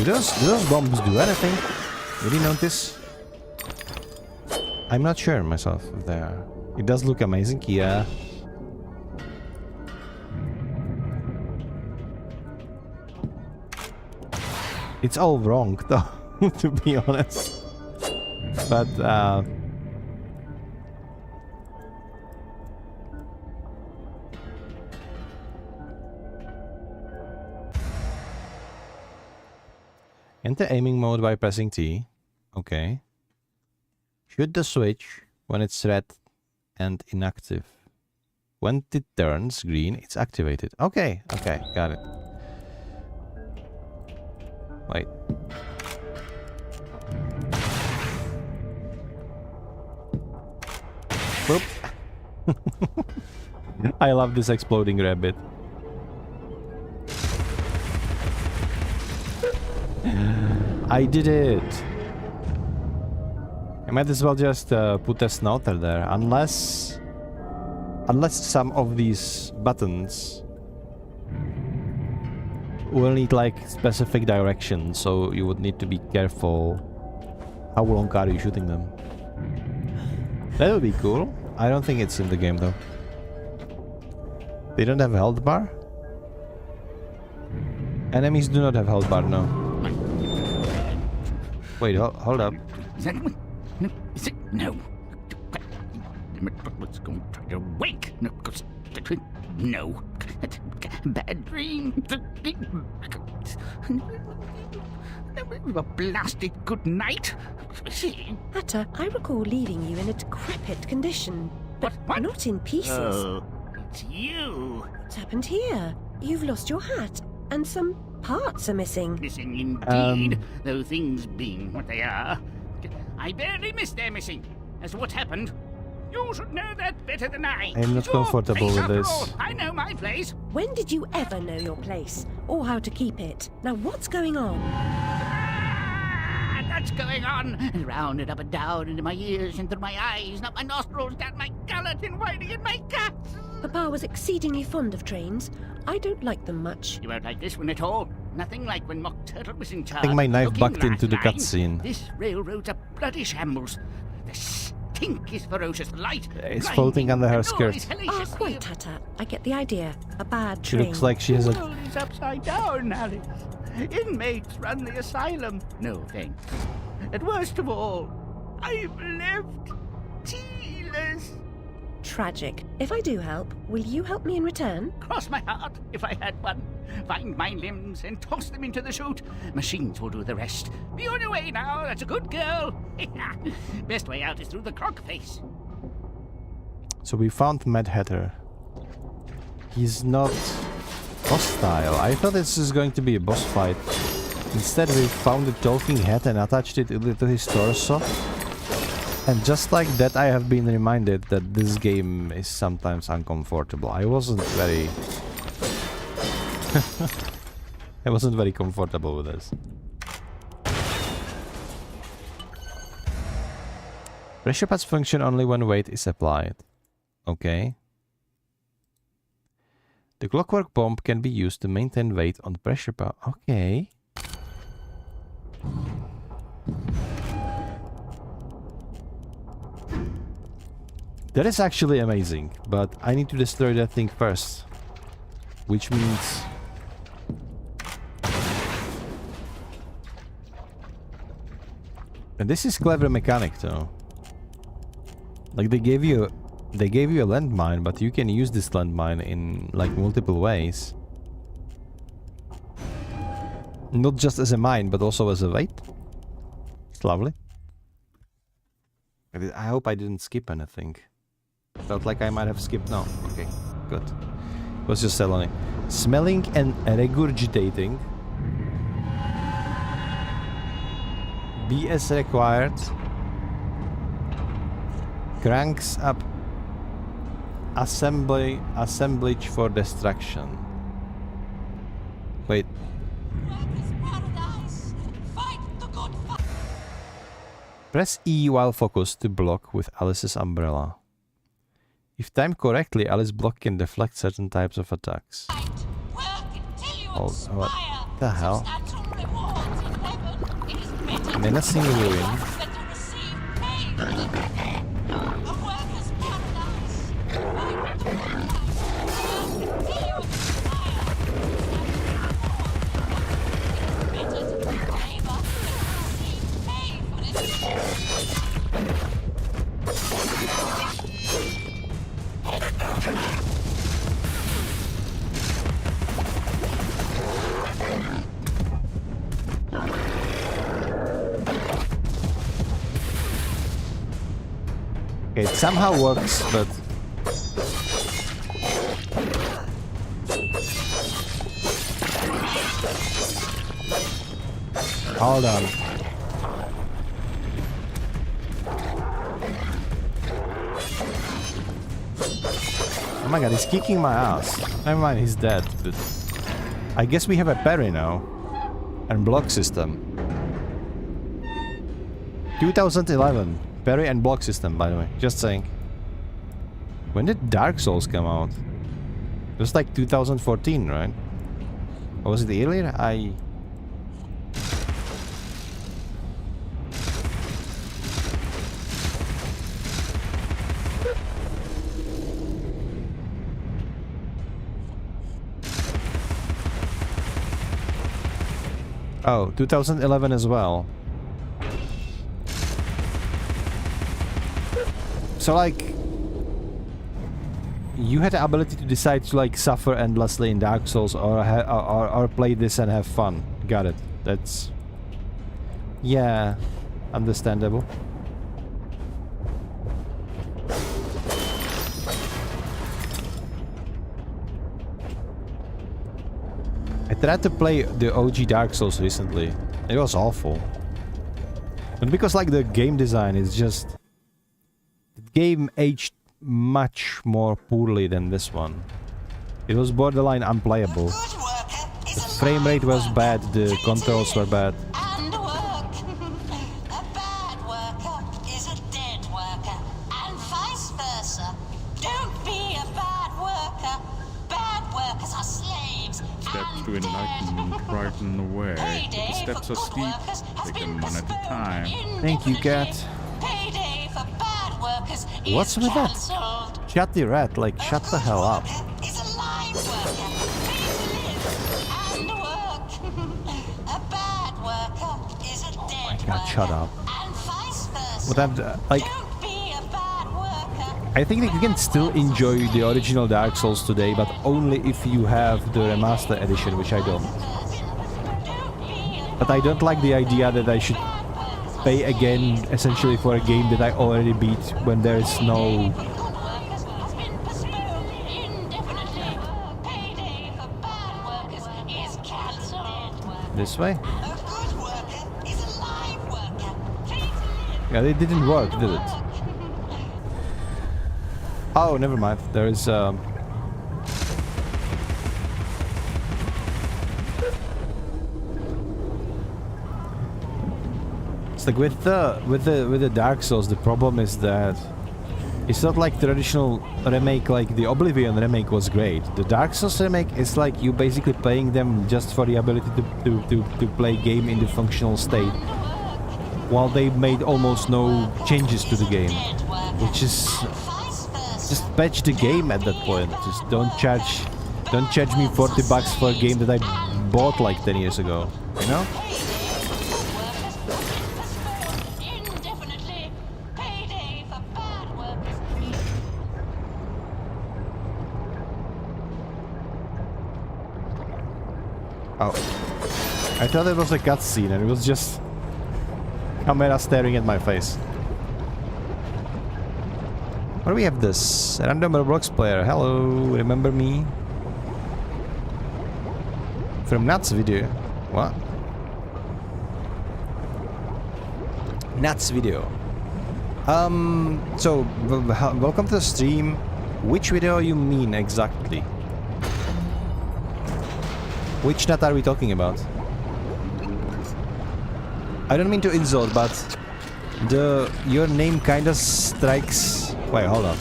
Do those bombs do anything? Did you notice? I'm not sure myself if they are. It does look amazing, yeah. It's all wrong though, to be honest. But enter aiming mode by pressing T. Okay. Shoot the switch when it's red and inactive. When it turns green, it's activated. Okay, okay, got it. Wait. Boop. I love this exploding rabbit. I did it! I might as well just put a snouter there, unless some of these buttons will need like specific direction, so you would need to be careful how long are you shooting them. That would be cool. I don't think it's in the game though. They don't have a health bar? Enemies do not have health bar, no. Wait, hold up. Is that one? No, is it? No. Let's go try to wake. No, No. Bad dream. A blasted good night. Hatter, I recall leaving you in a decrepit condition, but What? not in pieces. Oh, it's you. What's happened here? You've lost your hat, and some parts are missing. Missing indeed, though things being what they are. I barely missed their missing. As to what happened, you should know that better than I. I'm not It's your comfortable place with after this. all. I know my place. When did you ever know your place, or how to keep it? Now what's going on? That's going on. And round and up and down, into my ears, and through my eyes, and up my nostrils, down my gullet, and winding in my guts. Papa was exceedingly fond of trains. I don't like them much. You won't like this one at all. Nothing like when Mock Turtle was in charge. I think my knife Looking bucked into the last cutscene. line, this railroad's a bloody shambles. The stink is ferocious. The light. It's blinding, floating under her the noise skirt. Ah, hellacious. quite, Hatter. I get the idea. A bad She train. looks like she has The a... world is upside down, Alice. Inmates run the asylum. No thanks. And worst of all, I'm left tealess. Tragic. If I do help, will you help me in return? Cross my heart, if I had one. Find my limbs and toss them into the chute. Machines will do the rest. Be on your way now, that's a good girl. Best way out is through the croc face. So we found Mad Hatter. He's not hostile. I thought this is going to be a boss fight. Instead we found a talking head and attached it to his torso. And just like that I have been reminded that this game is sometimes uncomfortable. I wasn't very... I wasn't very comfortable with this. Pressure pads function only when weight is applied. Okay. The clockwork bomb can be used to maintain weight on pressure pad. Okay. That is actually amazing, but I need to destroy that thing first. Which means... And this is clever mechanic though. Like they gave you a landmine, but you can use this landmine in like multiple ways. Not just as a mine, but also as a weight. It's lovely. I hope I didn't skip anything. Felt like I might have skipped. No. Okay, good. What's your Selene? Smelling and regurgitating. BS required. Cranks up assemblage for destruction. Wait. Press E while focused to block with Alice's umbrella. If timed correctly, Alice's block can deflect certain types of attacks. Oh, what the hell? Menacing ruin. Okay, it somehow works, but... Hold on. Oh my god, he's kicking my ass. Never mind, he's dead, but... I guess we have a parry now. And block system. 2011. Parry and block system, by the way. Just saying. When did Dark Souls come out? It was like 2014, right? Or was it earlier? Oh, 2011 as well. So like... you had the ability to decide to like suffer endlessly in Dark Souls or play this and have fun. Got it. That's... yeah, understandable. I tried to play the OG Dark Souls recently. It was awful. But because like the game design is just... the game aged much more poorly than this one. It was borderline unplayable. The frame rate was bad, the controls were bad. And work. A bad worker is a dead worker, and vice versa. Don't be a bad worker. Bad workers are slaves. Steps to enlightenment brighten the way. But the steps are steep. Take them one at a time. Thank you, cat. Payday for bad workers What's is with that? cancelled. Shut the rat, like shut the hell up. Is a live worker. Pay to live and work. A bad worker is a dead God, worker. shut up. And vice versa. But I'm like... Don't be a bad worker. I think that you can still enjoy the original Dark Souls today, but only if you have the remaster edition, which I don't. But I don't like the idea that I should pay again, essentially, for a game that I already beat when there is no... This way? Yeah, it didn't work, did it? Oh, never mind. There is it's like with the Dark Souls, the problem is that it's not like the traditional remake, like the Oblivion remake was great. The Dark Souls remake is like you basically playing them just for the ability to play game in the functional state, while they made almost no changes to the game, which is just patch the game at that point. Just don't charge me $40 for a game that I bought like 10 years ago, you know? Oh, I thought it was a cutscene and it was just camera staring at my face. Where do we have this? Random Roblox player. Hello, remember me? From Nuts video. What? Nuts video. So, welcome to the stream. Which video you mean exactly? Which nut are we talking about? I don't mean to insult, but your name kinda strikes... Wait, hold on.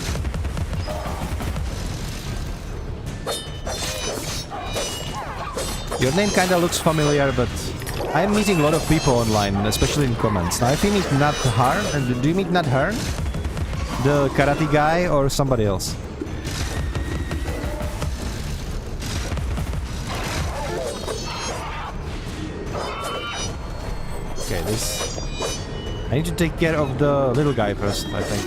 Your name kinda looks familiar, but I'm meeting a lot of people online, especially in comments. Now, if you meet Nat Harn, do you meet Nat Harn? The karate guy or somebody else? Okay, this... I need to take care of the little guy first, I think.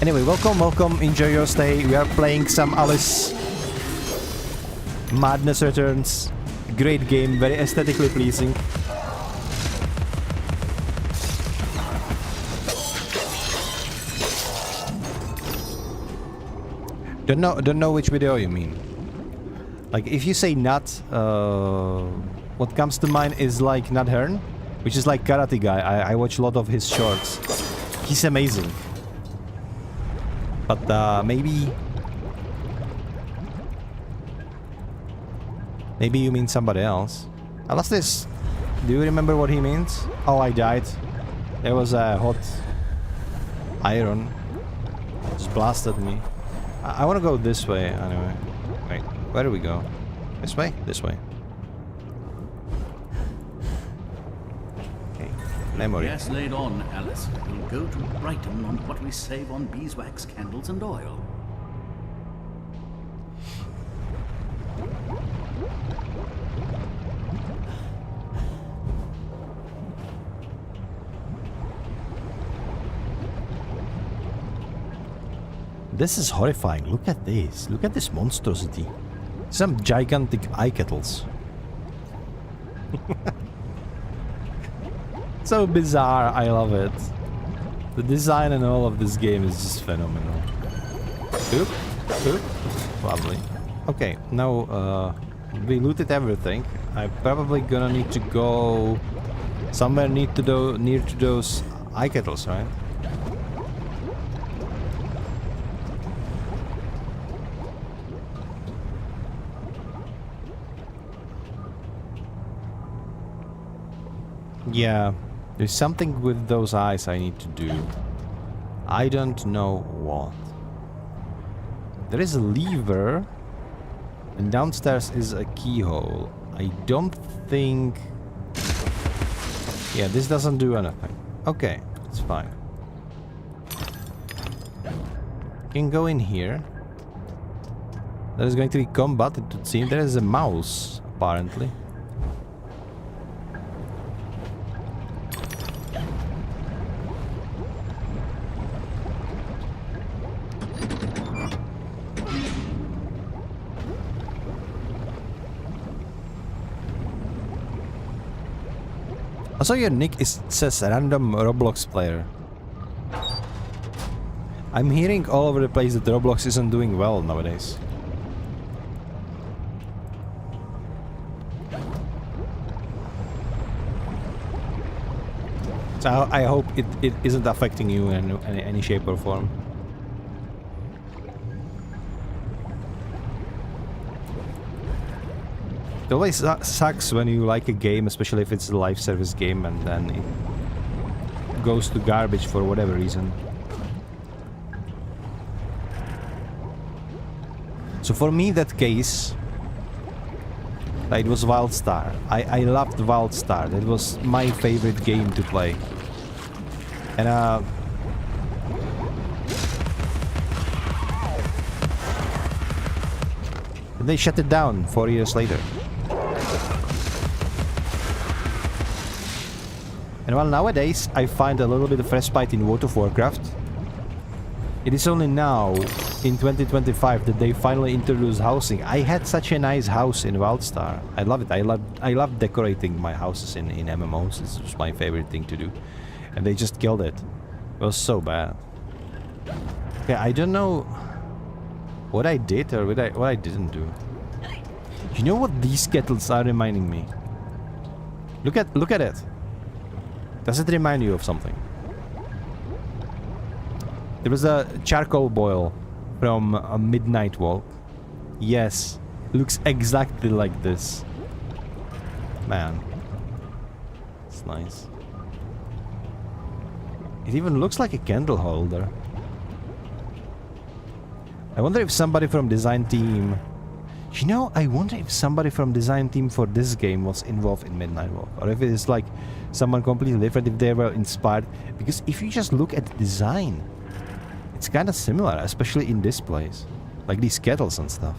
Anyway, welcome, enjoy your stay. We are playing some Alice. Madness Returns. Great game, very aesthetically pleasing. Don't know which video you mean. Like, if you say Nut, what comes to mind is like Nat Hearn, which is like karate guy. I watch a lot of his shorts. He's amazing. But maybe you mean somebody else. Alastis, do you remember what he means? Oh, I died. There was a hot iron. Just blasted me. I want to go this way anyway. Wait, where do we go? This way? This way. Okay, memory. Gas laid on, Alice. We'll go to Brighton on what we save on beeswax, candles and oil. This is horrifying. Look at this. Look at this monstrosity. Some gigantic eye kettles. So bizarre. I love it. The design and all of this game is just phenomenal. Oop. Oop. Lovely. Okay, now we looted everything. I'm probably gonna need to go somewhere near to those eye kettles, right? Yeah, there's something with those eyes I need to do. I don't know what. There is a lever, and downstairs is a keyhole. I don't think... Yeah, this doesn't do anything. Okay, it's fine. Can go in here. There is going to be combat, it would seem. There is a mouse, apparently. Also, your nick says random Roblox player. I'm hearing all over the place that Roblox isn't doing well nowadays. So I hope it isn't affecting you in any shape or form. It always sucks when you like a game, especially if it's a live service game, and then it goes to garbage for whatever reason. So for me, that case, it was WildStar. I loved WildStar. It was my favorite game to play. And they shut it down 4 years later. And well, nowadays I find a little bit of respite in World of Warcraft. It is only now, in 2025, that they finally introduce housing. I had such a nice house in WildStar. I love it. I love decorating my houses in MMOs. It's just my favorite thing to do. And they just killed it. It was so bad. Okay, I don't know what I did or what I didn't do. You know what these kettles are reminding me? Look at it. Does it remind you of something? There was a charcoal boil from a Midnight Walk. Yes, looks exactly like this. Man, it's nice. It even looks like a candle holder. I wonder if somebody from design team... You know, I wonder if somebody from design team for this game was involved in Midnight Walk. Or if it is like someone completely different, if they were inspired. Because if you just look at the design, it's kind of similar, especially in this place. Like these kettles and stuff.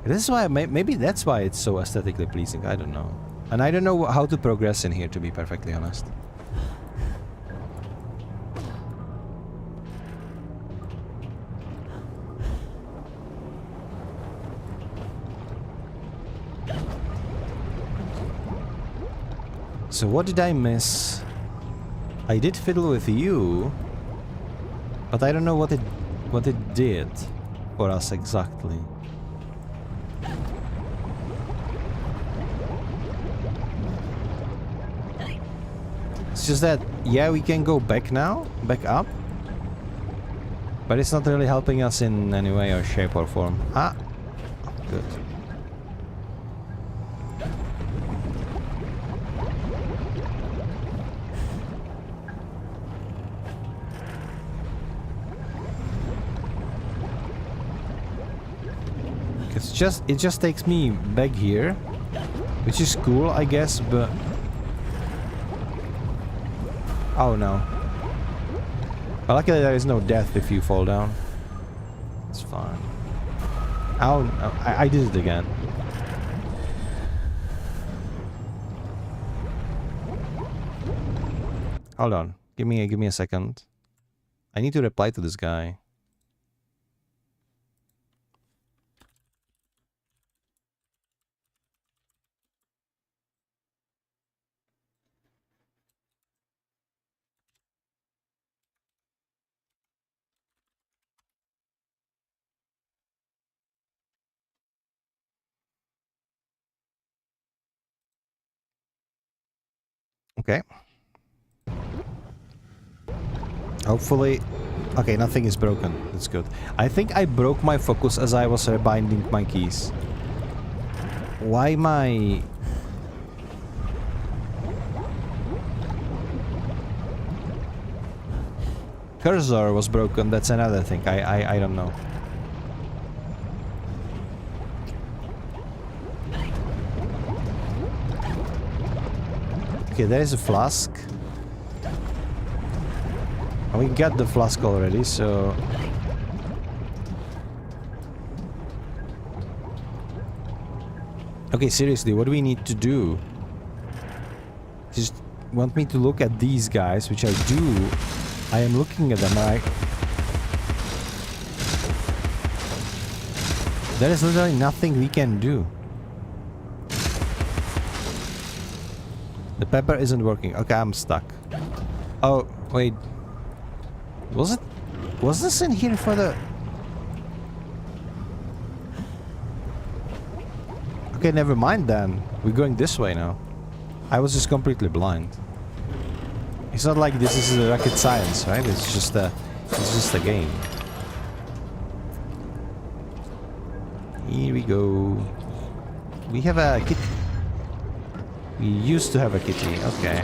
This is why, maybe that's why it's so aesthetically pleasing, I don't know. And I don't know how to progress in here, to be perfectly honest. So what did I miss? I did fiddle with you, but I don't know what it did for us exactly. It's just that, yeah, we can go back now, back up, but it's not really helping us in any way or shape or form. Ah, good. It just takes me back here, which is cool, I guess, but... Oh no. But luckily there is no death if you fall down. It's fine. Oh, no, I did it again. Hold on. Give me a second. I need to reply to this guy. Okay. Hopefully... Okay, nothing is broken. That's good. I think I broke my focus as I was rebinding my keys. Why my... cursor was broken, that's another thing. I don't know. Okay, there is a flask. We got the flask already, so... Okay, seriously, what do we need to do? Just want me to look at these guys, which I do. I am looking at them, there is literally nothing we can do. The pepper isn't working. Okay, I'm stuck. Oh, wait. Was this in here for the... Okay, never mind then. We're going this way now. I was just completely blind. It's not like this is a rocket science, right? It's just a game. Here we go. We have a kitty. We used to have a kitty. Okay.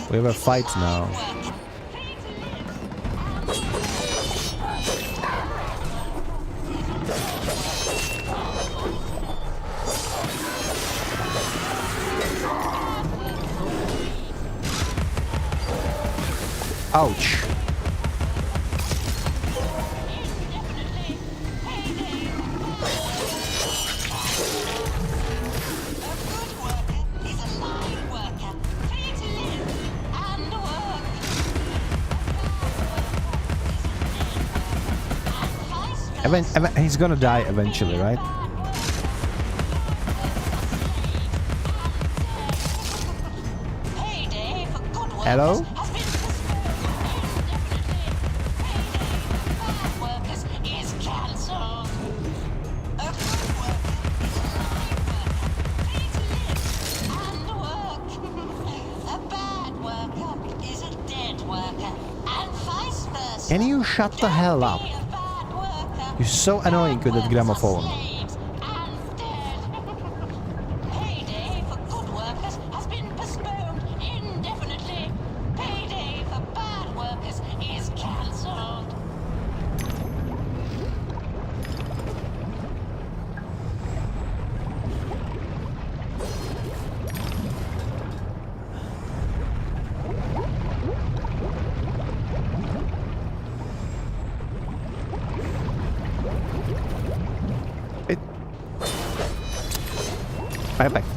We have a fight now. Ouch. He's gonna die eventually, right? Hello? Can you shut the hell up? You're so annoying with that gramophone.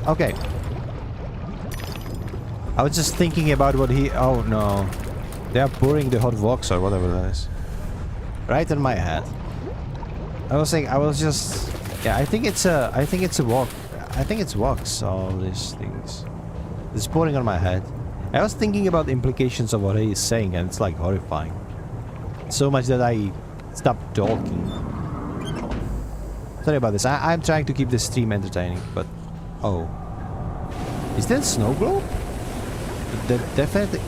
Okay. I was just thinking about what he... Oh no. They are pouring the hot wax or whatever that is. Right in my head. I was just... Yeah, I think it's a wax. I think it's wax, all these things. It's pouring on my head. I was thinking about the implications of what he is saying, and it's like horrifying. So much that I stopped talking. Sorry about this. I'm trying to keep this stream entertaining, but... Oh. Is that a snow globe? That definitely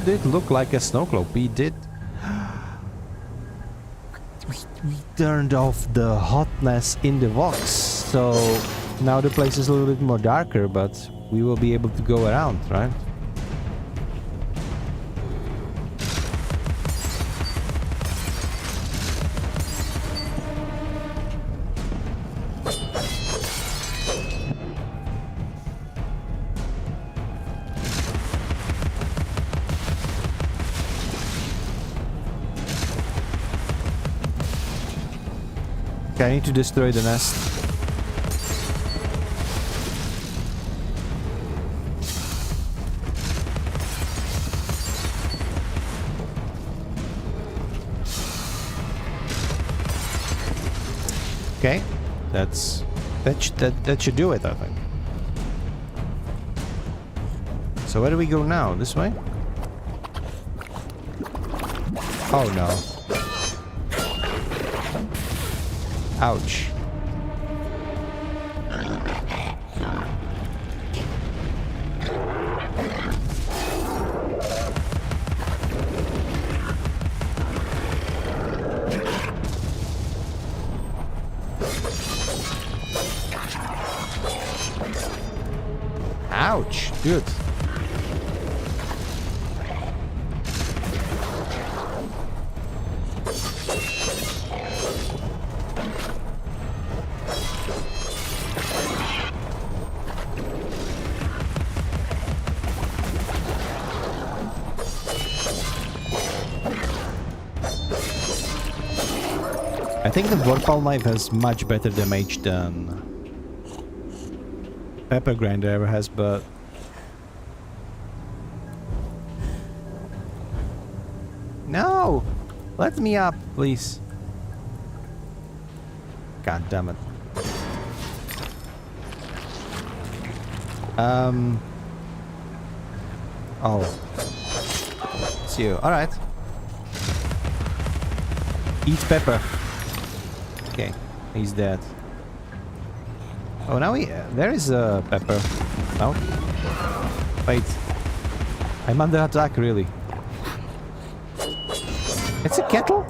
did look like a snow globe. We did... we turned off the hotness in the box. So now the place is a little bit more darker, but we will be able to go around, right? Okay, I need to destroy the nest. that should do it, I think. So where do we go now? This way? Oh no. Ouch. Ouch, good. I think the Vorpal knife has much better damage than Pepper Grinder ever has, but no! Let me up, please. God damn it. Oh. It's you. Alright. Eat Pepper. Okay, he's dead. Oh, now there is a Pepper. No? Wait. I'm under attack, really. It's a kettle?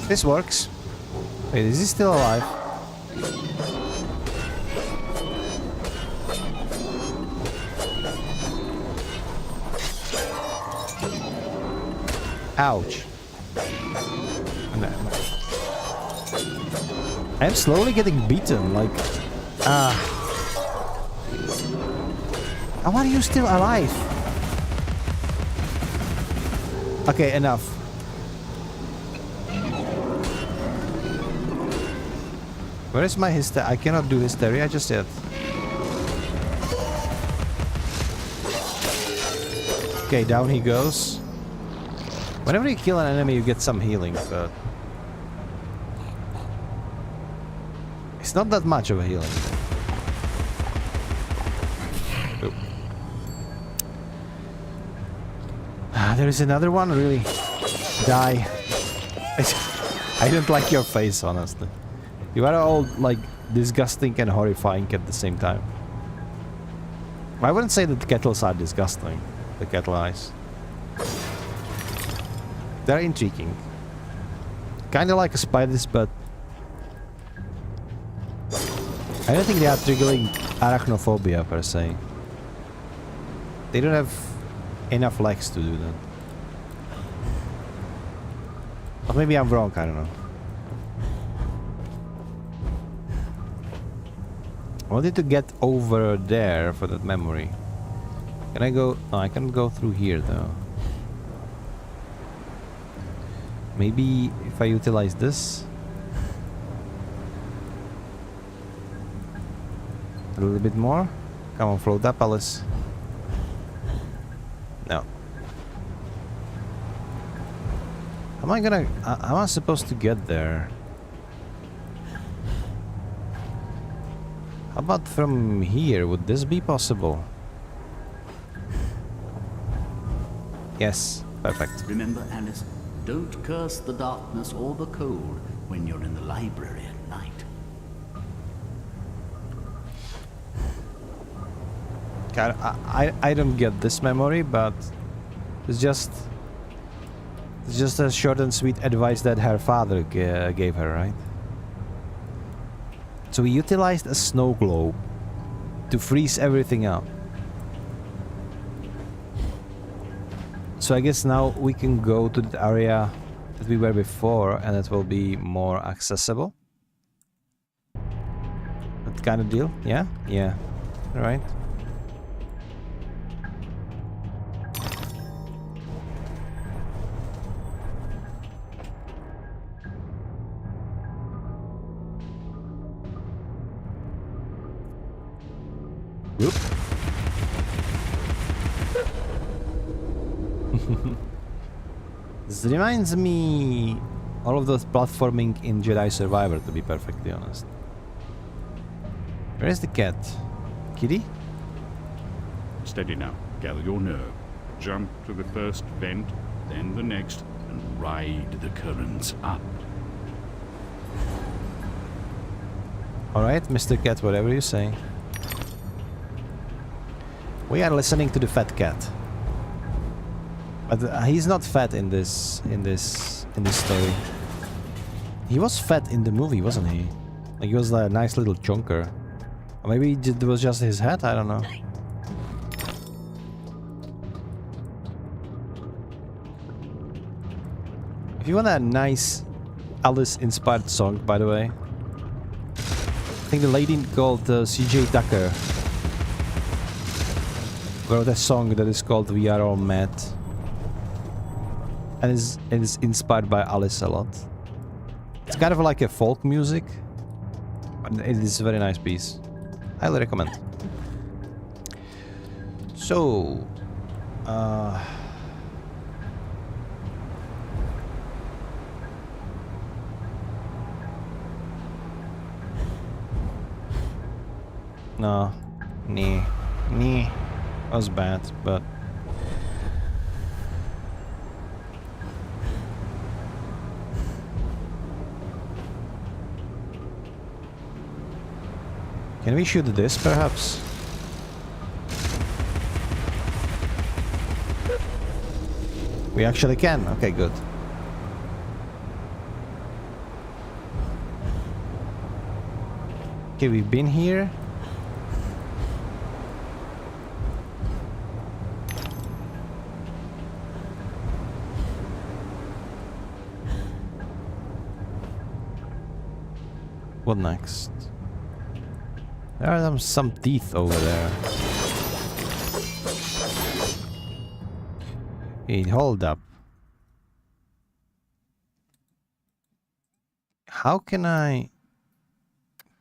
This works. Wait, is he still alive? Ouch. I'm slowly getting beaten, like... How are you still alive? Okay, enough. Where is my hysteria? I cannot do hysteria just yet. Okay, down he goes. Whenever you kill an enemy, you get some healing, but... It's not that much of a healing. Oop. There is another one, really. Die. I don't like your face, honestly. You are all, like, disgusting and horrifying at the same time. I wouldn't say that the kettles are disgusting. The kettle eyes. They're intriguing. Kinda like spiders, but... I don't think they are triggering arachnophobia, per se. They don't have enough legs to do that. Or maybe I'm wrong, I don't know. I wanted to get over there for that memory. Can I go? No, I can't go through here though. Maybe if I utilize this a little bit more. Come on, float up, Alice. No. How am I gonna? How am I supposed to get there? How about from here? Would this be possible? Yes, perfect. Remember, Alice, don't curse the darkness or the cold when you're in the library at night. God, I don't get this memory, but it's just a short and sweet advice that her father gave her, right? So we utilized a snow globe to freeze everything up. So I guess now we can go to the area that we were before, and it will be more accessible. That kind of deal? Yeah? Yeah. Alright. This reminds me all of those platforming in Jedi Survivor, to be perfectly honest. Where is the cat? Kitty? Steady now. Gather your nerve. Jump to the first vent, then the next, and ride the currents up. Alright, Mr. Cat, whatever you say. We are listening to the fat cat. But he's not fat in this story. He was fat in the movie, wasn't he? Like he was a nice little chunker. Or maybe it was just his head, I don't know. If you want a nice Alice-inspired song, by the way, I think the lady called CJ Tucker wrote a song that is called We Are All Mad. And is inspired by Alice a lot. It's kind of like a folk music, but it is a very nice piece. Highly recommend. So, no, nee, that was bad, but can we shoot this, perhaps? We actually can. Okay, good. Okay, we've been here. What next? There are some teeth over there. Hey, hold up. How can I...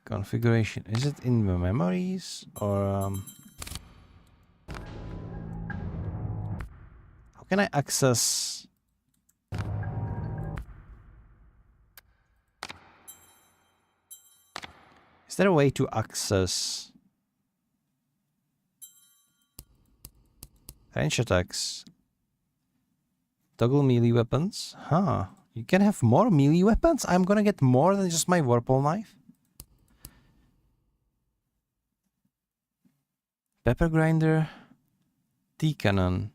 Configuration. Is it in the memories? Or... How can I access... Is there a way to access range attacks? Toggle melee weapons? Huh. You can have more melee weapons? I'm gonna get more than just my Warpole knife? Pepper grinder. T-cannon.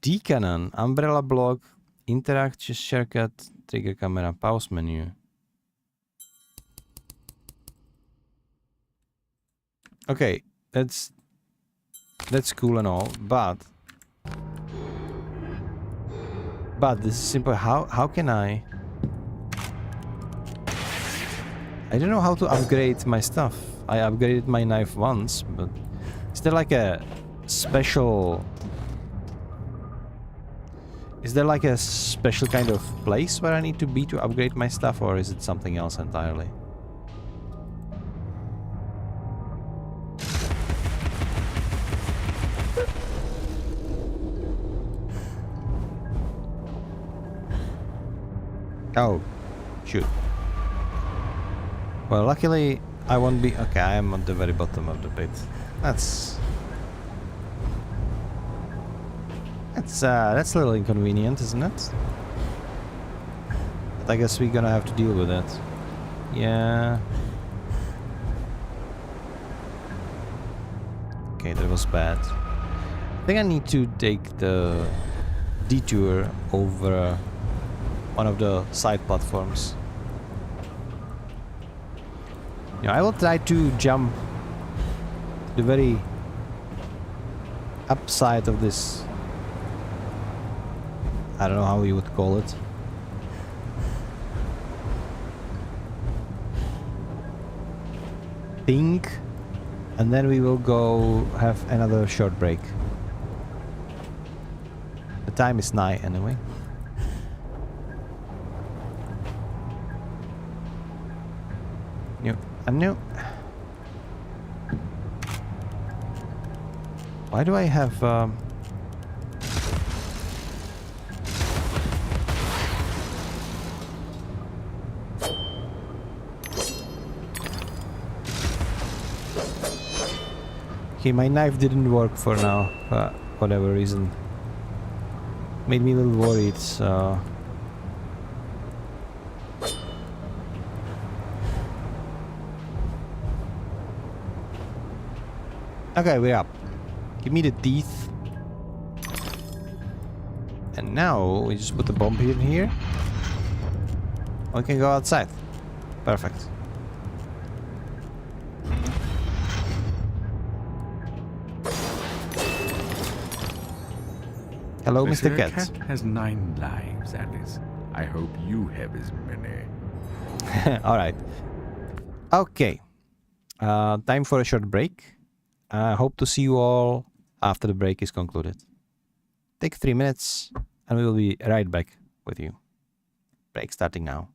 T-cannon. Umbrella block. Interact shortcut. Trigger camera. Pause menu. Okay, that's cool and all, but this is simple. How can I don't know how to upgrade my stuff. I upgraded my knife once, but is there like a special... Is there like a special kind of place where I need to be to upgrade my stuff, or is it something else entirely? Oh, shoot. Well, luckily I won't be... Okay, I am at the very bottom of the pit. That's a little inconvenient, isn't it? But I guess we're gonna have to deal with it. Yeah. Okay, that was bad. I think I need to take the detour over one of the side platforms. You know, I will try to jump the very upside of this. I don't know how you would call it. Pink, and then we will go have another short break. The time is nigh anyway. No. Why do I have Okay, my knife didn't work for now, for whatever reason. Made me a little worried, so... Okay, we're up. Give me the teeth. And now, we just put the bomb in here. We can go outside. Perfect. Hello, Mr. Cat. Cat has 9 lives, Alice. I hope you have as many. Alright. Okay. Time for a short break. I hope to see you all after the break is concluded. Take 3 minutes and we will be right back with you. Break starting now.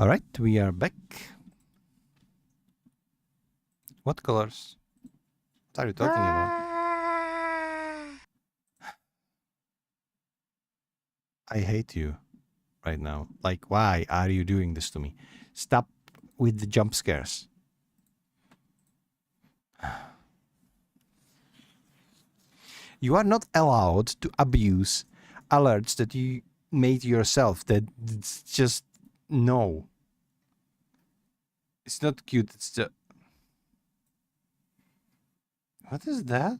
Alright, we are back. What colors? What are you talking about? I hate you right now. Like, why are you doing this to me? Stop with the jump scares. You are not allowed to abuse alerts that you made yourself. That's just no. It's not cute. It's just... What is that?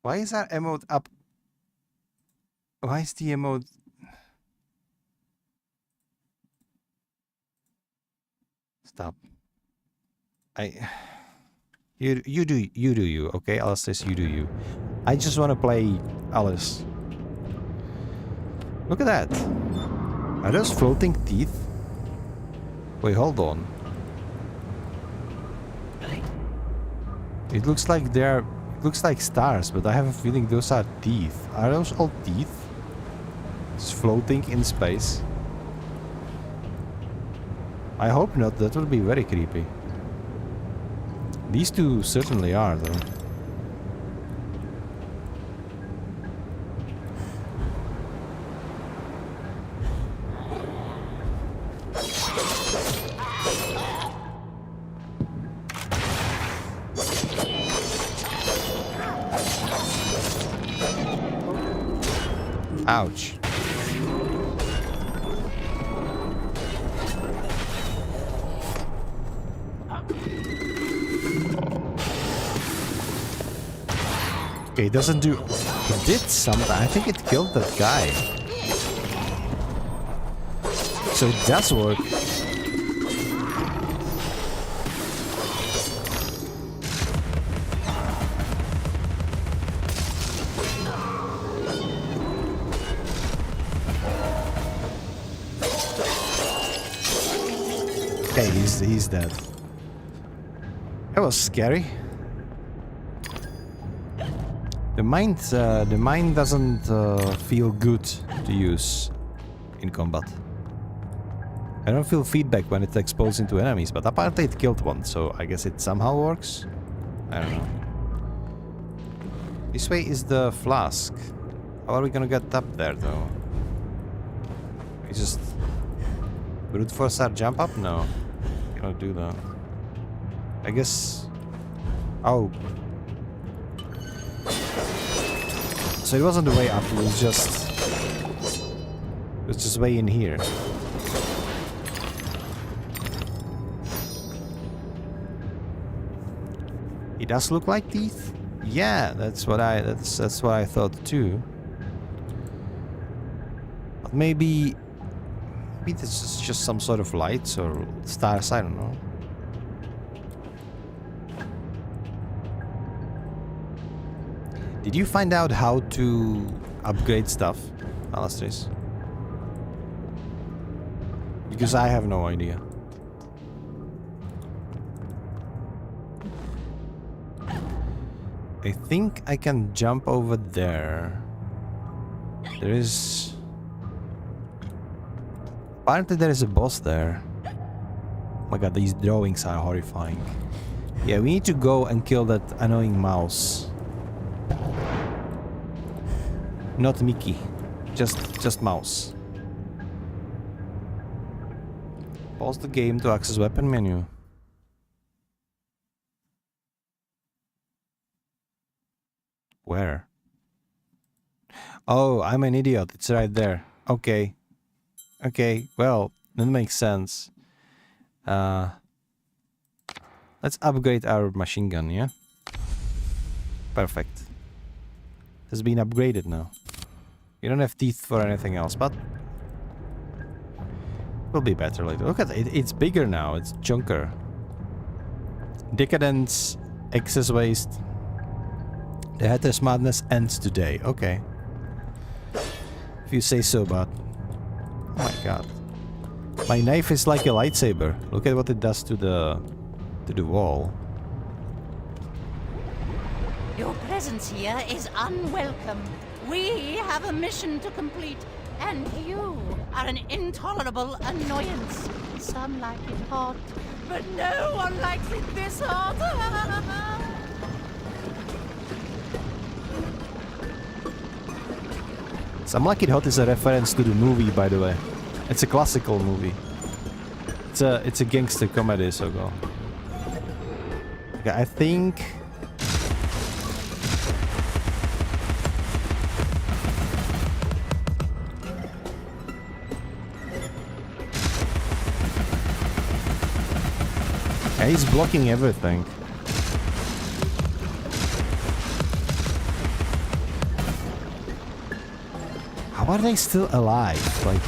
Why is our emote up? Why is the emote? Stop. You do you, okay? Alice says you do you. I just want to play Alice. Look at that. Are those floating teeth? Wait, hold on. It looks like they're... It looks like stars, but I have a feeling those are teeth. Are those all teeth? Just floating in space. I hope not. That would be very creepy. These two certainly are, though. Ouch. Okay, it doesn't do... It did something. I think it killed that guy. So it does work. Okay, he's dead. That was scary. The mine doesn't feel good to use in combat. I don't feel feedback when it's exposed into enemies, but apparently it killed one, so I guess it somehow works. I don't know. This way is the flask. How are we gonna get up there, though? We just brute force our jump up? No, cannot do that. I guess. Oh. So it wasn't the way up, it was just way in here. It does look like teeth? Yeah, that's what I thought too. But maybe this is just some sort of lights or stars, I don't know. Did you find out how to upgrade stuff, Alastris? Because I have no idea. I think I can jump over there. There is... Apparently there is a boss there. Oh my god, these drawings are horrifying. Yeah, we need to go and kill that annoying mouse. Not Mickey, just mouse. Pause the game to access weapon menu. Where? Oh, I'm an idiot. It's right there. Okay. Okay, well, that makes sense. Let's upgrade our machine gun, yeah? Perfect. Has been upgraded now. You don't have teeth for anything else, but will be better later. Look at it, it's bigger now, it's chunker. Decadence, excess waste. The Hatter's madness ends today. Okay. If you say so, but oh my god. My knife is like a lightsaber. Look at what it does to the wall. Your presence here is unwelcome. We have a mission to complete, and you are an intolerable annoyance. Some like it hot, but no one likes it this hot. Some Like It Hot is a reference to the movie, by the way. It's a classical movie. It's a gangster comedy, so go. Okay, I think. Yeah, he's blocking everything. How are they still alive? Like,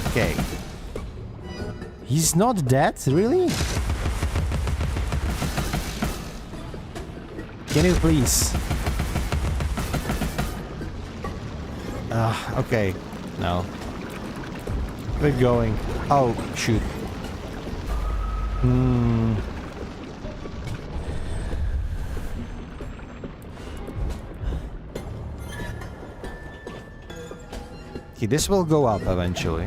okay, he's not dead, really? Can you please? Okay, no. We're going. Oh, shoot. Okay, this will go up eventually.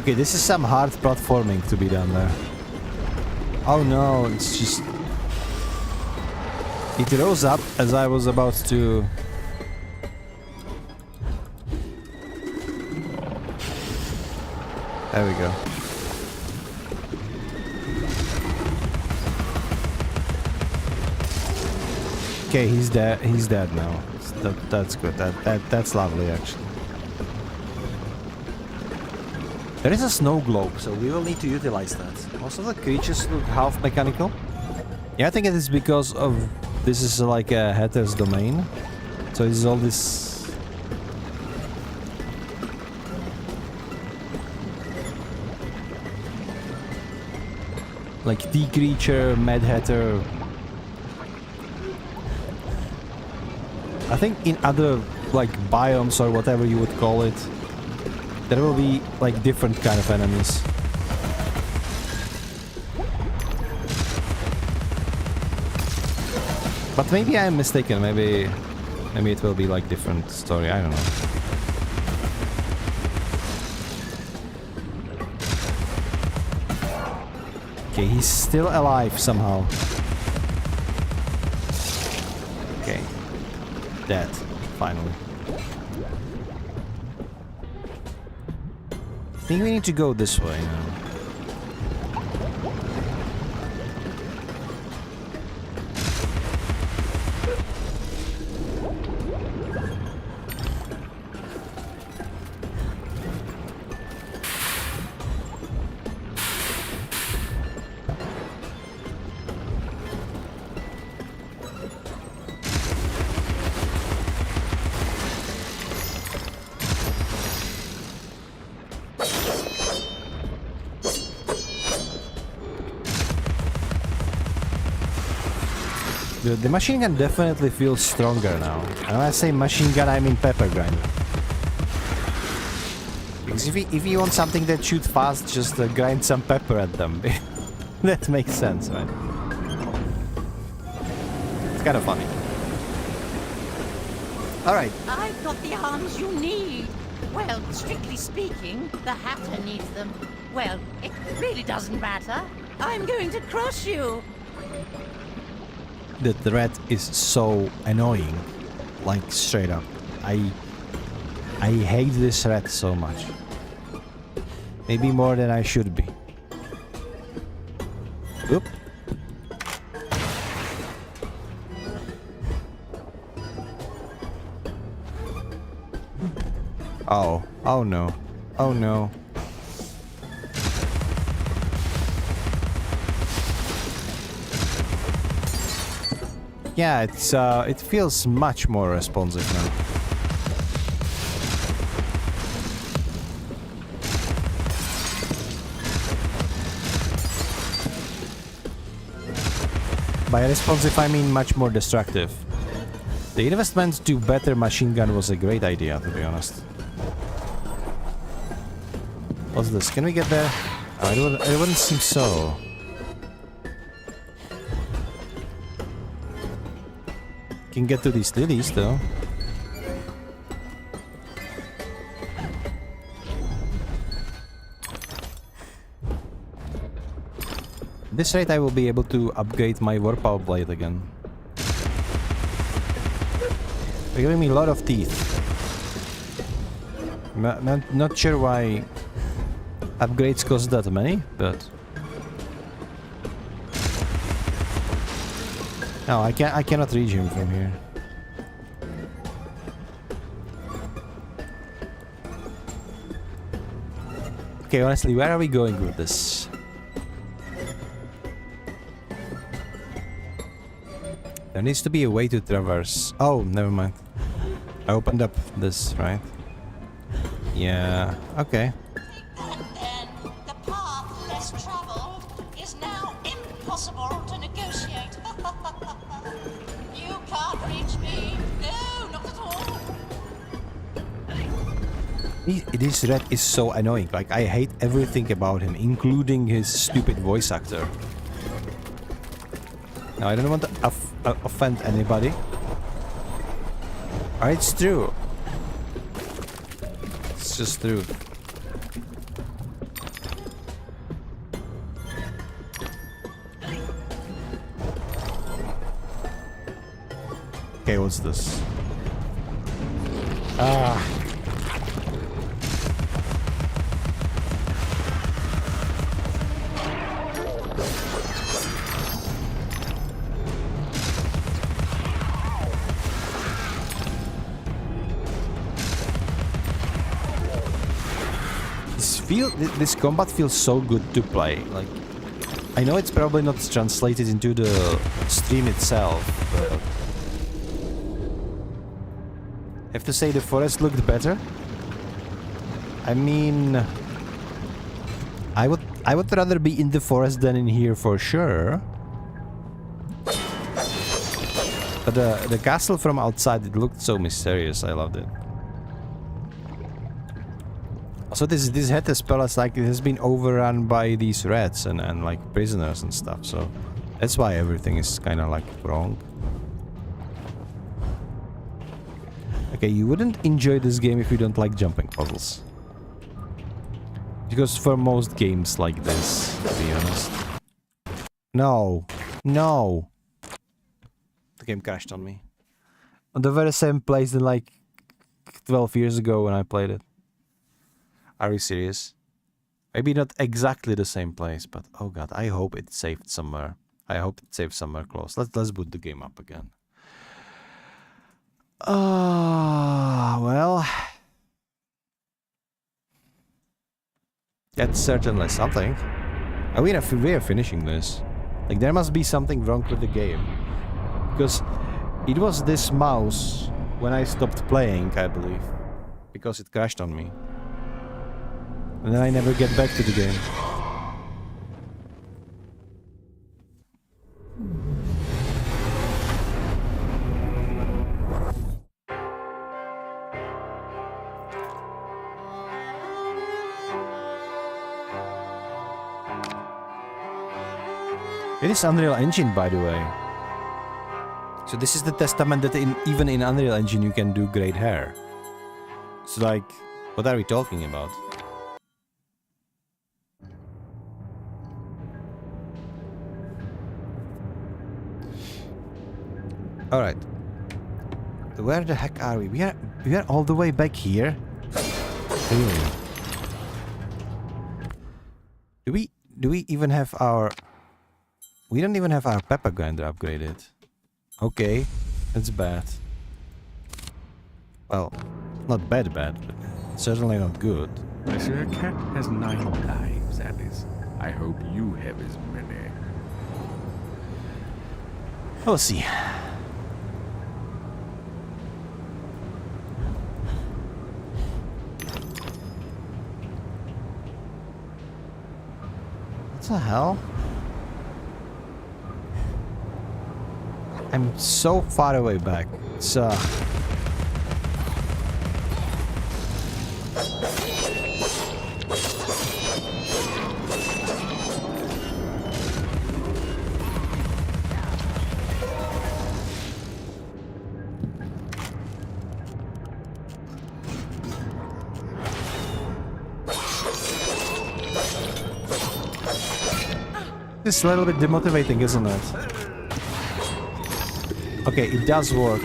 Okay, this is some hard platforming to be done there. Oh no, it's just... It rose up as I was about to... There we go. Okay, he's dead. He's dead now. That's good. That's lovely, actually. There is a snow globe, so we will need to utilize that. Most of the creatures look half mechanical. Yeah, I think it is because of this is like a hatter's domain. So it's all this. Like tea creature, Mad Hatter. I think in other like biomes or whatever you would call it, there will be like different kind of enemies. But maybe I am mistaken. Maybe it will be like different story. I don't know. Okay, he's still alive somehow. Okay. Dead. Finally. I think we need to go this way now. The machine gun definitely feels stronger now. And when I say machine gun, I mean pepper grinder. Because if you want something that shoots fast, just grind some pepper at them. That makes sense, right? It's kind of funny. Alright. I've got the arms you need. Well, strictly speaking, the Hatter needs them. Well, it really doesn't matter. I'm going to crush you. The threat is so annoying, like straight up. I hate this threat so much. Maybe more than I should be. Oop. Oh, oh no, oh no. Yeah, it feels much more responsive now. By responsive, I mean much more destructive. The investment to better machine gun was a great idea, to be honest. What's this? Can we get there? Oh, it wouldn't seem so. Can get to these lilies though. At this rate I will be able to upgrade my warpower blade again. They're giving me a lot of teeth. Not sure why upgrades cost that many, but... No, I cannot reach him from here. Okay, honestly, where are we going with this? There needs to be a way to traverse. Oh, never mind. I opened up this, right? Yeah, okay. And then the path less traveled is now impossible to negotiate. You can't reach me. No, not at all. This rat is so annoying. Like, I hate everything about him, including his stupid voice actor. Now, I don't want to offend anybody. It's true. It's just true. Okay, what's this? Ah. This combat feels so good to play. Like, I know it's probably not translated into the stream itself, but I have to say the forest looked better. I mean, I would rather be in the forest than in here for sure. But the castle from outside, it looked so mysterious. I loved it. Also, this Hette palace, like, it has been overrun by these rats and like prisoners and stuff, so that's why everything is kind of like wrong. Okay, you wouldn't enjoy this game if you don't like jumping puzzles. Because for most games like this, to be honest. No. No. The game crashed on me. On the very same place than like 12 years ago when I played it. Are we serious? Maybe not exactly the same place, but oh god, I hope it's saved somewhere. I hope it's saved somewhere close. Let's boot the game up again. Well, that's certainly something. We are finishing this. Like, there must be something wrong with the game, because it was this mouse when I stopped playing, I believe, because it crashed on me. And then I never get back to the game. It is Unreal Engine, by the way. So this is the testament that even in Unreal Engine you can do great hair. It's like, what are we talking about? Alright. Where the heck are we? We are all the way back here? Really? Do we even have our... We don't even have our pepper grinder upgraded. Okay, that's bad. Well, not bad, but certainly not good. Monsieur Cat has 9 lives, Alice. I hope you have as many. We'll see. What the hell? I'm so far away back. It's This is a little bit demotivating, isn't it? Okay, it does work.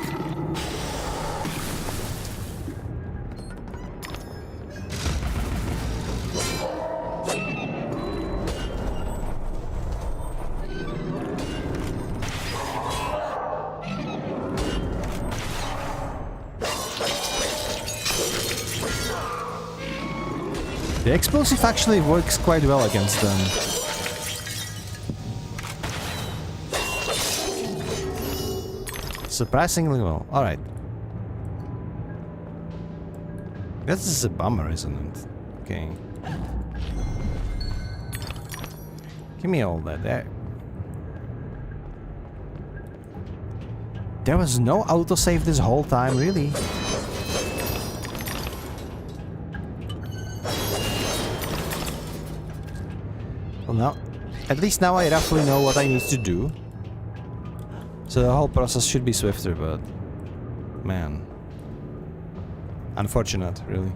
The explosive actually works quite well against them. Surprisingly well. Alright. This is a bummer, isn't it? Okay. Give me all that. There was no autosave this whole time, really. Well, now, at least now I roughly know what I need to do. So the whole process should be swifter, but man, unfortunate, really.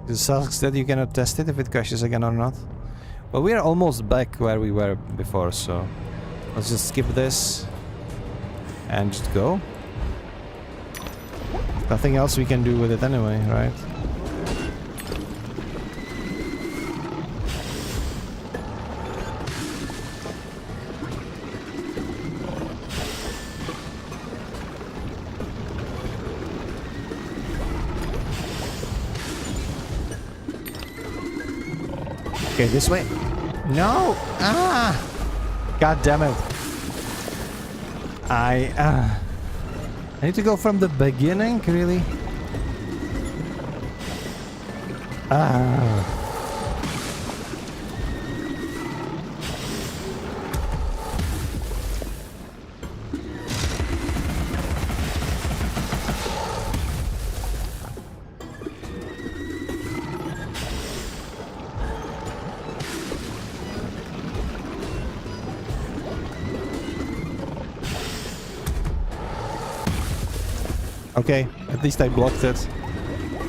It sucks that you cannot test it if it crashes again or not. But we are almost back where we were before, so let's just skip this and just go. Nothing else we can do with it anyway, right? Okay, this way. No! Ah! God damn it. I need to go from the beginning, really? Ah. Okay, at least I blocked it.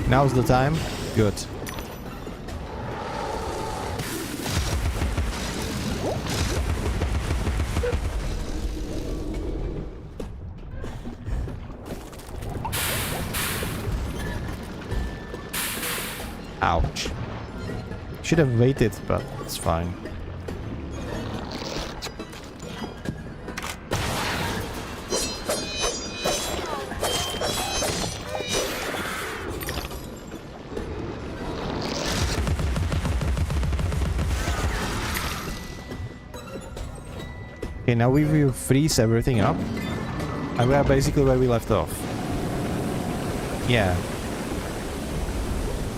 Now's the time. Good. Ouch. Should have waited, but it's fine. Okay, now we will freeze everything up. And we are basically where we left off. Yeah.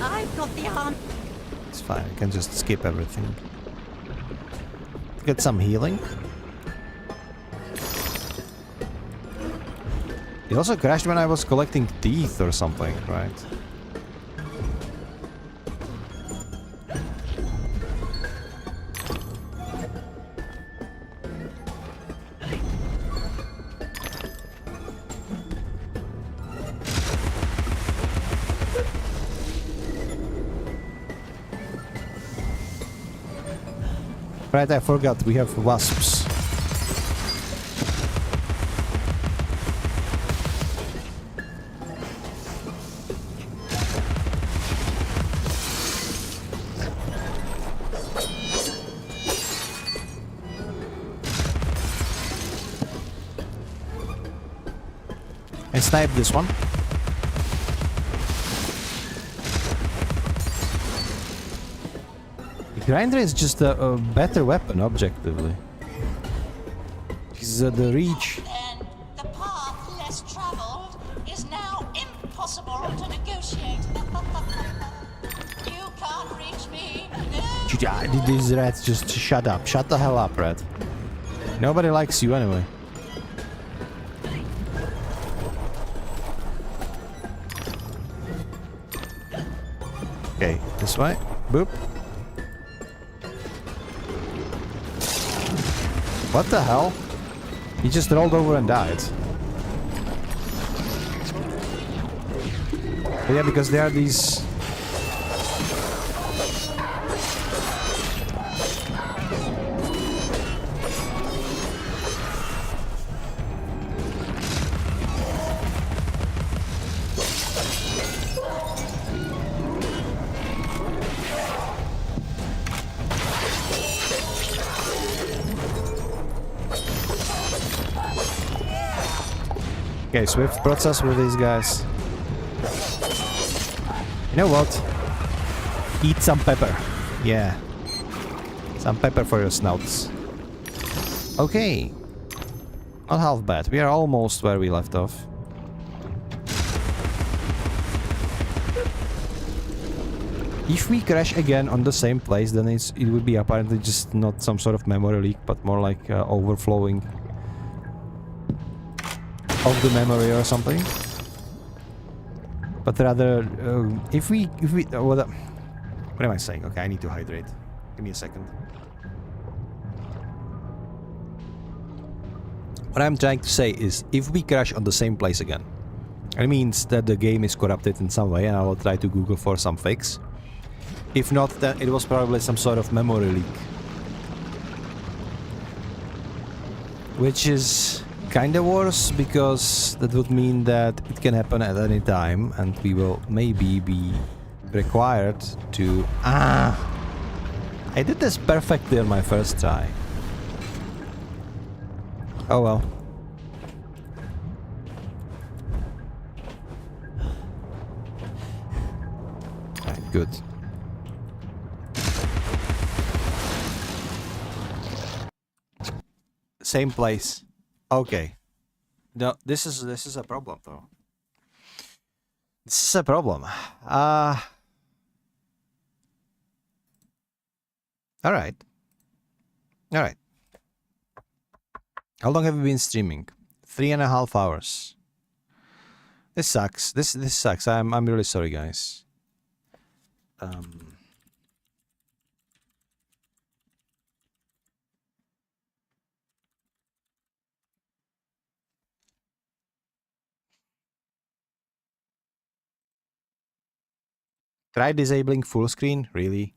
I've got the arm. It's fine, I can just skip everything. Get some healing. It also crashed when I was collecting teeth or something, right? Right, I forgot, we have wasps. I sniped this one. Grinder is just a better weapon, objectively. Because the reach. Then the path less traveled is now impossible to negotiate. You can't reach me. No, These rats, just shut up. Shut the hell up, rat. Nobody likes you anyway. Okay, this way. Boop. What the hell? He just rolled over and died. But yeah, because there are these... Okay, swift process with these guys. You know what? Eat some pepper. Yeah. Some pepper for your snouts. Okay. Not half bad. We are almost where we left off. If we crash again on the same place, then it would be apparently just not some sort of memory leak, but more like overflowing of the memory or something. But rather, if we what am I saying? Okay, I need to hydrate. Give me a second. What I'm trying to say is, if we crash on the same place again, it means that the game is corrupted in some way, and I will try to Google for some fix. If not, then it was probably some sort of memory leak, which is kinda worse, because that would mean that it can happen at any time, and we will maybe be required to... I did this perfectly on my first try. Oh well. Right, good. Same place. Okay. No, this is a problem though. This is a problem. Alright. Alright. How long have you been streaming? 3.5 hours. This sucks. This sucks. I'm really sorry, guys. Try disabling full screen? Really?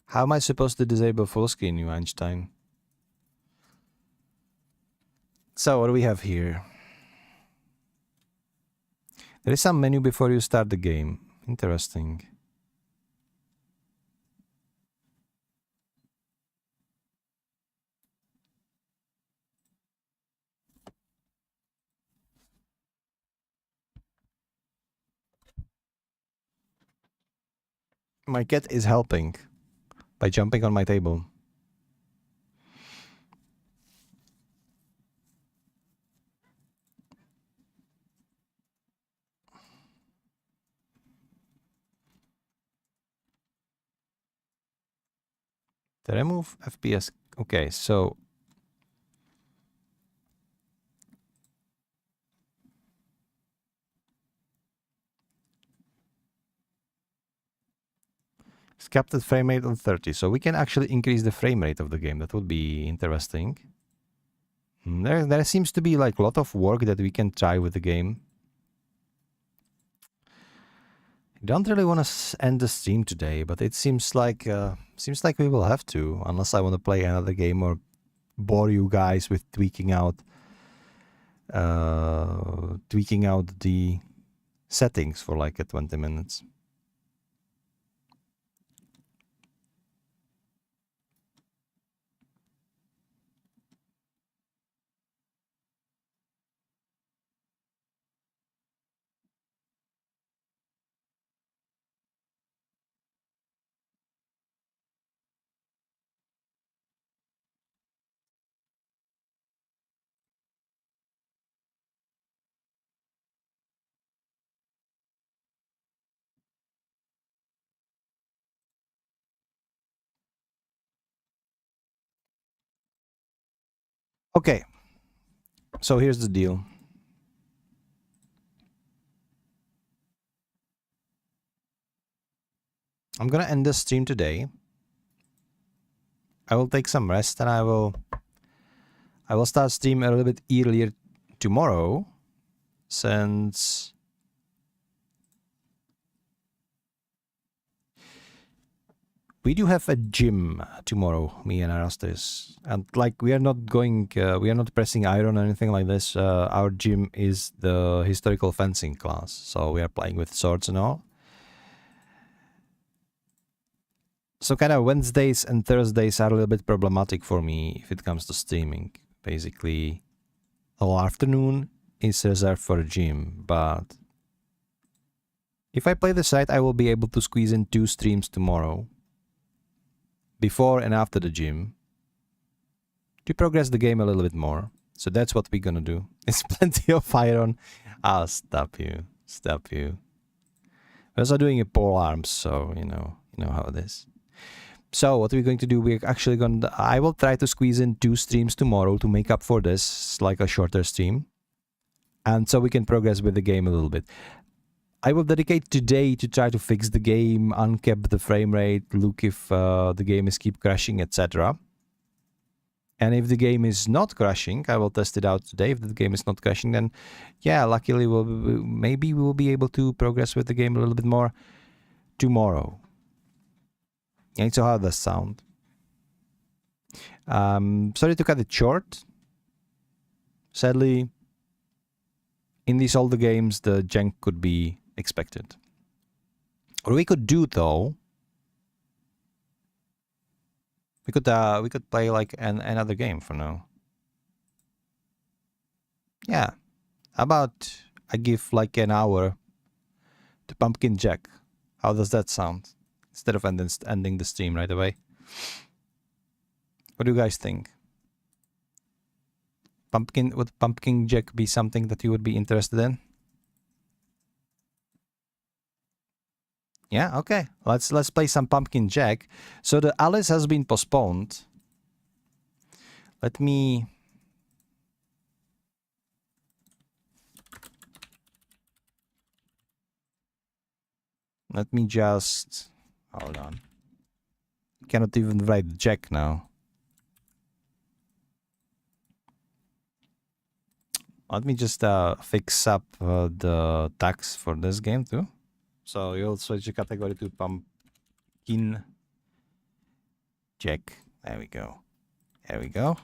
How am I supposed to disable full screen, you Einstein? So, what do we have here? There is some menu before you start the game. Interesting. My cat is helping by jumping on my table. To remove FPS. Okay, so it's capped at frame rate on 30, so we can actually increase the frame rate of the game. That would be interesting. There seems to be like a lot of work that we can try with the game. I don't really want to end the stream today, but it seems like we will have to, unless I want to play another game or bore you guys with tweaking out the settings for like 20 minutes. Okay. So here's the deal. I'm gonna end the stream today. I will take some rest and I will start stream a little bit earlier tomorrow, since we do have a gym tomorrow, me and Arastis, and like we are not pressing iron or anything like this. Our gym is the historical fencing class, so we are playing with swords and all. So kind of Wednesdays and Thursdays are a little bit problematic for me if it comes to streaming. Basically, all afternoon is reserved for a gym, but if I play this right, I will be able to squeeze in 2 streams tomorrow, before and after the gym, to progress the game a little bit more. So that's what we're gonna do. There's plenty of iron. I'll stop you. Stop you. We're also doing a pole arms, so you know how it is. So what we're going to do, we're actually going to, I will try to squeeze in 2 streams tomorrow to make up for this, like a shorter stream. And so we can progress with the game a little bit. I will dedicate today to try to fix the game, uncap the frame rate, look if the game is keep crashing, etc. And if the game is not crashing, I will test it out today. If the game is not crashing, then yeah, luckily maybe we will be able to progress with the game a little bit more tomorrow. And so how does that sound? Sorry to cut it short. Sadly, in these older games, the jank could be expected. What we could do though, we could play like another game for now. Yeah, how about I give like an hour to Pumpkin Jack? How does that sound? Instead of ending the stream right away. What do you guys think? Would Pumpkin Jack be something that you would be interested in? Yeah, okay. Let's play some Pumpkin Jack. So the Alice has been postponed. Let me just hold on. Cannot even write Jack now. Let me just fix up the tags for this game too. So you'll switch the category to Pumpkin Jack. There we go. There we go.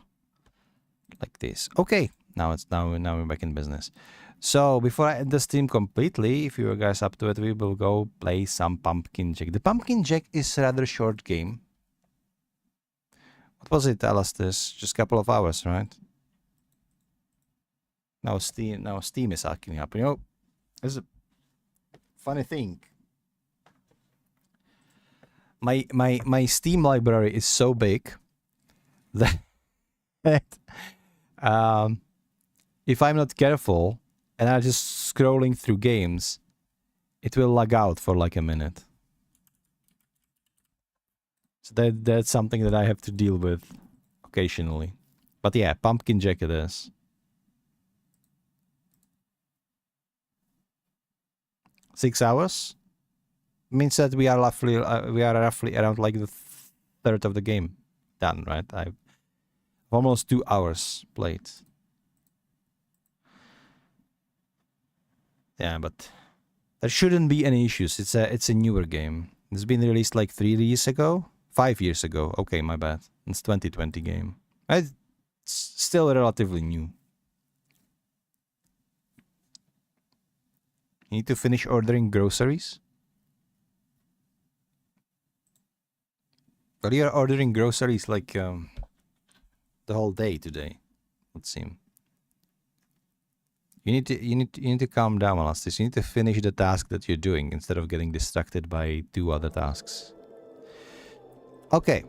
Like this. Okay. Now we're back in business. So before I end the stream completely, if you guys up to it, we will go play some Pumpkin Jack. The Pumpkin Jack is a rather short game. What was it, Alastis? Just a couple of hours, right? Now Steam is acting up. You know, there's a funny thing. My Steam library is so big that if I'm not careful and I'm just scrolling through games, it will lag out for like a minute. So that's something that I have to deal with occasionally. But yeah, Pumpkin Jack it is. Six hours means that we are roughly around like the third of the game done, right? I've almost 2 hours played. Yeah, but there shouldn't be any issues. It's a newer game. It's been released like 3 years ago, 5 years ago. Okay, my bad. It's 2020 game. It's still relatively new. You need to finish ordering groceries. But you're ordering groceries like the whole day today, it seems. You need to calm down, Elastis. You need to finish the task that you're doing instead of getting distracted by 2 other tasks. Okay.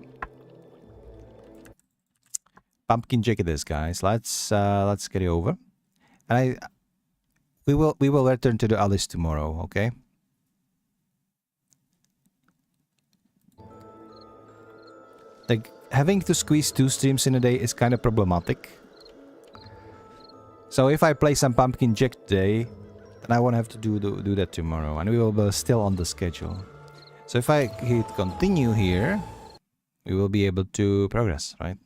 Pumpkin Jack it is, guys. Let's get it over. And we will return to the Alice tomorrow, okay? Like having to squeeze 2 streams in a day is kind of problematic So if I play some Pumpkin Jack today, then I won't have to do that tomorrow, and we will be still on the schedule. So if I hit continue here, we will be able to progress, right?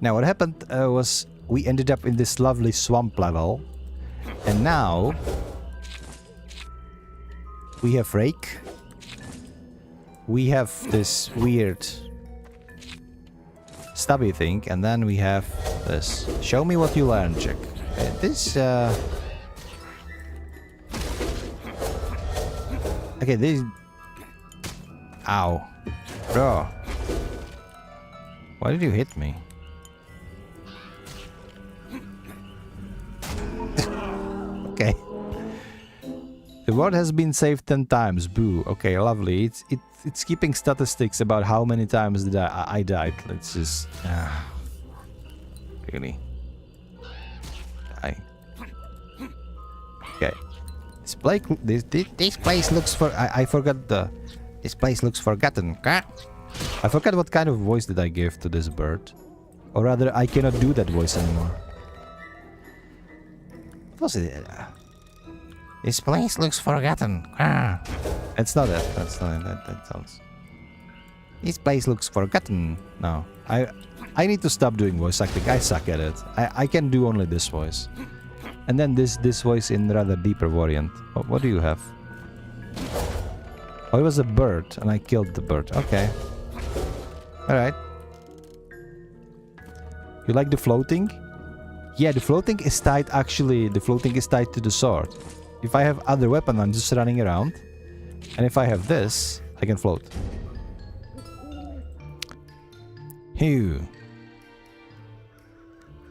Now what happened was we ended up in this lovely swamp level, and now we have Rake. We have this weird stubby thing, and then we have this. Show me what you learned, Jack. Okay, this... Ow. Bro. Why did you hit me? Okay. The world has been saved 10 times. Boo. Okay, lovely. It's keeping statistics about how many times did I died. Let's just... really? Die. Okay. This place looks for... I forgot the... This place looks forgotten. I forgot what kind of voice did I give to this bird. Or rather, I cannot do that voice anymore. What was it? This place looks forgotten. It's not that. That's not that sounds... This place looks forgotten. No. I need to stop doing voice acting. I suck at it. I can do only this voice. And then this voice in rather deeper variant. What do you have? Oh, it was a bird, and I killed the bird. Okay. Alright. You like the floating? Yeah, the floating is tied, actually. The floating is tied to the sword. If I have other weapon, I'm just running around. And if I have this, I can float. Phew.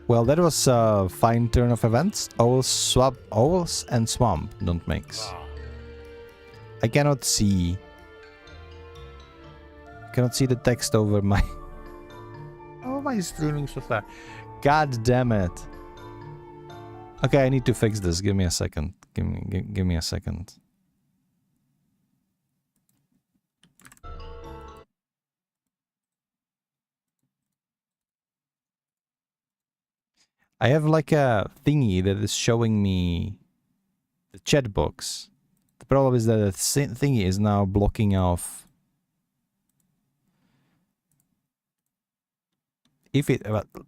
Well, that was a fine turn of events. Owls and swamp don't mix. I cannot see the text over my... Oh, my streaming so far. God damn it. Okay, I need to fix this. Give me a second. Give me a second. I have like a thingy that is showing me the chat box. The problem is that the thingy is now blocking off.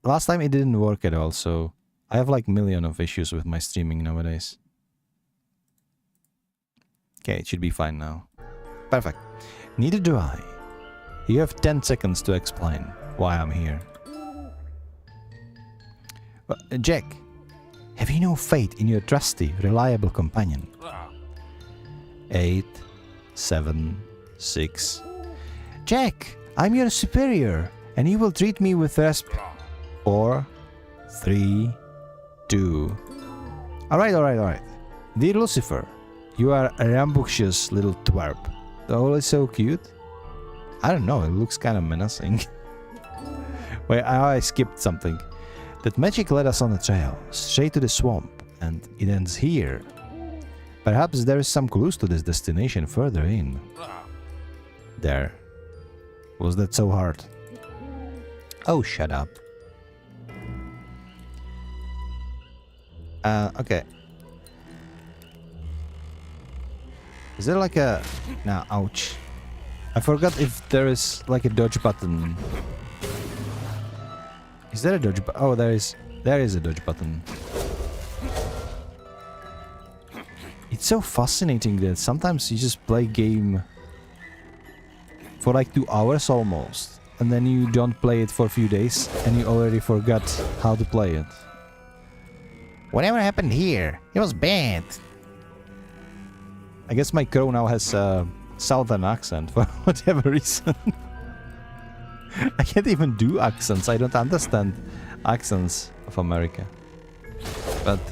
Last time it didn't work at all, so I have like million of issues with my streaming nowadays. Okay, it should be fine now. Perfect. Neither do I. You have 10 seconds to explain why I'm here. Jack, have you no faith in your trusty, reliable companion? 8, 7, 6. Jack, I'm your superior, and you will treat me with respect. 4, 3, 2. Alright. Dear Lucifer, you are a rambunctious little twerp. The owl is so cute. I don't know, it looks kind of menacing. Wait, I skipped something. That magic led us on a trail, straight to the swamp, and it ends here. Perhaps there is some clues to this destination further in. There. Was that so hard? Oh, shut up. Okay. Is there like a... Nah, ouch. I forgot if there is like a dodge button. Is there a dodge button? Oh, there is a dodge button. It's so fascinating that sometimes you just play game for like 2 hours almost, and then you don't play it for a few days and you already forgot how to play it. Whatever happened here? It was bad. I guess my crow now has a southern accent for whatever reason. I can't even do accents. I don't understand accents of America. But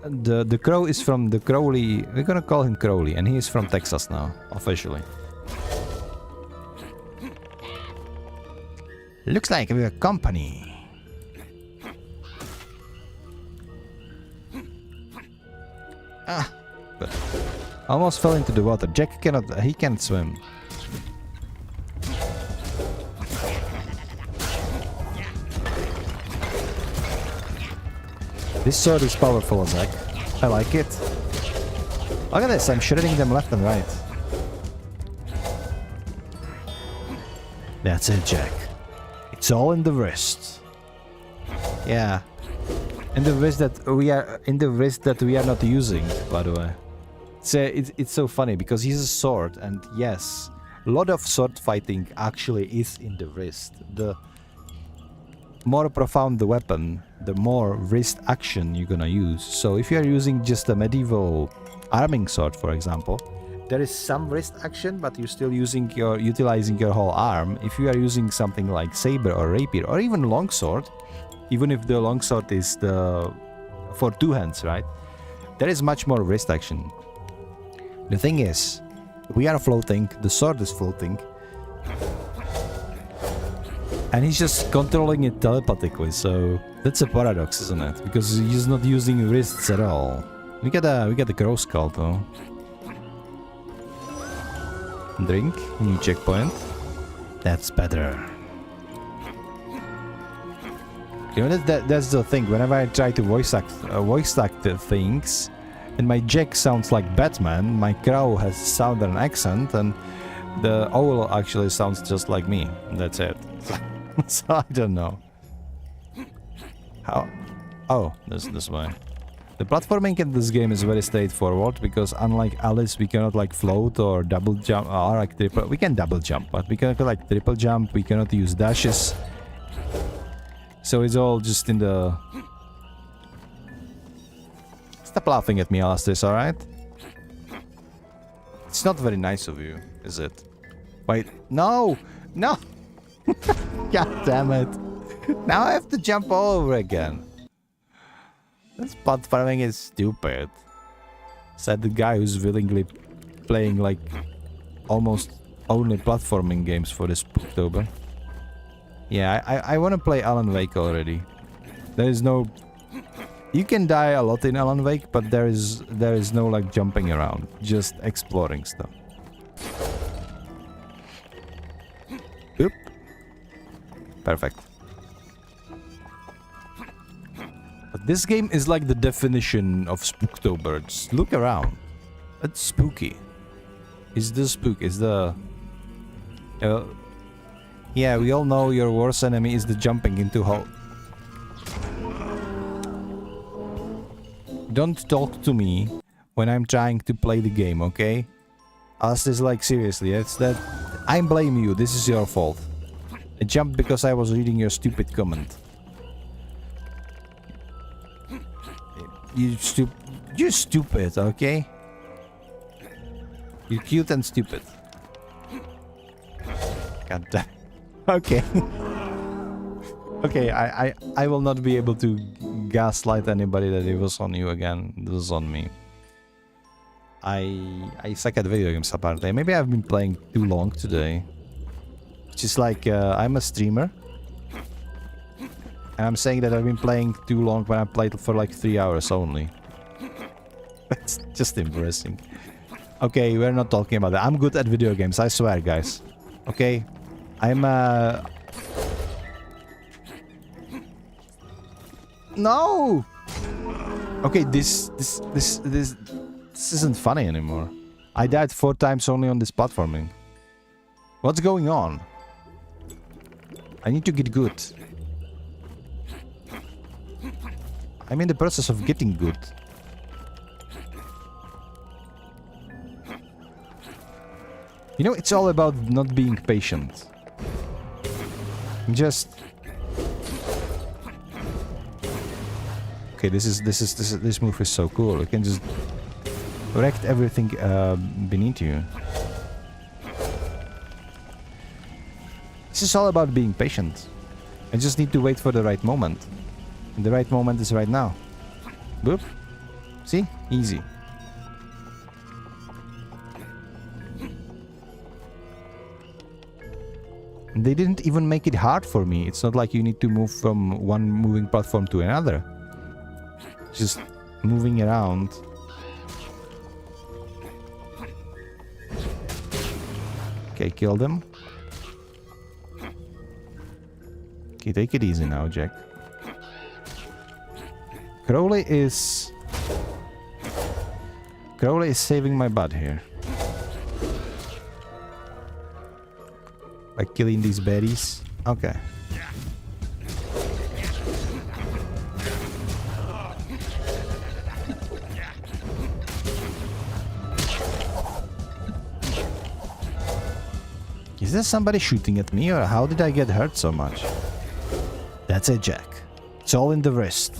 the crow is from the Crowley. We're gonna call him Crowley, and he is from Texas now, officially. Looks like we have company. But almost fell into the water. Jack cannot. He can't swim. This sword is powerful, Zach. I like it. Look at this, I'm shredding them left and right. That's it, Jack. It's all in the wrist. Yeah. In the wrist that we are not using, by the way. It's so funny because he's a sword, and yes, a lot of sword fighting actually is in the wrist. The more profound the weapon, the more wrist action you're gonna use. So if you are using just a medieval arming sword, for example, there is some wrist action, but you're still utilizing your whole arm. If you are using something like saber or rapier or even longsword, even if the longsword is for two hands, right? There is much more wrist action. The thing is, we are floating, the sword is floating, and he's just controlling it telepathically, so that's a paradox, isn't it? Because he's not using wrists at all. We got the crow skull though. Drink, new checkpoint. That's better. You know, that's the thing. Whenever I try to voice act the things, and my Jack sounds like Batman, my crow has southern accent, and the owl actually sounds just like me. That's it. So I don't know. How? Oh, this way. The platforming in this game is very straightforward because unlike Alice, we cannot like float or double jump or like triple. We can double jump, but we cannot like triple jump. We cannot use dashes. So it's all just in the... Stop laughing at me, Alistair, alright? It's not very nice of you, is it? Wait, no! No! God damn it. Now I have to jump all over again. This platforming is stupid. Said the guy who's willingly playing like almost only platforming games for this Spoooktober. Yeah, I want to play Alan Wake already. There is no... You can die a lot in Alan Wake, but there is no like jumping around, just exploring stuff. Oop. Perfect. But this game is like the definition of Spoooktober. Just look around. It's spooky. Is the spook? Is the... yeah, we all know your worst enemy is the jumping into hole. Don't talk to me when I'm trying to play the game, okay? Us is like, seriously, it's that... I blame you, this is your fault. I jumped because I was reading your stupid comment. You're stupid, okay? You're cute and stupid. God damn. Okay. Okay, I will not be able to gaslight anybody that it was on you again. This was on me. I suck at video games apparently. Maybe I've been playing too long today. Just like I'm a streamer. And I'm saying that I've been playing too long when I played for like 3 hours only. That's just embarrassing. Okay, we're not talking about that. I'm good at video games, I swear, guys. Okay? I'm No! Okay, this isn't funny anymore. I died 4 times only on this platforming. What's going on? I need to get good. I'm in the process of getting good. You know, it's all about not being patient. Just... Okay, this move is so cool. You can just wreck everything beneath you. This is all about being patient. I just need to wait for the right moment. And the right moment is right now. Boop. See? Easy. And they didn't even make it hard for me. It's not like you need to move from one moving platform to another. Just moving around. Okay, kill them. Okay, take it easy now, Jack. Crowley is saving my butt here. By killing these baddies. Okay. Is there somebody shooting at me, or how did I get hurt so much? That's it, Jack. It's all in the wrist.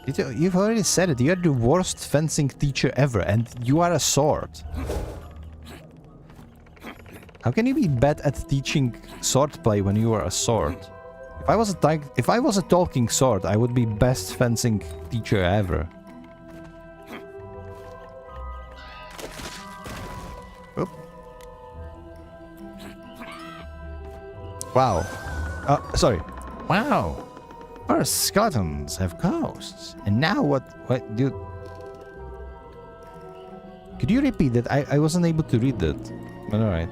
You've already said it. You're the worst fencing teacher ever, and you are a sword. How can you be bad at teaching swordplay when you are a sword? If I was a talking sword, I would be best fencing teacher ever. Oop. Wow. Sorry. Wow. First skeletons have ghosts. And now what do... Could you repeat that? I wasn't able to read that. But alright.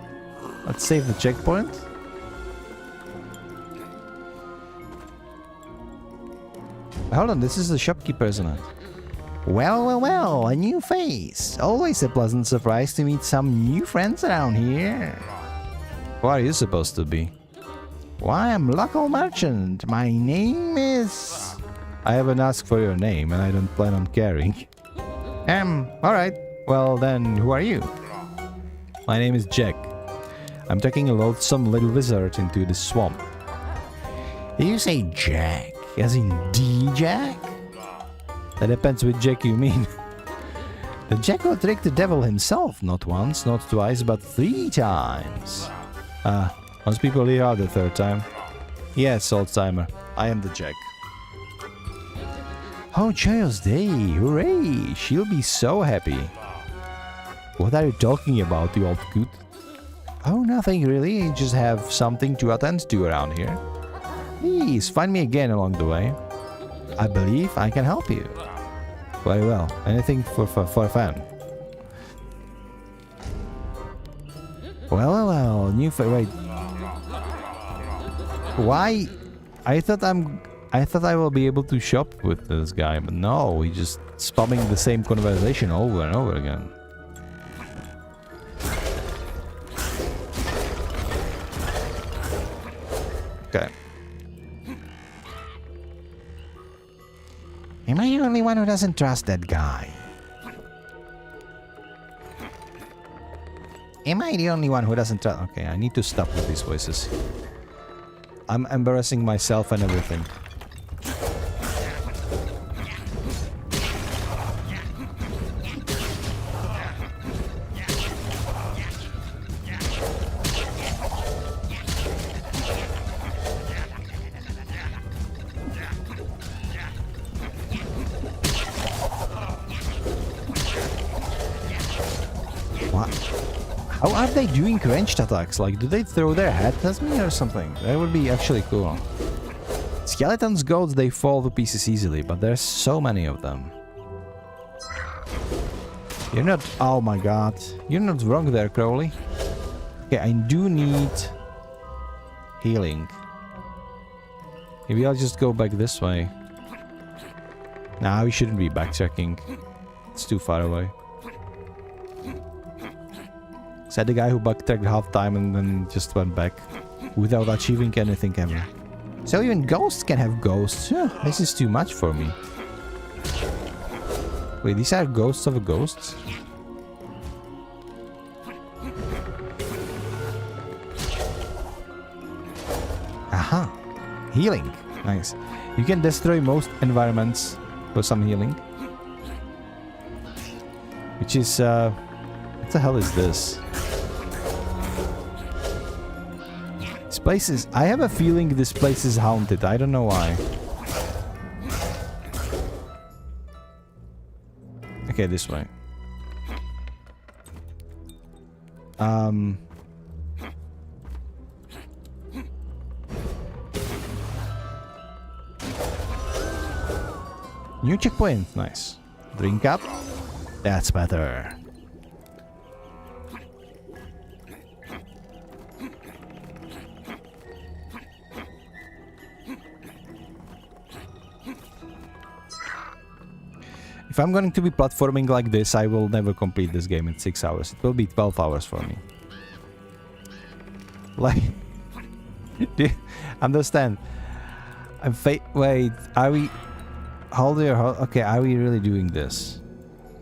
Let's save the checkpoint. Hold on, this is the shopkeeper, isn't it? Well, a new face. Always a pleasant surprise to meet some new friends around here. Who are you supposed to be? Why, I'm local merchant. My name is... I haven't asked for your name, and I don't plan on caring. Alright. Well then, who are you? My name is Jack. I'm taking a loathsome little wizard into the swamp. You say Jack, as in D-Jack? That depends which Jack you mean. The Jack who tricked the devil himself, not once, not twice, but 3 times. Most people leave out the 3rd time. Yes, old-timer, I am the Jack. Oh, joyous day, hooray, she'll be so happy. What are you talking about, you old coot? Oh, nothing really, just have something to attend to around here. Please, find me again along the way. I believe I can help you. Very well, anything for fun. Well, new wait. Why? I thought I will be able to shop with this guy, but no, he's just spamming the same conversation over and over again. Okay. Am I the only one who doesn't trust that guy? Am I the only one who doesn't trust... Okay, I need to stop with these voices. I'm embarrassing myself and everything. How are they doing ranged attacks? Like, do they throw their head at me or something? That would be actually cool. Skeletons, goats, they fall to pieces easily, but there's so many of them. You're not... Oh my god. You're not wrong there, Crowley. Okay, I do need... healing. Maybe I'll just go back this way. Nah, we shouldn't be backtracking. It's too far away. Said the guy who backtracked half time and then just went back without achieving anything ever. So even ghosts can have ghosts. This is too much for me. Wait, these are ghosts of ghosts? Aha! Healing. Nice. You can destroy most environments for some healing. Which is, what the hell is this? This place is... I have a feeling this place is haunted. I don't know why. Okay, this way. New checkpoint. Nice. Drink up. That's better. If I'm going to be platforming like this, I will never complete this game in 6 hours. It will be 12 hours for me. Like... Do you understand? Wait, are we... Hold your... Okay, are we really doing this?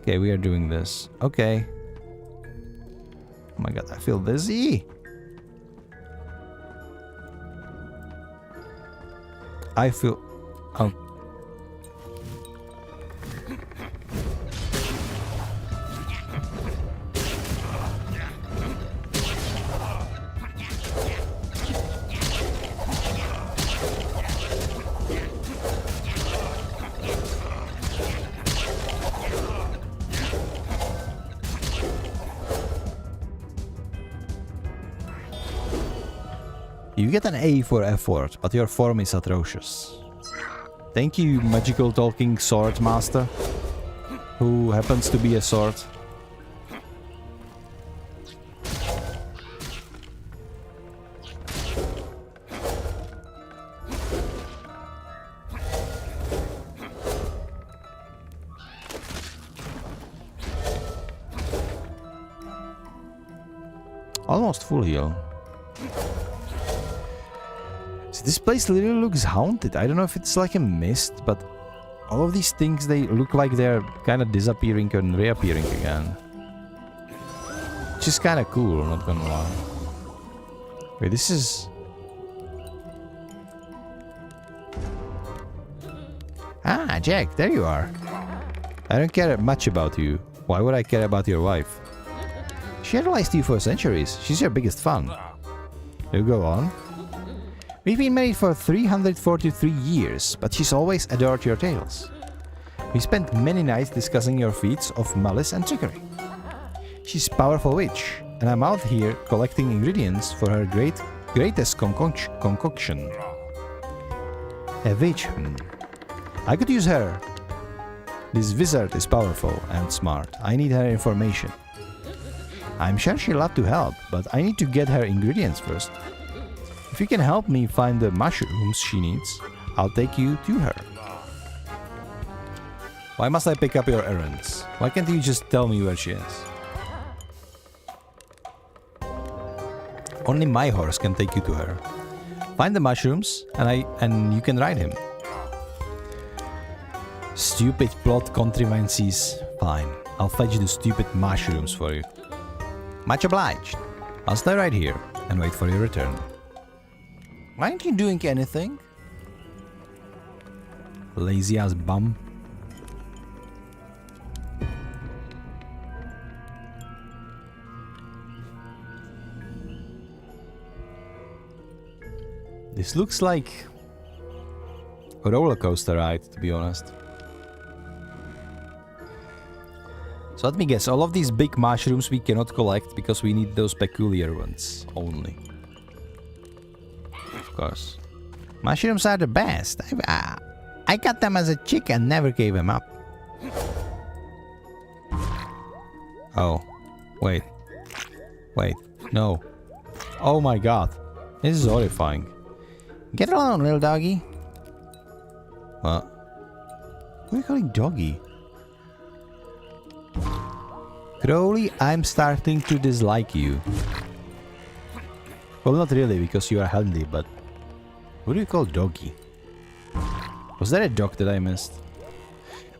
Okay, we are doing this. Okay. Oh my god, I feel dizzy. I feel... Oh. You get an A for effort, but your form is atrocious. Thank you, magical talking sword master, who happens to be a sword. Almost full heal. This place literally looks haunted. I don't know if it's like a mist, but all of these things, they look like they're kind of disappearing and reappearing again. Which is kind of cool, not gonna lie. Wait, this is... Ah, Jack, there you are. I don't care much about you. Why would I care about your wife? She idolized you for centuries. She's your biggest fan. You go on. We've been married for 343 years, but she's always adored your tales. We spent many nights discussing your feats of malice and trickery. She's a powerful witch, and I'm out here collecting ingredients for her greatest concoction. A witch, I could use her. This wizard is powerful and smart. I need her information. I'm sure she'll love to help, but I need to get her ingredients first. If you can help me find the mushrooms she needs, I'll take you to her. Why must I pick up your errands? Why can't you just tell me where she is? Only my horse can take you to her. Find the mushrooms and you can ride him. Stupid plot contrivances. Fine, I'll fetch the stupid mushrooms for you. Much obliged. I'll stay right here and wait for your return. Why aren't you doing anything? Lazy ass bum. This looks like a roller coaster ride, to be honest. So let me guess, all of these big mushrooms we cannot collect because we need those peculiar ones only. Of course. Mushrooms are the best. I got them as a chick and never gave them up. Oh. Wait. Wait. No. Oh my god. This is horrifying. Get along, little doggy. What? Who are you calling doggy? Crowley, I'm starting to dislike you. Well, not really, because you are handy, but... What do you call doggy? Was there a dog that I missed?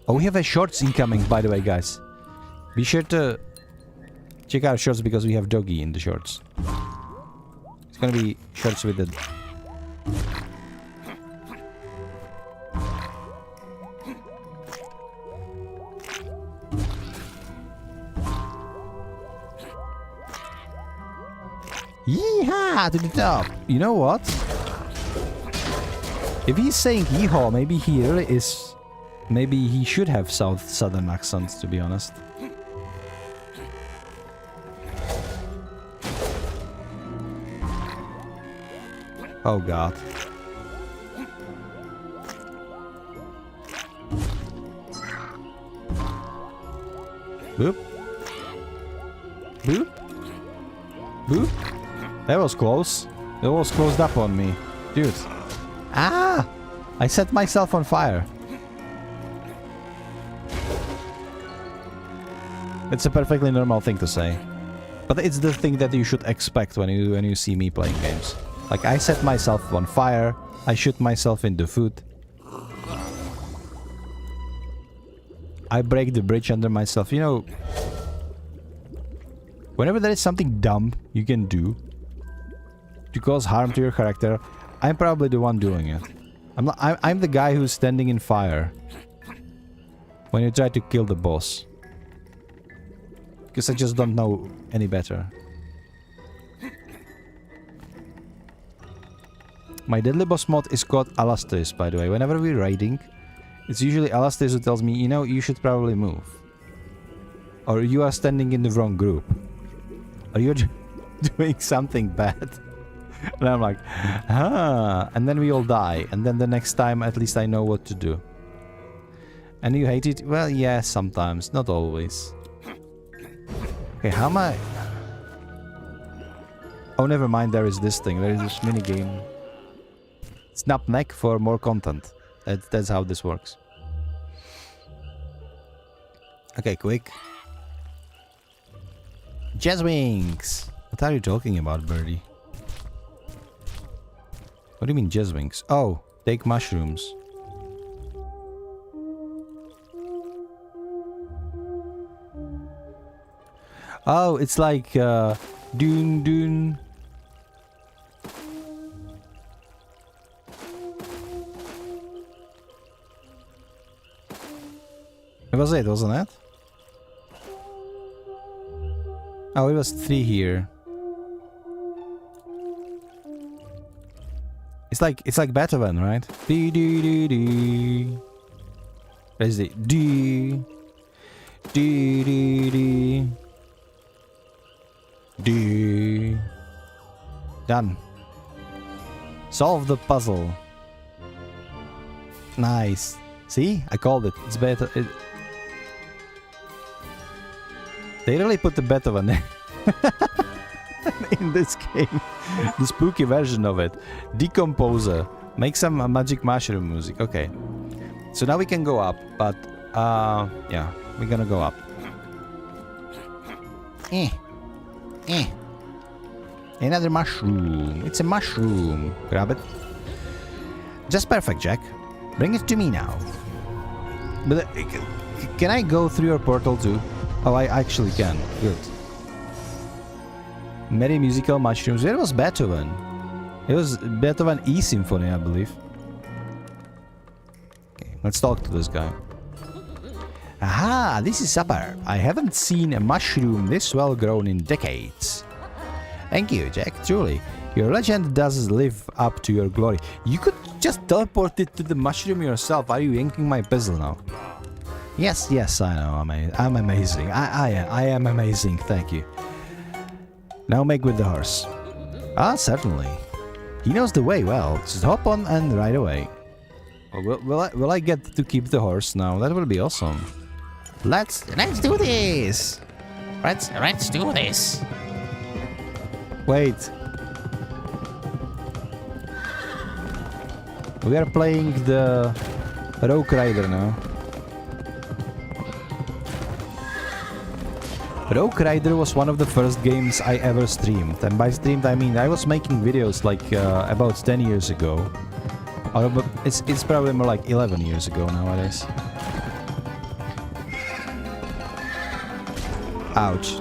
Oh, we have a shorts incoming, by the way, guys. Be sure to check out shorts because we have doggy in the shorts. It's gonna be shorts with the... Yeehaw! To the top! You know what? If he's saying yeehaw, maybe he really is... Maybe he should have southern accents, to be honest. Oh god. Boop. Boop. Boop. That was close. That was closed up on me. Dude. Ah! I set myself on fire. It's a perfectly normal thing to say. But it's the thing that you should expect when you see me playing games. Like, I set myself on fire, I shoot myself in the foot. I break the bridge under myself, you know. Whenever there is something dumb you can do to cause harm to your character, I'm probably the one doing it. I'm the guy who's standing in fire when you try to kill the boss. Because I just don't know any better. My deadly boss mod is called Alastis, by the way. Whenever we're raiding, it's usually Alastis who tells me, you know, you should probably move. Or you are standing in the wrong group. Or you're doing something bad. And I'm like, ah. And then we all die. And then the next time, at least I know what to do. And you hate it? Well, yeah, sometimes. Not always. Okay, how am I... Oh, never mind, there is this thing. There is this minigame. Snap neck for more content. That's how this works. Okay, quick. Jazz wings! What are you talking about, birdie? What do you mean jazz wings? Oh, take mushrooms. Oh, it's like Dune Dune. It was it, wasn't it? Oh, it was 3 here. It's like Beethoven, right? D D D D. Where's the D D D D D. Done. Solve the puzzle. Nice. See? I called it. It's better. They really put the Beethoven in this game. The spooky version of it. Decomposer. Make some magic mushroom music. Okay. So now we can go up, but yeah, we're gonna go up. Another mushroom. It's a mushroom. Grab it. Just perfect, Jack. Bring it to me now. But can I go through your portal too? Oh, I actually can. Good. Merry musical mushrooms. Where was Beethoven? It was Beethoven E Symphony, I believe. Okay, let's talk to this guy. Aha, this is supper. I haven't seen a mushroom this well grown in decades. Thank you, Jack. Truly, your legend does live up to your glory. You could just teleport it to the mushroom yourself. Are you yanking my puzzle now? Yes, yes, I know. I'm amazing. I am amazing. Thank you. Now make with the horse. Ah, certainly. He knows the way well. Just hop on and ride away. Oh, will I get to keep the horse now? That will be awesome. Let's do this. Let's do this. Wait. We are playing the Rogue Rider now. Rogue Rider was one of the first games I ever streamed, and by streamed I mean I was making videos like about 10 years ago. Or it's probably more like 11 years ago nowadays. Ouch.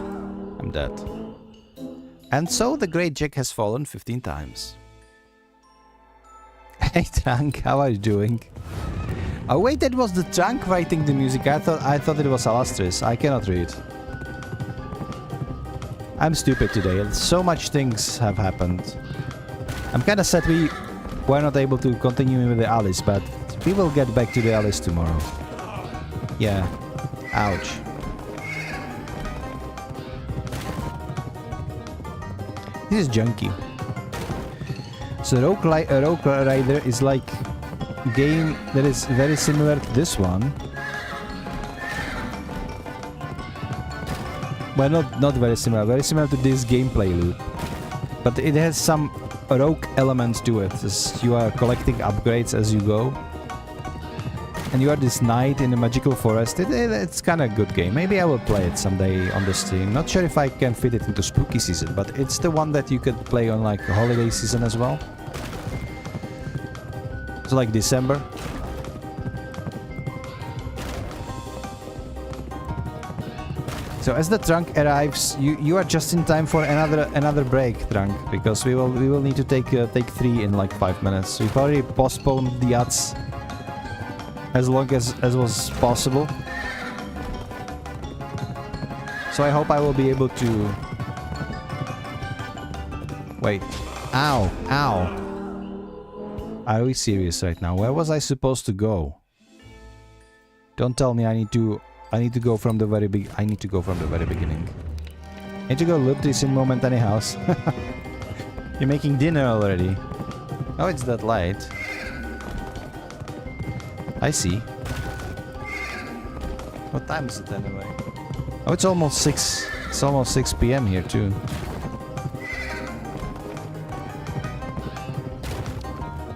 I'm dead. And so the great Jack has fallen 15 times. Hey Trunk, how are you doing? Oh wait, that was the Trunk writing the music. I thought it was Alastris. I cannot read. I'm stupid today. So much things have happened. I'm kinda sad we were not able to continue with the Alice, but we will get back to the Alice tomorrow. Yeah. Ouch. This is junky. So Rogue Rider is like a game that is very similar to this one. Well, not very similar to this gameplay loop. But it has some rogue elements to it, as you are collecting upgrades as you go. and you are this knight in the magical forest. It's kind of a good game. Maybe I will play it someday on the stream. Not sure if I can fit it into spooky season, but it's the one that you could play on like holiday season as well. So like December. So as the trunk arrives, you are just in time for another break, trunk, because we will need to take 3 in like 5 minutes. We've already postponed the odds as long as was possible. So I hope I will be able to... Wait. Ow! Ow! Are we serious right now? Where was I supposed to go? Don't tell me I need to go from the very big. I need to go from the very beginning. I need to go loot this in Momentary house. You're making dinner already. Oh, it's that light. I see. What time is it anyway? Oh, it's almost 6. It's almost 6 p.m. here too.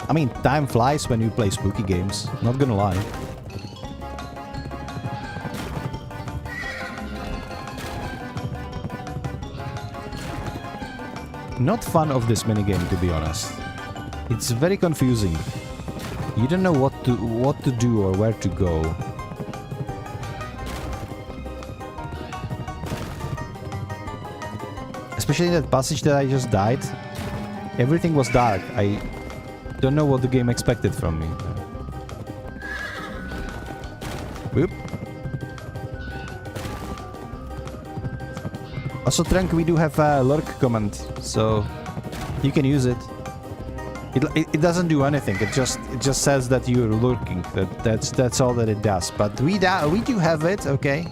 I mean, time flies when you play spooky games. Not gonna lie. Not fun of this minigame, to be honest. It's very confusing. You don't know what to do or where to go. Especially in that passage that I just died. Everything was dark. I don't know what the game expected from me. Whoop. Also, Trunk, we do have a lurk command, so you can use it. It doesn't do anything. It just says that you're lurking. That's all that it does. But we do have it, okay?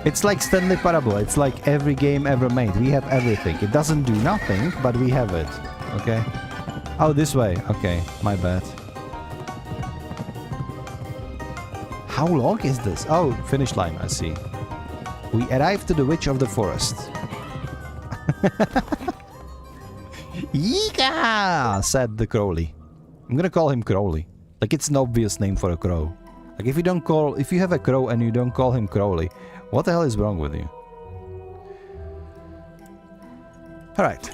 It's like Stanley Parable. It's like every game ever made. We have everything. It doesn't do nothing, but we have it. Okay? Oh, this way. Okay, my bad. How long is this? Oh, finish line, I see. We arrived to the Witch of the Forest. Yeehaw! Said the Crowley. I'm gonna call him Crowley. Like, it's an obvious name for a crow. Like, if you have a crow and you don't call him Crowley, what the hell is wrong with you? Alright.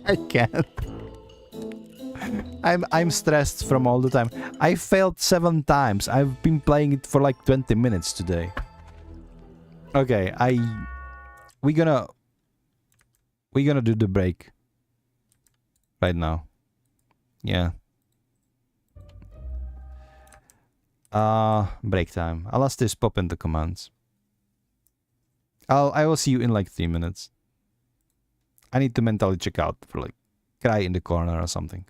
I can't. I'm stressed from all the time. I failed 7 times. I've been playing it for like 20 minutes today. Okay, we're gonna do the break right now. Yeah. Break time. I'll ask this pop in the commands. I will see you in like 3 minutes. I need to mentally check out for like cry in the corner or something.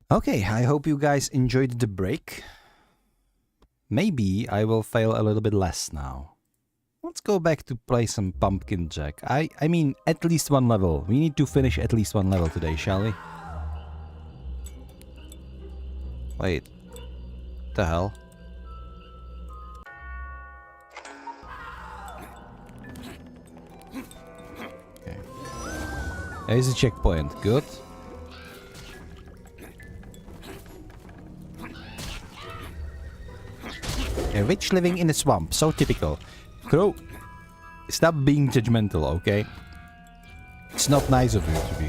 Okay, I hope you guys enjoyed the break. Maybe I will fail a little bit less now. Let's go back to play some Pumpkin Jack. I mean, at least one level. We need to finish at least one level today, shall we? Wait. What the hell? Okay. There's a checkpoint. Good. A witch living in a swamp. So typical. Crow, stop being judgmental, okay? It's not nice of you to be.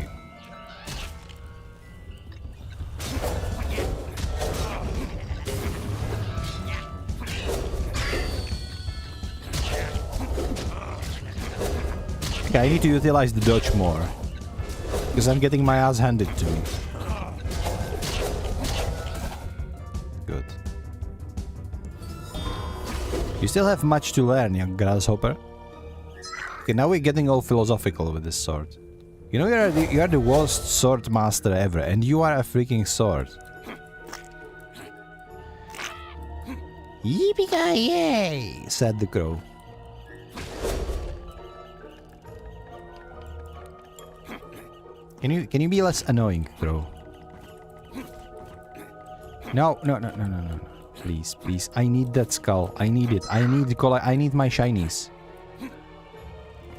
Okay, I need to utilize the dodge more. Because I'm getting my ass handed to me. Good. You still have much to learn, young grasshopper. Okay, now we're getting all philosophical with this sword. You know, you are the worst sword master ever, and you are a freaking sword. Yippee-ki-yay, said the crow. Can you be less annoying, crow? No. Please, please. I need that skull. I need it. I need the color. I need my shinies.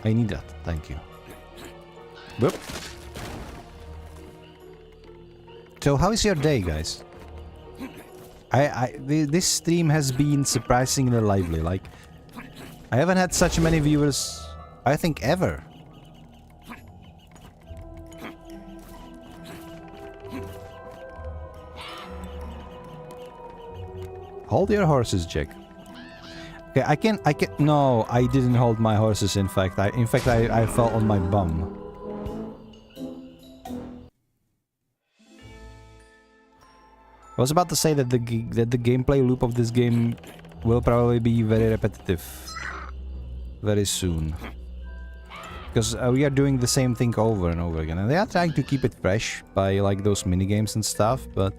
I need that. Thank you. Whoop. So, how is your day, guys? This stream has been surprisingly lively. Like, I haven't had such many viewers, I think, ever. Hold your horses, Jack. Okay, I can. No, I didn't hold my horses. In fact, I fell on my bum. I was about to say that the gameplay loop of this game will probably be very repetitive very soon, because we are doing the same thing over and over again, and they are trying to keep it fresh by like those mini games and stuff, but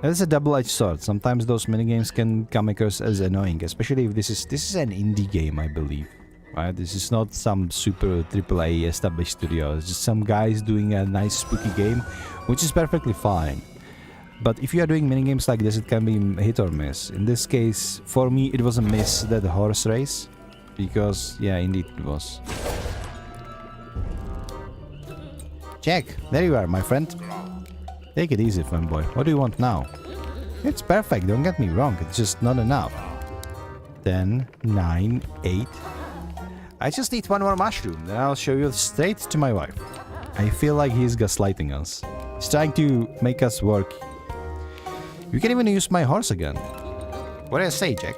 it's a double-edged sword. Sometimes those minigames can come across as annoying, especially if this is an indie game, I believe. Right? This is not some super AAA established studio. It's just some guys doing a nice spooky game, which is perfectly fine. But if you are doing minigames like this, it can be hit or miss. In this case, for me, it was a miss, that horse race. Because, yeah, indeed it was. Jack, there you are, my friend. Take it easy, fanboy. What do you want now? It's perfect, don't get me wrong, it's just not enough. 10, 9, 8. I just need one more mushroom, then I'll show you straight to my wife. I feel like he's gaslighting us. He's trying to make us work. You can even use my horse again. What do I say, Jack?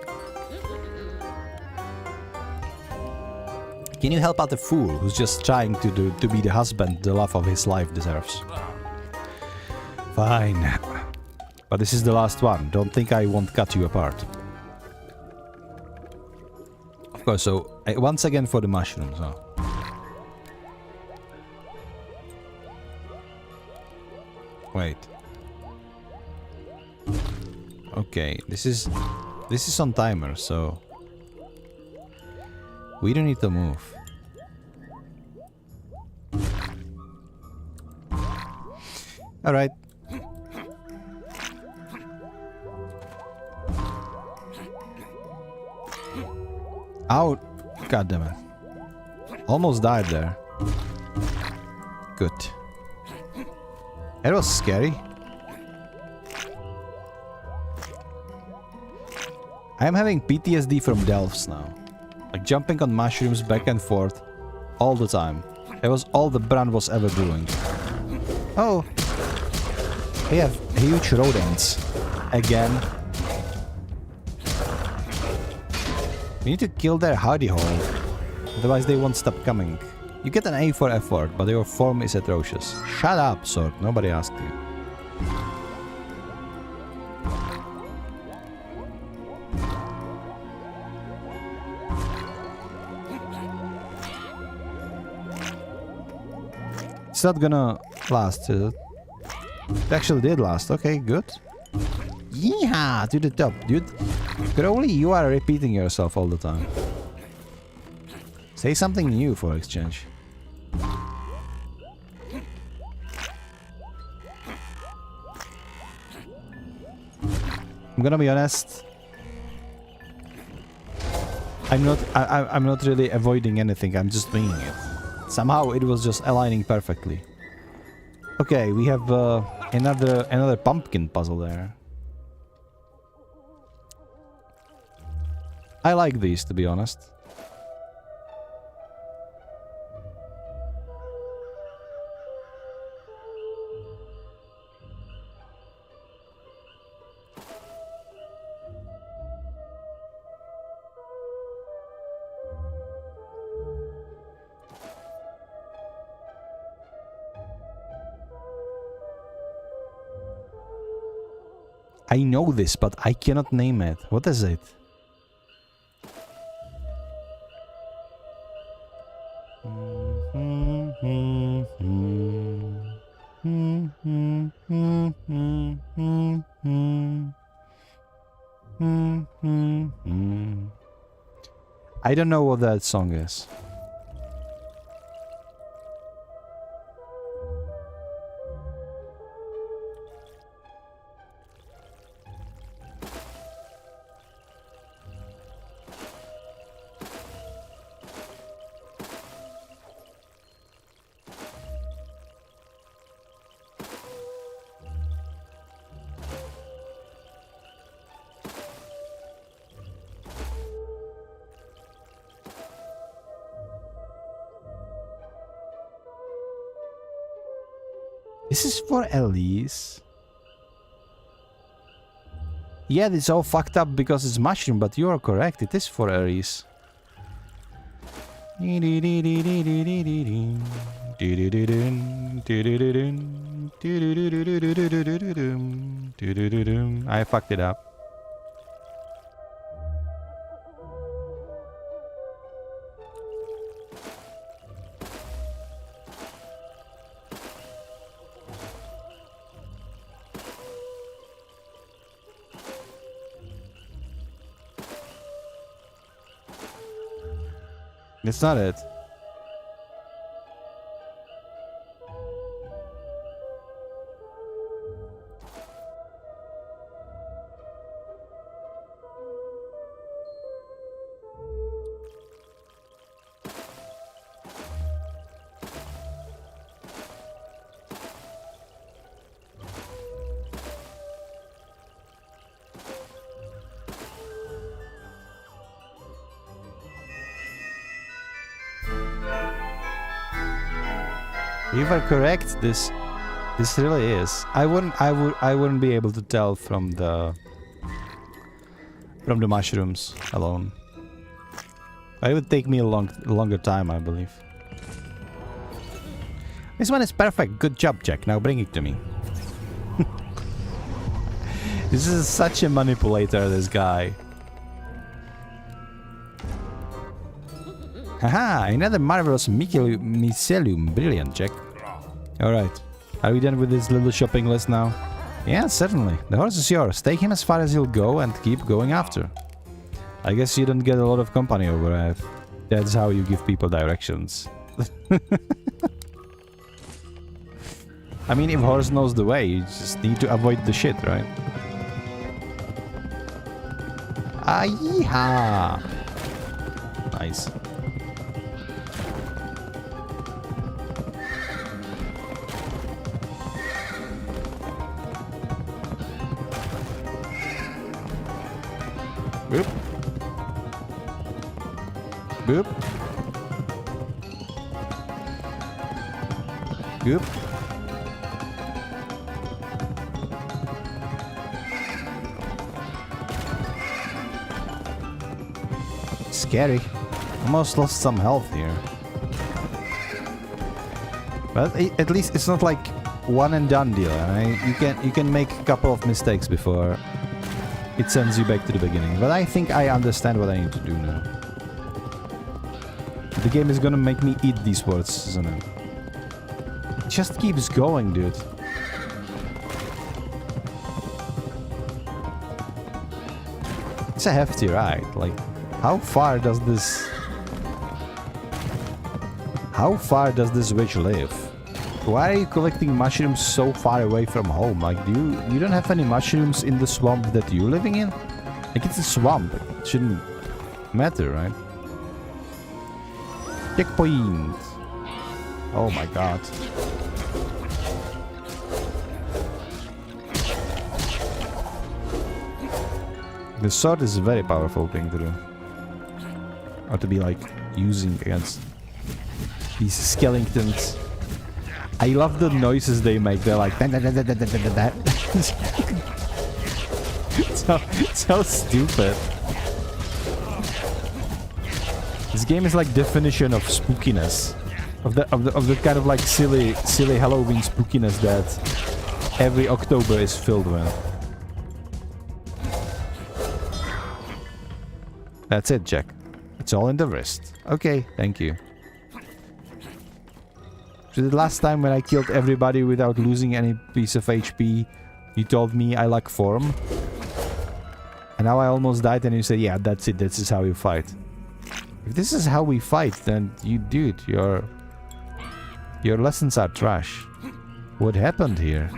Can you help out the fool who's just trying to be the husband the love of his life deserves? Fine. But this is the last one. Don't think I won't cut you apart. Of course, so once again for the mushrooms, huh? Wait. Okay, this is on timer, so we don't need to move. All right. Out. God damn it. Almost died there. Good. That was scary. I am having PTSD from delves now. Like jumping on mushrooms back and forth all the time. That was all the Bran was ever doing. Oh. They have huge rodents. Again. We need to kill their hidey hole. Otherwise they won't stop coming. You get an A for effort, but your form is atrocious. Shut up, sword. Nobody asked you. It's not gonna last, is it? It actually did last. Okay, good. Yeehaw! To the top, dude. Crowley, you are repeating yourself all the time. Say something new for exchange. I'm gonna be honest. I'm not really avoiding anything. I'm just winging it. Somehow it was just aligning perfectly. Okay, we have another pumpkin puzzle there. I like these, to be honest. I know this, but I cannot name it. What is it? I don't know what that song is. This is for Elise. Yeah, it's all fucked up because it's mushroom, but you are correct. It is for Elise. I fucked it up. It's not it. You were correct. This really is. I wouldn't be able to tell from the mushrooms alone. It would take me a longer time, I believe. This one is perfect. Good job, Jack. Now bring it to me. This is such a manipulator, this guy. Haha, another marvelous mycelium. Brilliant, Jack. Alright. Are we done with this little shopping list now? Yeah, certainly. The horse is yours. Take him as far as he'll go and keep going after. I guess you don't get a lot of company over there. That's how you give people directions. I mean, if horse knows the way, you just need to avoid the shit, right? Ah, yeehaw! Nice. Boop. Boop. Boop. Scary. Almost lost some health here. But at least it's not like one and done deal. Right? You can make a couple of mistakes before it sends you back to the beginning. But I think I understand what I need to do now. The game is gonna make me eat these words, isn't it? It just keeps going, dude. It's a hefty ride. Like, how far does this witch live? Why are you collecting mushrooms so far away from home? Like, you don't have any mushrooms in the swamp that you're living in? Like, it's a swamp. It shouldn't matter, right? Checkpoint. Oh my god. The sword is a very powerful thing to do. Or to be like using against these skeletons. I love the noises they make. They're like so stupid. This game is like definition of spookiness. Of the kind of like silly Halloween spookiness that every October is filled with. That's it, Jack. It's all in the wrist. Okay, thank you. So the last time when I killed everybody without losing any piece of HP, you told me I lack form. And now I almost died and you said, yeah, that's it, this is how you fight. If this is how we fight, then you, dude, your lessons are trash. What happened here?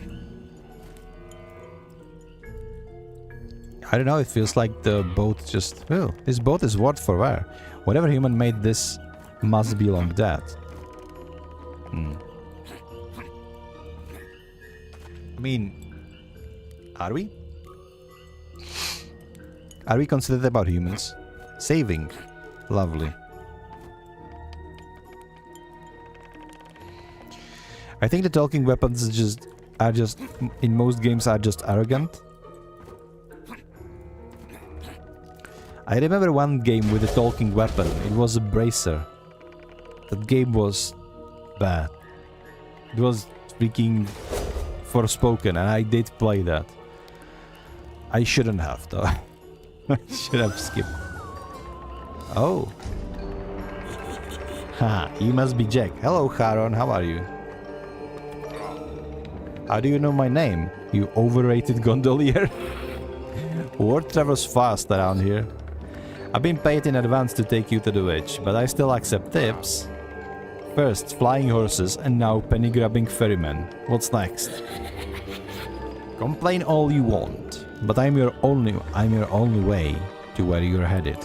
I don't know, it feels like the boat just... Oh, this boat is worth for wear. Whatever human made this must belong dead. I mean... Are we? Are we considerate about humans? Saving. Lovely. I think the talking weapons are just in most games are just arrogant. I remember one game with a talking weapon. It was a bracer. That game was bad. It was freaking Forspoken, and I did play that. I shouldn't have, though. I should have skipped. Oh. Haha, you must be Jack. Hello, Haron, how are you? How do you know my name, you overrated gondolier? Word travels fast around here. I've been paid in advance to take you to the witch, but I still accept tips. First, flying horses, and now penny-grabbing ferrymen. What's next? Complain all you want, but I'm your only way to where you're headed.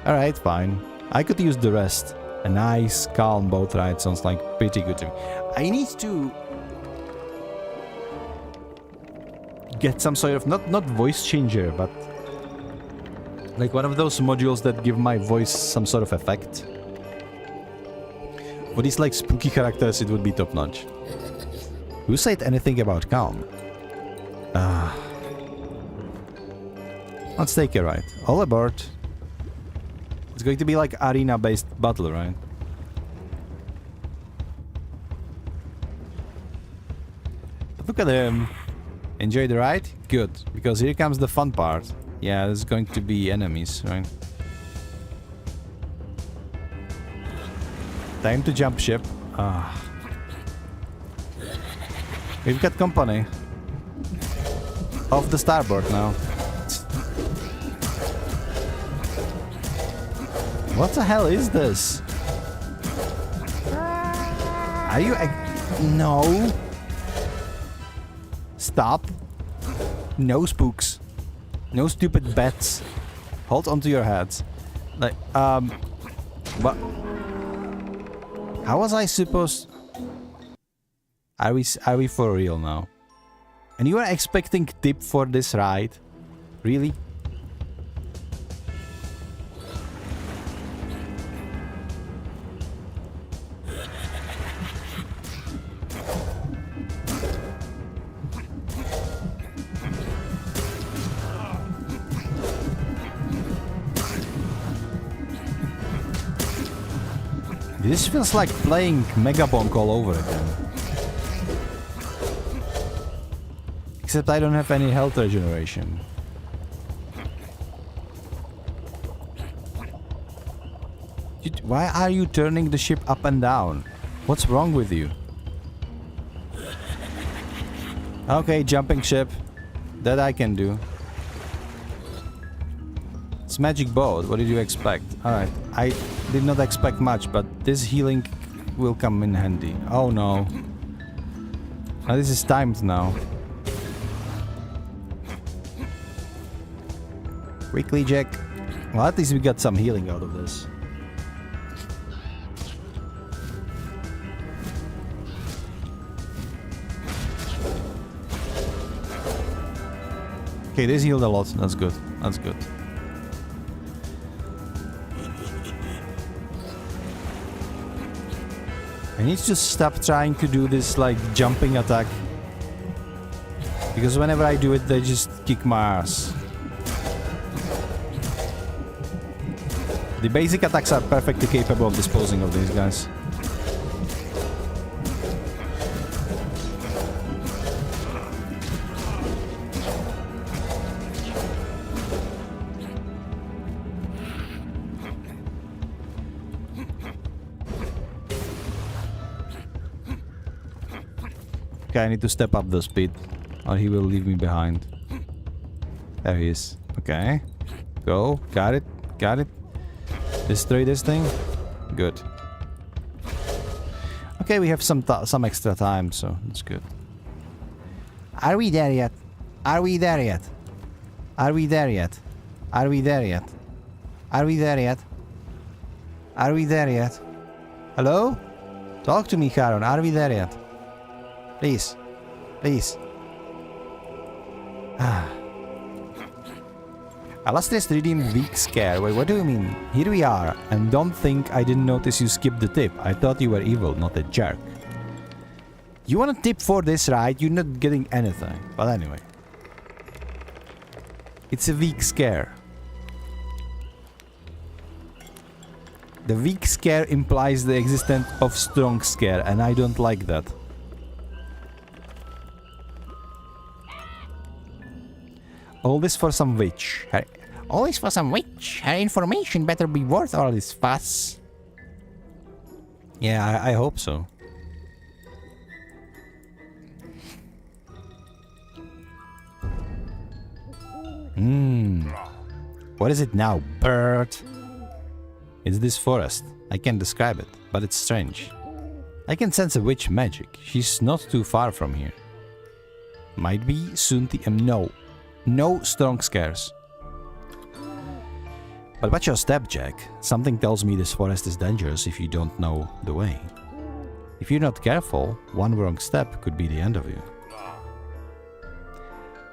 Alright, fine. I could use the rest. A nice, calm boat ride sounds like pretty good to me. I need to get some sort of, not voice changer, but like one of those modules that give my voice some sort of effect. For these like spooky characters, it would be top notch. Who said anything about calm? Let's take a ride. All aboard. It's going to be like arena-based battle, right? But look at him. Enjoy the ride? Good, because here comes the fun part. Yeah, there's going to be enemies, right? Time to jump ship. We've got company. Off the starboard now. What the hell is this? Are you... No. Stop. No spooks. No stupid bets. Hold onto your heads. Like, what? How was I supposed... Are we for real now? And you are expecting tip for this ride? Really? This feels like playing Megabonk all over again. Except I don't have any health regeneration. Why are you turning the ship up and down? What's wrong with you? Okay, jumping ship. That I can do. It's magic boat. What did you expect? Alright, I did not expect much, but this healing will come in handy. Oh no. Now this is timed now. Quickly, Jack. Well, at least we got some healing out of this. Okay, this healed a lot. That's good. That's good. I need to stop trying to do this, like, jumping attack. Because whenever I do it, they just kick my ass. The basic attacks are perfectly capable of disposing of these guys. Okay, I need to step up the speed, or he will leave me behind. There he is. Okay. Go. Got it. Got it. Destroy this thing. Good. Okay, we have some extra time, so that's good. Are we there yet? Are we there yet? Are we there yet? Are we there yet? Are we there yet? Are we there yet? Hello? Talk to me, Charon. Are we there yet? Please. Please. Illustrious redeemed weak scare. Wait, what do you mean? Here we are. And don't think I didn't notice you skipped the tip. I thought you were evil, not a jerk. You want a tip for this, right? You're not getting anything. But anyway. It's a weak scare. The weak scare implies the existence of strong scare, and I don't like that. All this for some witch. All this for some witch. Her information better be worth all this fuss. Yeah, I hope so. What is it now, bird? It's this forest. I can't describe it, but it's strange. I can sense a witch magic. She's not too far from here. Might be soon no strong scares. But watch your step, Jack. Something tells me this forest is dangerous if you don't know the way. If you're not careful, one wrong step could be the end of you.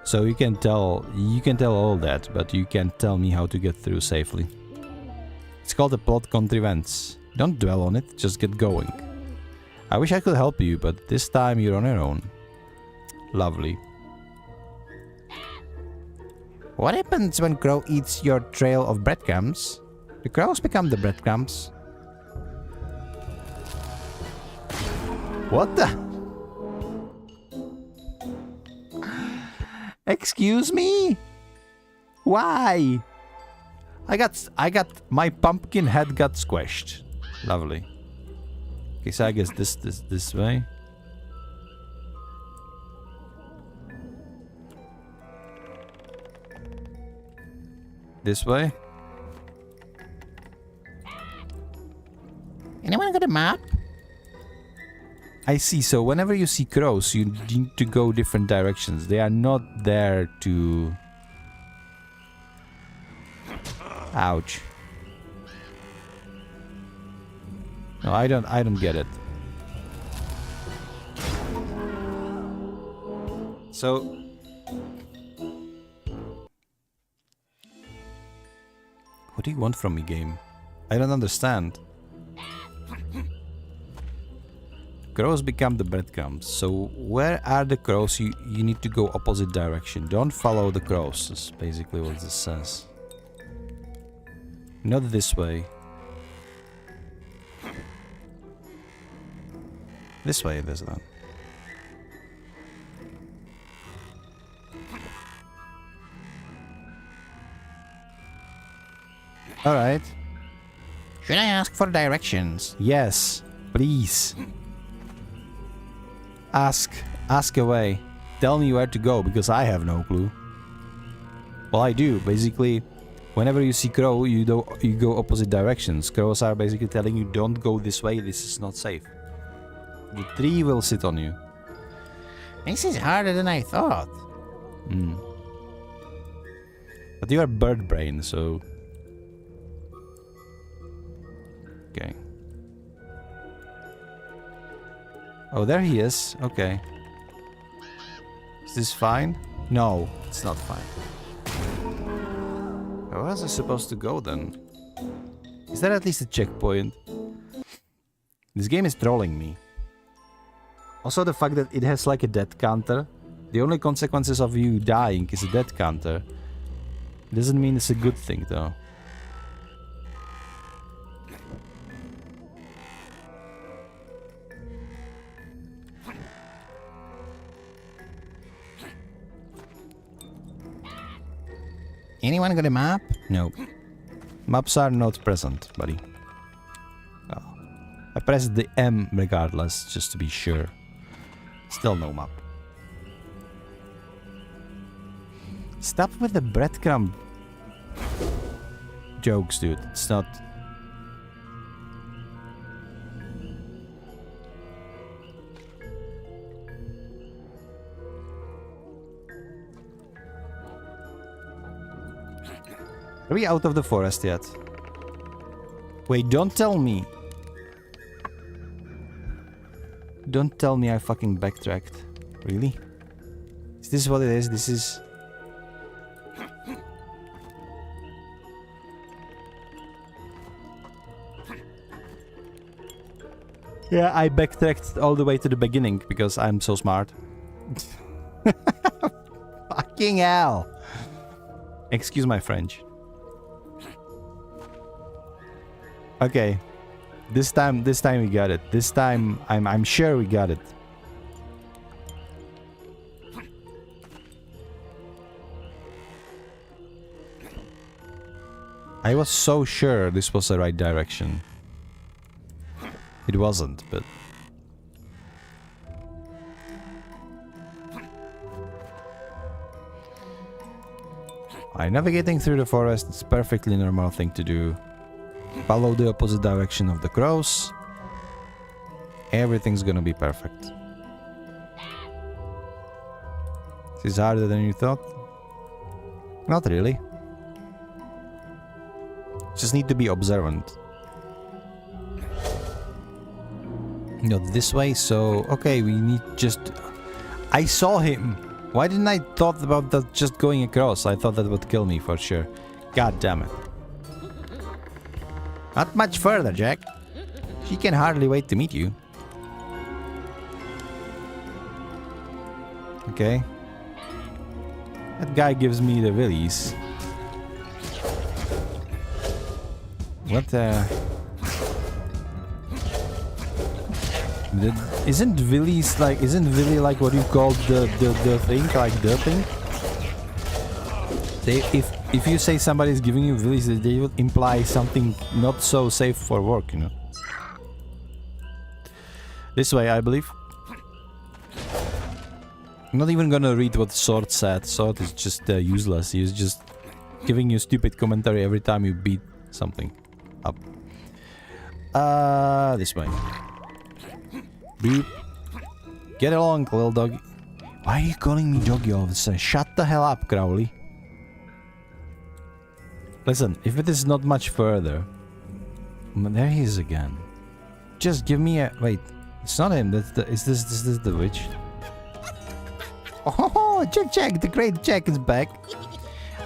So you can tell all that, but you can't tell me how to get through safely. It's called a plot contrivance. Don't dwell on it, just get going. I wish I could help you, but this time you're on your own. Lovely. What happens when crow eats your trail of breadcrumbs? The crows become the breadcrumbs. What the? Excuse me? Why? My pumpkin head got squished. Lovely. Okay, so I guess this way. This way? Anyone got a map? I see, so whenever you see crows, you need to go different directions. They are not there to... Ouch. No, I don't get it. So... What do you want from me, game? I don't understand. Crows become the breadcrumbs. So where are the crows? You need to go opposite direction. Don't follow the crows. That's basically what this says. Not this way. This way it is then. Alright. Should I ask for directions? Yes, please. Ask away. Tell me where to go, because I have no clue. Well, I do. Basically, whenever you see crow, you go opposite directions. Crows are basically telling you, don't go this way, this is not safe. The tree will sit on you. This is harder than I thought. Hmm. But you are bird brain, so... Okay. Oh, there he is. Okay. Is this fine? No, it's not fine. Where was I supposed to go then? Is there at least a checkpoint? This game is trolling me. Also the fact that it has like a death counter. The only consequences of you dying is a death counter. Doesn't mean it's a good thing though. Anyone got a map? No. Maps are not present, buddy. Oh. I pressed the M regardless, just to be sure. Still no map. Stop with the breadcrumb jokes, dude. It's not... Are we out of the forest yet? Wait, don't tell me. Don't tell me I fucking backtracked. Really? Is this what it is? This is... Yeah, I backtracked all the way to the beginning because I'm so smart. Fucking hell. Excuse my French. Okay. This time we got it. This time I'm sure we got it. I was so sure this was the right direction. It wasn't, but... Navigating through the forest is a perfectly normal thing to do. Follow the opposite direction of the crows. Everything's gonna be perfect. This is harder than you thought? Not really. Just need to be observant. Not this way, so... Okay, we need just... I saw him! Why didn't I thought about that just going across? I thought that would kill me for sure. God damn it. Not much further, Jack. She can hardly wait to meet you. Okay. That guy gives me the willies. What the... Isn't Willy like what you call the thing, like the thing? If you say somebody's giving you willies, they would imply something not so safe for work, you know. This way, I believe. I'm not even gonna read what Sword said. Sword is just useless. He's just giving you stupid commentary every time you beat something up. This way. Boop. Get along, little dog. Why are you calling me doggy all of a sudden? Shut the hell up, Crowley. Listen, if it is not much further... There he is again. Just give me a... Wait, it's not him. Is this the witch? Oh, Jack, the great Jack is back.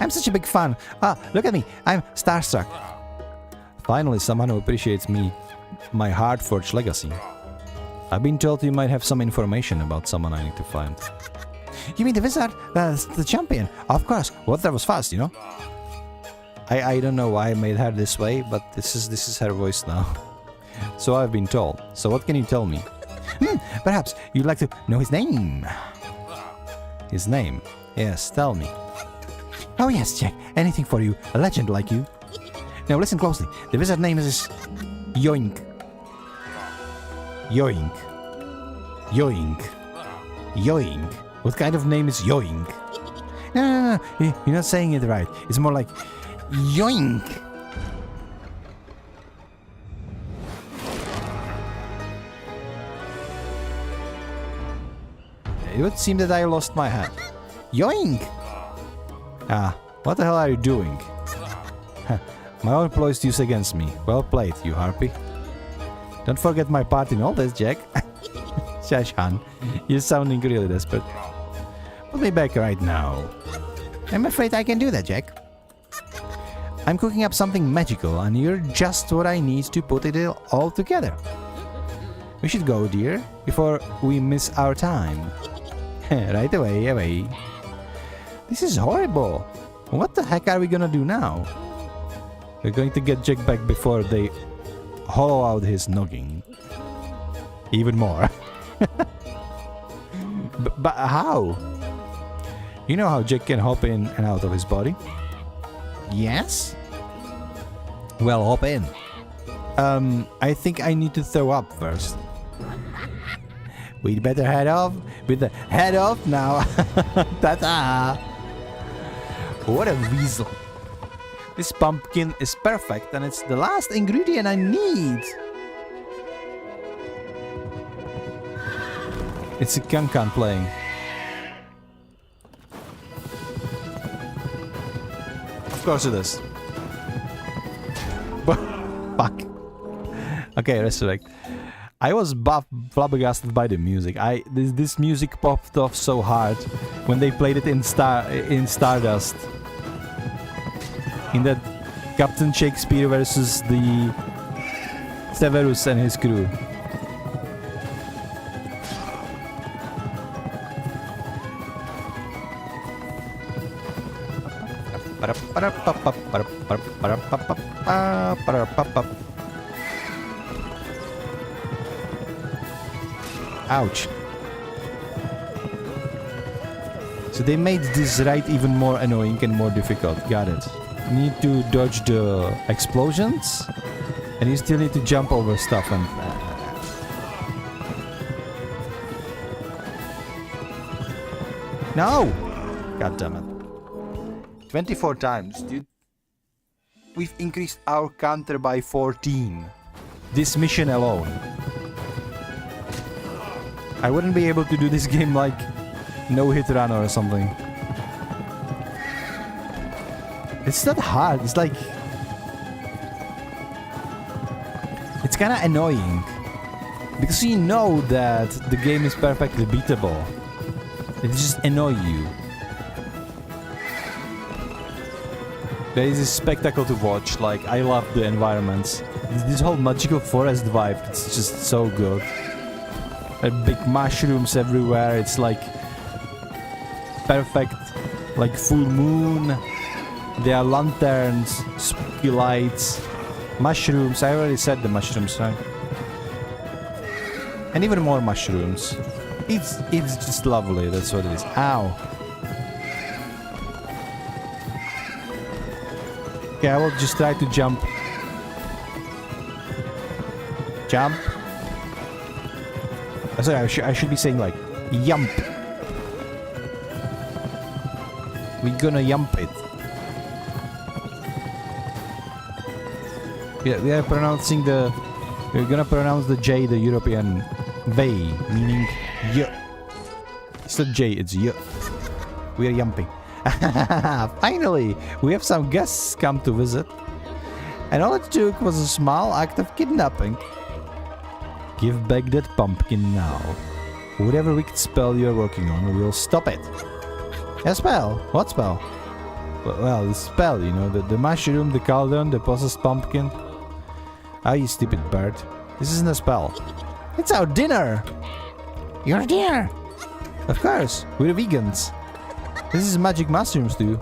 I'm such a big fan. Ah, look at me. I'm starstruck. Finally, someone who appreciates me, my hard-forged legacy. I've been told you might have some information about someone I need to find. You mean the wizard? The champion? Of course. Water was fast, you know? I don't know why I made her this way, but this is her voice now. So I've been told. So what can you tell me? Perhaps you'd like to know his name. His name? Yes, tell me. Oh yes, Jack. Anything for you. A legend like you. Now listen closely. The wizard name is Yoink. Yoink. Yoink. Yoink. What kind of name is Yoink? No. You're not saying it right. It's more like Yoink! It would seem that I lost my hat. Yoink! Ah, what the hell are you doing? My own ploys to use against me. Well played, you harpy. Don't forget my part in all this, Jack. Shush, hon. You're sounding really desperate. Put me back right now. I'm afraid I can do that, Jack. I'm cooking up something magical, and you're just what I need to put it all together. We should go, dear, before we miss our time. Right away. This is horrible. What the heck are we gonna do now? We're going to get Jack back before they hollow out his noggin. Even more. But how? You know how Jack can hop in and out of his body? Yes? Well, hop in. I think I need to throw up first. We'd better head off with the head off now. Ta-ta! What a weasel. This pumpkin is perfect and it's the last ingredient I need. It's a cancan playing. Of course it is. Fuck. Okay, resurrect. I was flabbergasted by the music. This music popped off so hard when they played it in Stardust. In that Captain Shakespeare versus the Severus and his crew. Ouch. So they made this ride even more annoying and more difficult. Got it. You need to dodge the explosions, and you still need to jump over stuff and... No! God damn it. 24 times, dude. We've increased our counter by 14. This mission alone. I wouldn't be able to do this game like no-hit run or something. It's not hard, it's like... It's kinda annoying. Because you know that the game is perfectly beatable. It just annoys you. There is a spectacle to watch, like I love the environments. This whole magical forest vibe, it's just so good. Big mushrooms everywhere, it's like perfect, like full moon. There are lanterns, spooky lights, mushrooms. I already said the mushrooms, right? And even more mushrooms. It's just lovely, that's what it is. Ow. Okay, I will just try to jump. Jump. Sorry, I should be saying like, yump. We're gonna yump it. Yeah, we're gonna pronounce the J the European way, meaning y. It's not J, it's y. We are yumping. Finally, we have some guests come to visit. And all it took was a small act of kidnapping. Give back that pumpkin now. Whatever wicked spell you're working on, we'll stop it. A spell? What spell? Well, the spell, you know, the mushroom, the cauldron, the possessed pumpkin. Ah, you stupid bird. This isn't a spell. It's our dinner! Your dinner? Of course, we're vegans. This is magic mushrooms too.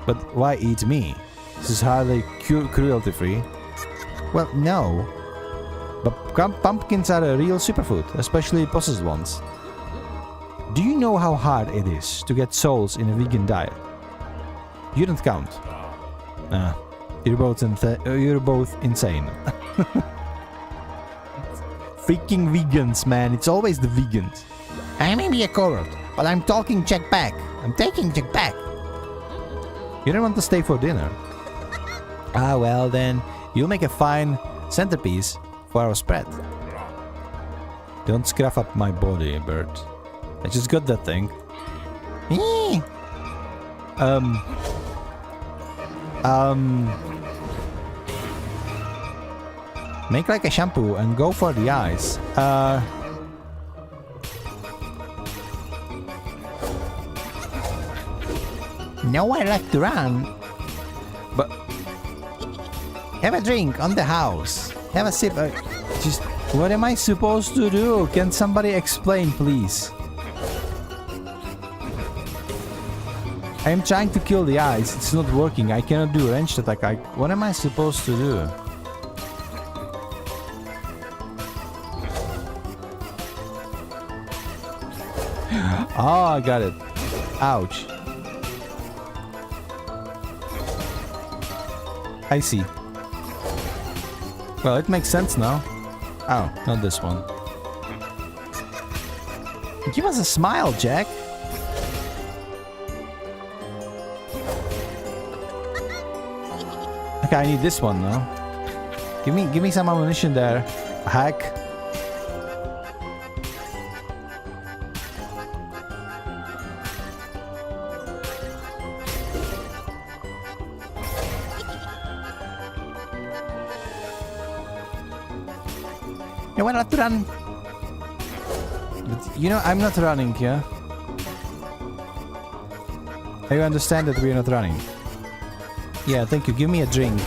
But why eat me? This is hardly cruelty-free. Well, no. But pumpkins are a real superfood, especially possessed ones. Do you know how hard it is to get souls in a vegan diet? You don't count. You're both insane. Freaking vegans, man. It's always the vegans. I may be a coward, but I'm talking Jack back. I'm taking Jack back. You don't want to stay for dinner. Ah, well then, you'll make a fine centerpiece for our spread. Don't scruff up my body, bird. I just got that thing. Make like a shampoo and go for the eyes. Nowhere left to run. But have a drink on the house. Have a sip. Just what am I supposed to do? Can somebody explain, please? I am trying to kill the eyes. It's not working. I cannot do ranged attack. What am I supposed to do? Oh, I got it. Ouch. I see. Well, it makes sense now. Oh, not this one. Give us a smile, Jack. Okay, I need this one now. Give me some ammunition there. Hack. No, we're not to run. But, you know, I'm not running, yeah? You understand that we're not running? Yeah, thank you. Give me a drink.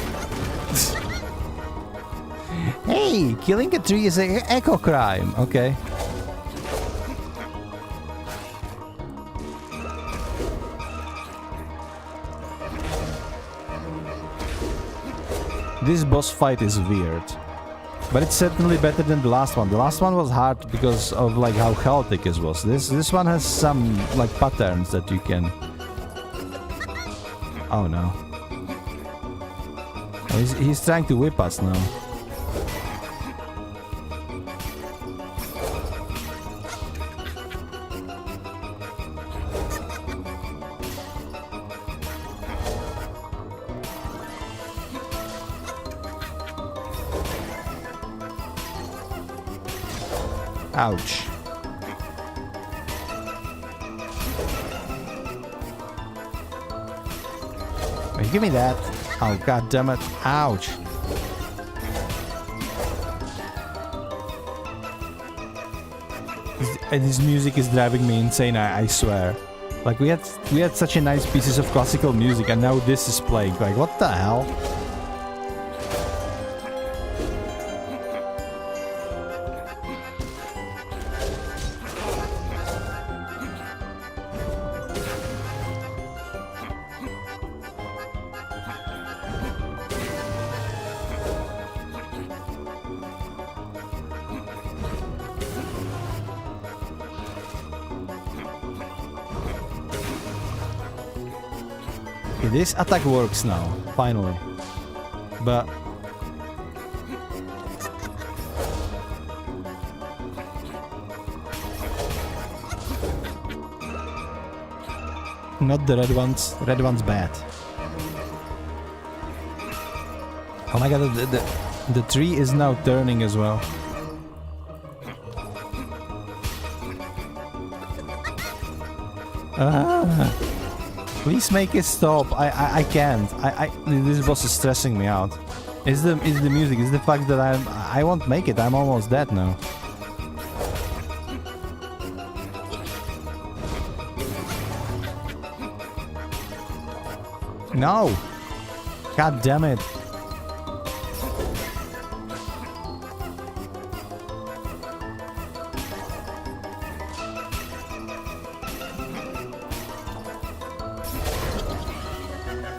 Hey, killing a tree is an eco crime. Okay. This boss fight is weird. But it's certainly better than the last one. The last one was hard because of like how chaotic it was. This one has some like patterns that you can... Oh no. Oh, he's trying to whip us now. Ouch. Wait, give me that. Oh, god damn it. Ouch. And his music is driving me insane, I swear. Like we had such a nice pieces of classical music and now this is playing. Like what the hell? Okay, this attack works now, finally. But... not the red ones. Red one's bad. Oh my god, the tree is now turning as well. Ah. Please make it stop. I can't. This boss is stressing me out. It's the music. It's the fact that I won't make it. I'm almost dead now. No. God damn it.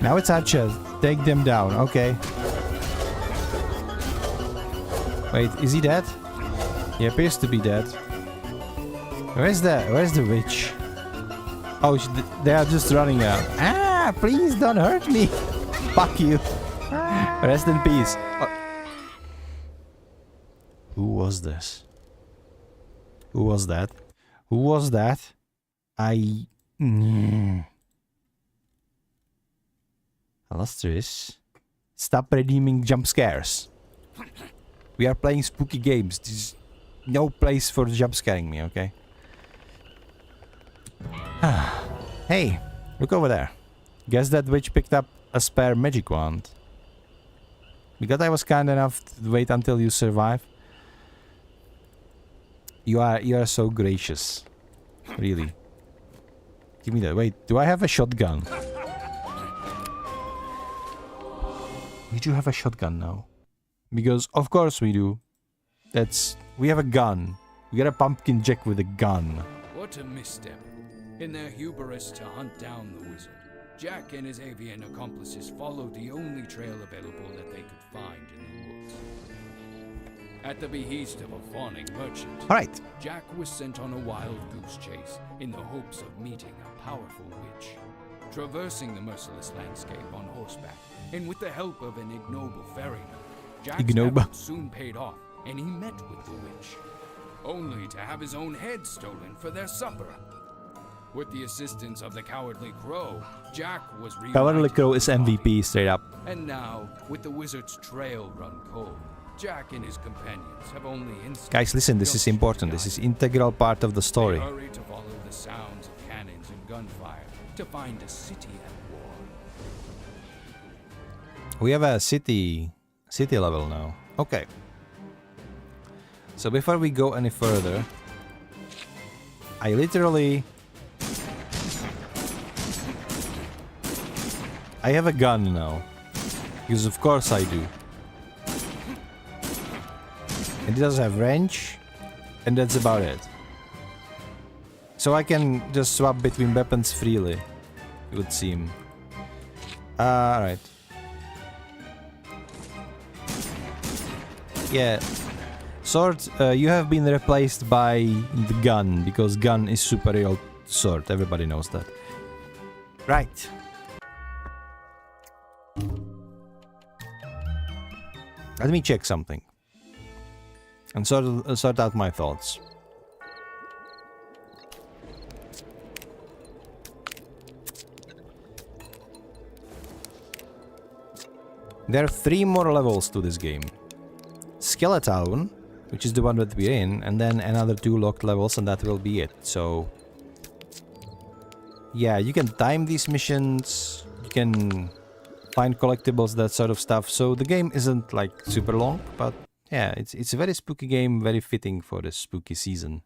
Now it's Archer. Take them down. Okay. Wait, is he dead? He appears to be dead. Where's the witch? Oh, they are just running out. Ah, please don't hurt me. Fuck you. Rest in peace. Who was this? Who was that? Who was that? Illustrious. Stop redeeming jump scares. We are playing spooky games. There's no place for jump scaring me, okay? Hey, look over there. Guess that witch picked up a spare magic wand. Because I was kind enough to wait until you survive. You are so gracious. Really. Give me that. Wait, do I have a shotgun? We do have a shotgun now. Because of course we do. We have a gun. We got a pumpkin jack with a gun. What a misstep. In their hubris to hunt down the wizard, Jack and his avian accomplices followed the only trail available that they could find in the woods. At the behest of a fawning merchant, Alright. Jack was sent on a wild goose chase in the hopes of meeting a powerful witch. Traversing the merciless landscape on horseback, and with the help of an ignoble ferryman, Jack's effort soon paid off, and he met with the witch, only to have his own head stolen for their supper. With the assistance of the Cowardly Crow, Jack was reunited. Cowardly Crow is MVP, straight up. And now, with the wizard's trail run cold, Jack and his companions have only Guys, listen, this is important. This is integral part of the story. They hurry to follow the sounds of cannons and gunfire to find a city at war. We have a city level now. Okay. So before we go any further, I literally... I have a gun now. Because of course I do. And it does have range. And that's about it. So I can just swap between weapons freely. It would seem. Alright. Yeah. Sword, you have been replaced by the gun. Because gun is superior to sword. Everybody knows that. Right. Let me check something. And sort out my thoughts. There are 3 more levels to this game. Skeleton, which is the one that we're in, and then another 2 locked levels, and that will be it. So, yeah, you can time these missions. You can find collectibles, that sort of stuff. So the game isn't like super long, but yeah, it's a very spooky game, very fitting for the spooky season.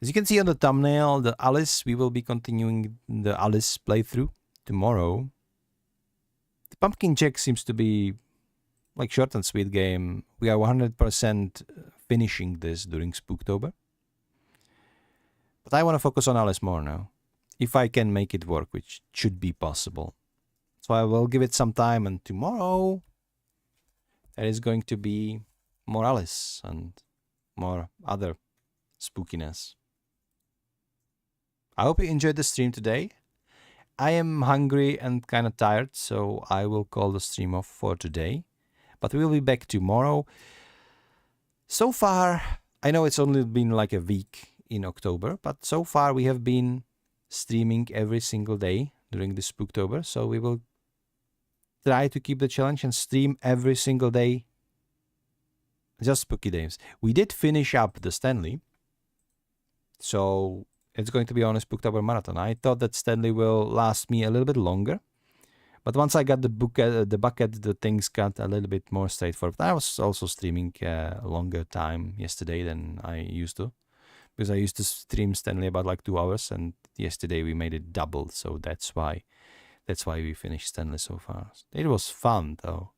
As you can see on the thumbnail, the Alice, we will be continuing the Alice playthrough tomorrow. The Pumpkin Jack seems to be like short and sweet game. We are 100% finishing this during Spooktober. But I want to focus on Alice more now. If I can make it work, which should be possible. So I will give it some time, and tomorrow there is going to be more Alice and more other spookiness. I hope you enjoyed the stream today. I am hungry and kind of tired, so I will call the stream off for today. But we will be back tomorrow. So far, I know it's only been like a week in October, but so far we have been streaming every single day during the Spooktober, so we will try to keep the challenge and stream every single day. Just spooky days. We did finish up the Stanley, so it's going to be on a Spooktober marathon. I thought that Stanley will last me a little bit longer, but once I got the bucket, the things got a little bit more straightforward. I was also streaming a longer time yesterday than I used to, because I used to stream Stanley about like 2 hours, and yesterday we made it double, so that's why we finished Stanley so fast. It was fun though.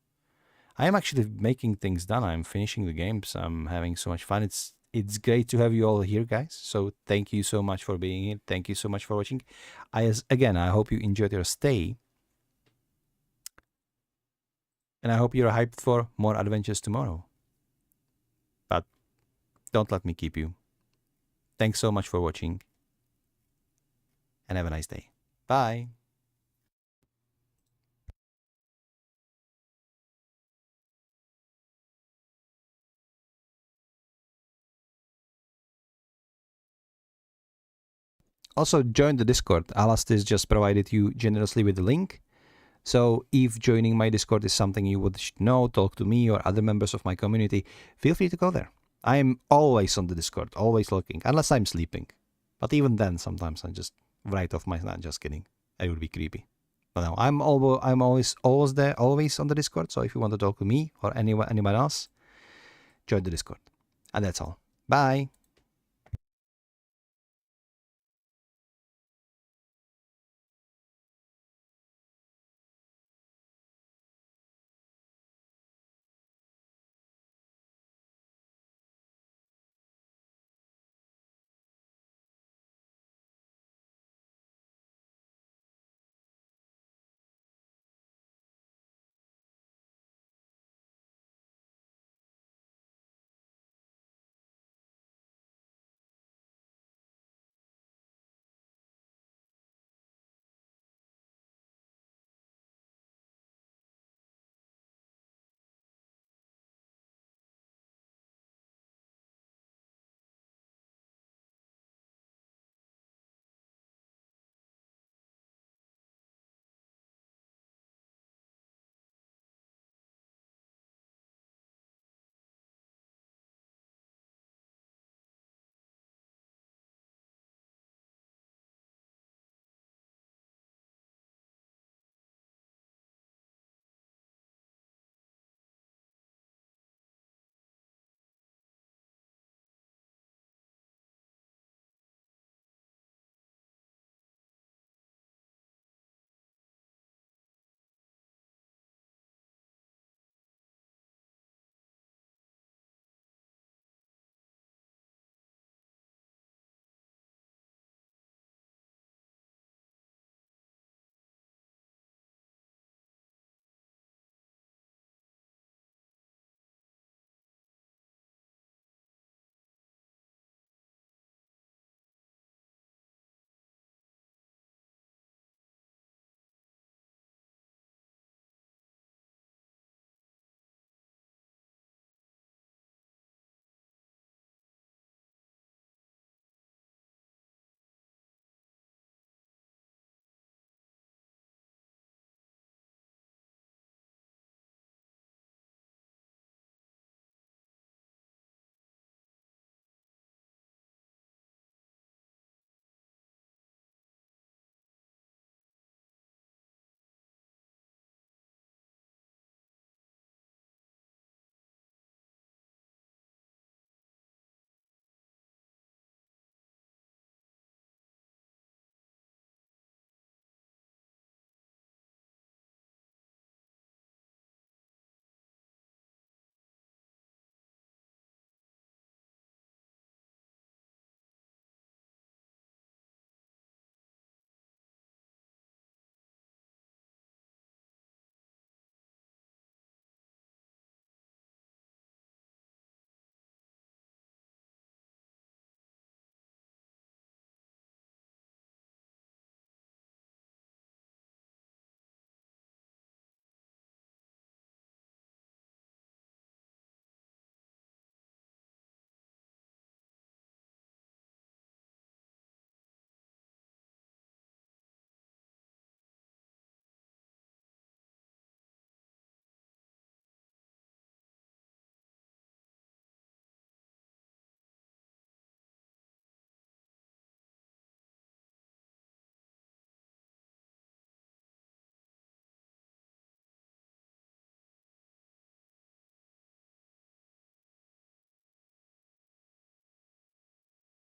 I am actually making things done. I'm finishing the games. I'm having so much fun. It's great to have you all here, guys. So thank you so much for being here. Thank you so much for watching. I hope you enjoyed your stay. And I hope you're hyped for more adventures tomorrow. But don't let me keep you. Thanks so much for watching. And have a nice day. Bye. Also, join the Discord. Alastis just provided you generously with the link. So if joining my Discord is something you would know, talk to me or other members of my community, feel free to go there. I am always on the Discord, always looking, unless I'm sleeping. But even then, sometimes I just write off my... Not just kidding. It would be creepy. But no, I'm always there, always on the Discord. So if you want to talk to me or anyone else, join the Discord. And that's all. Bye.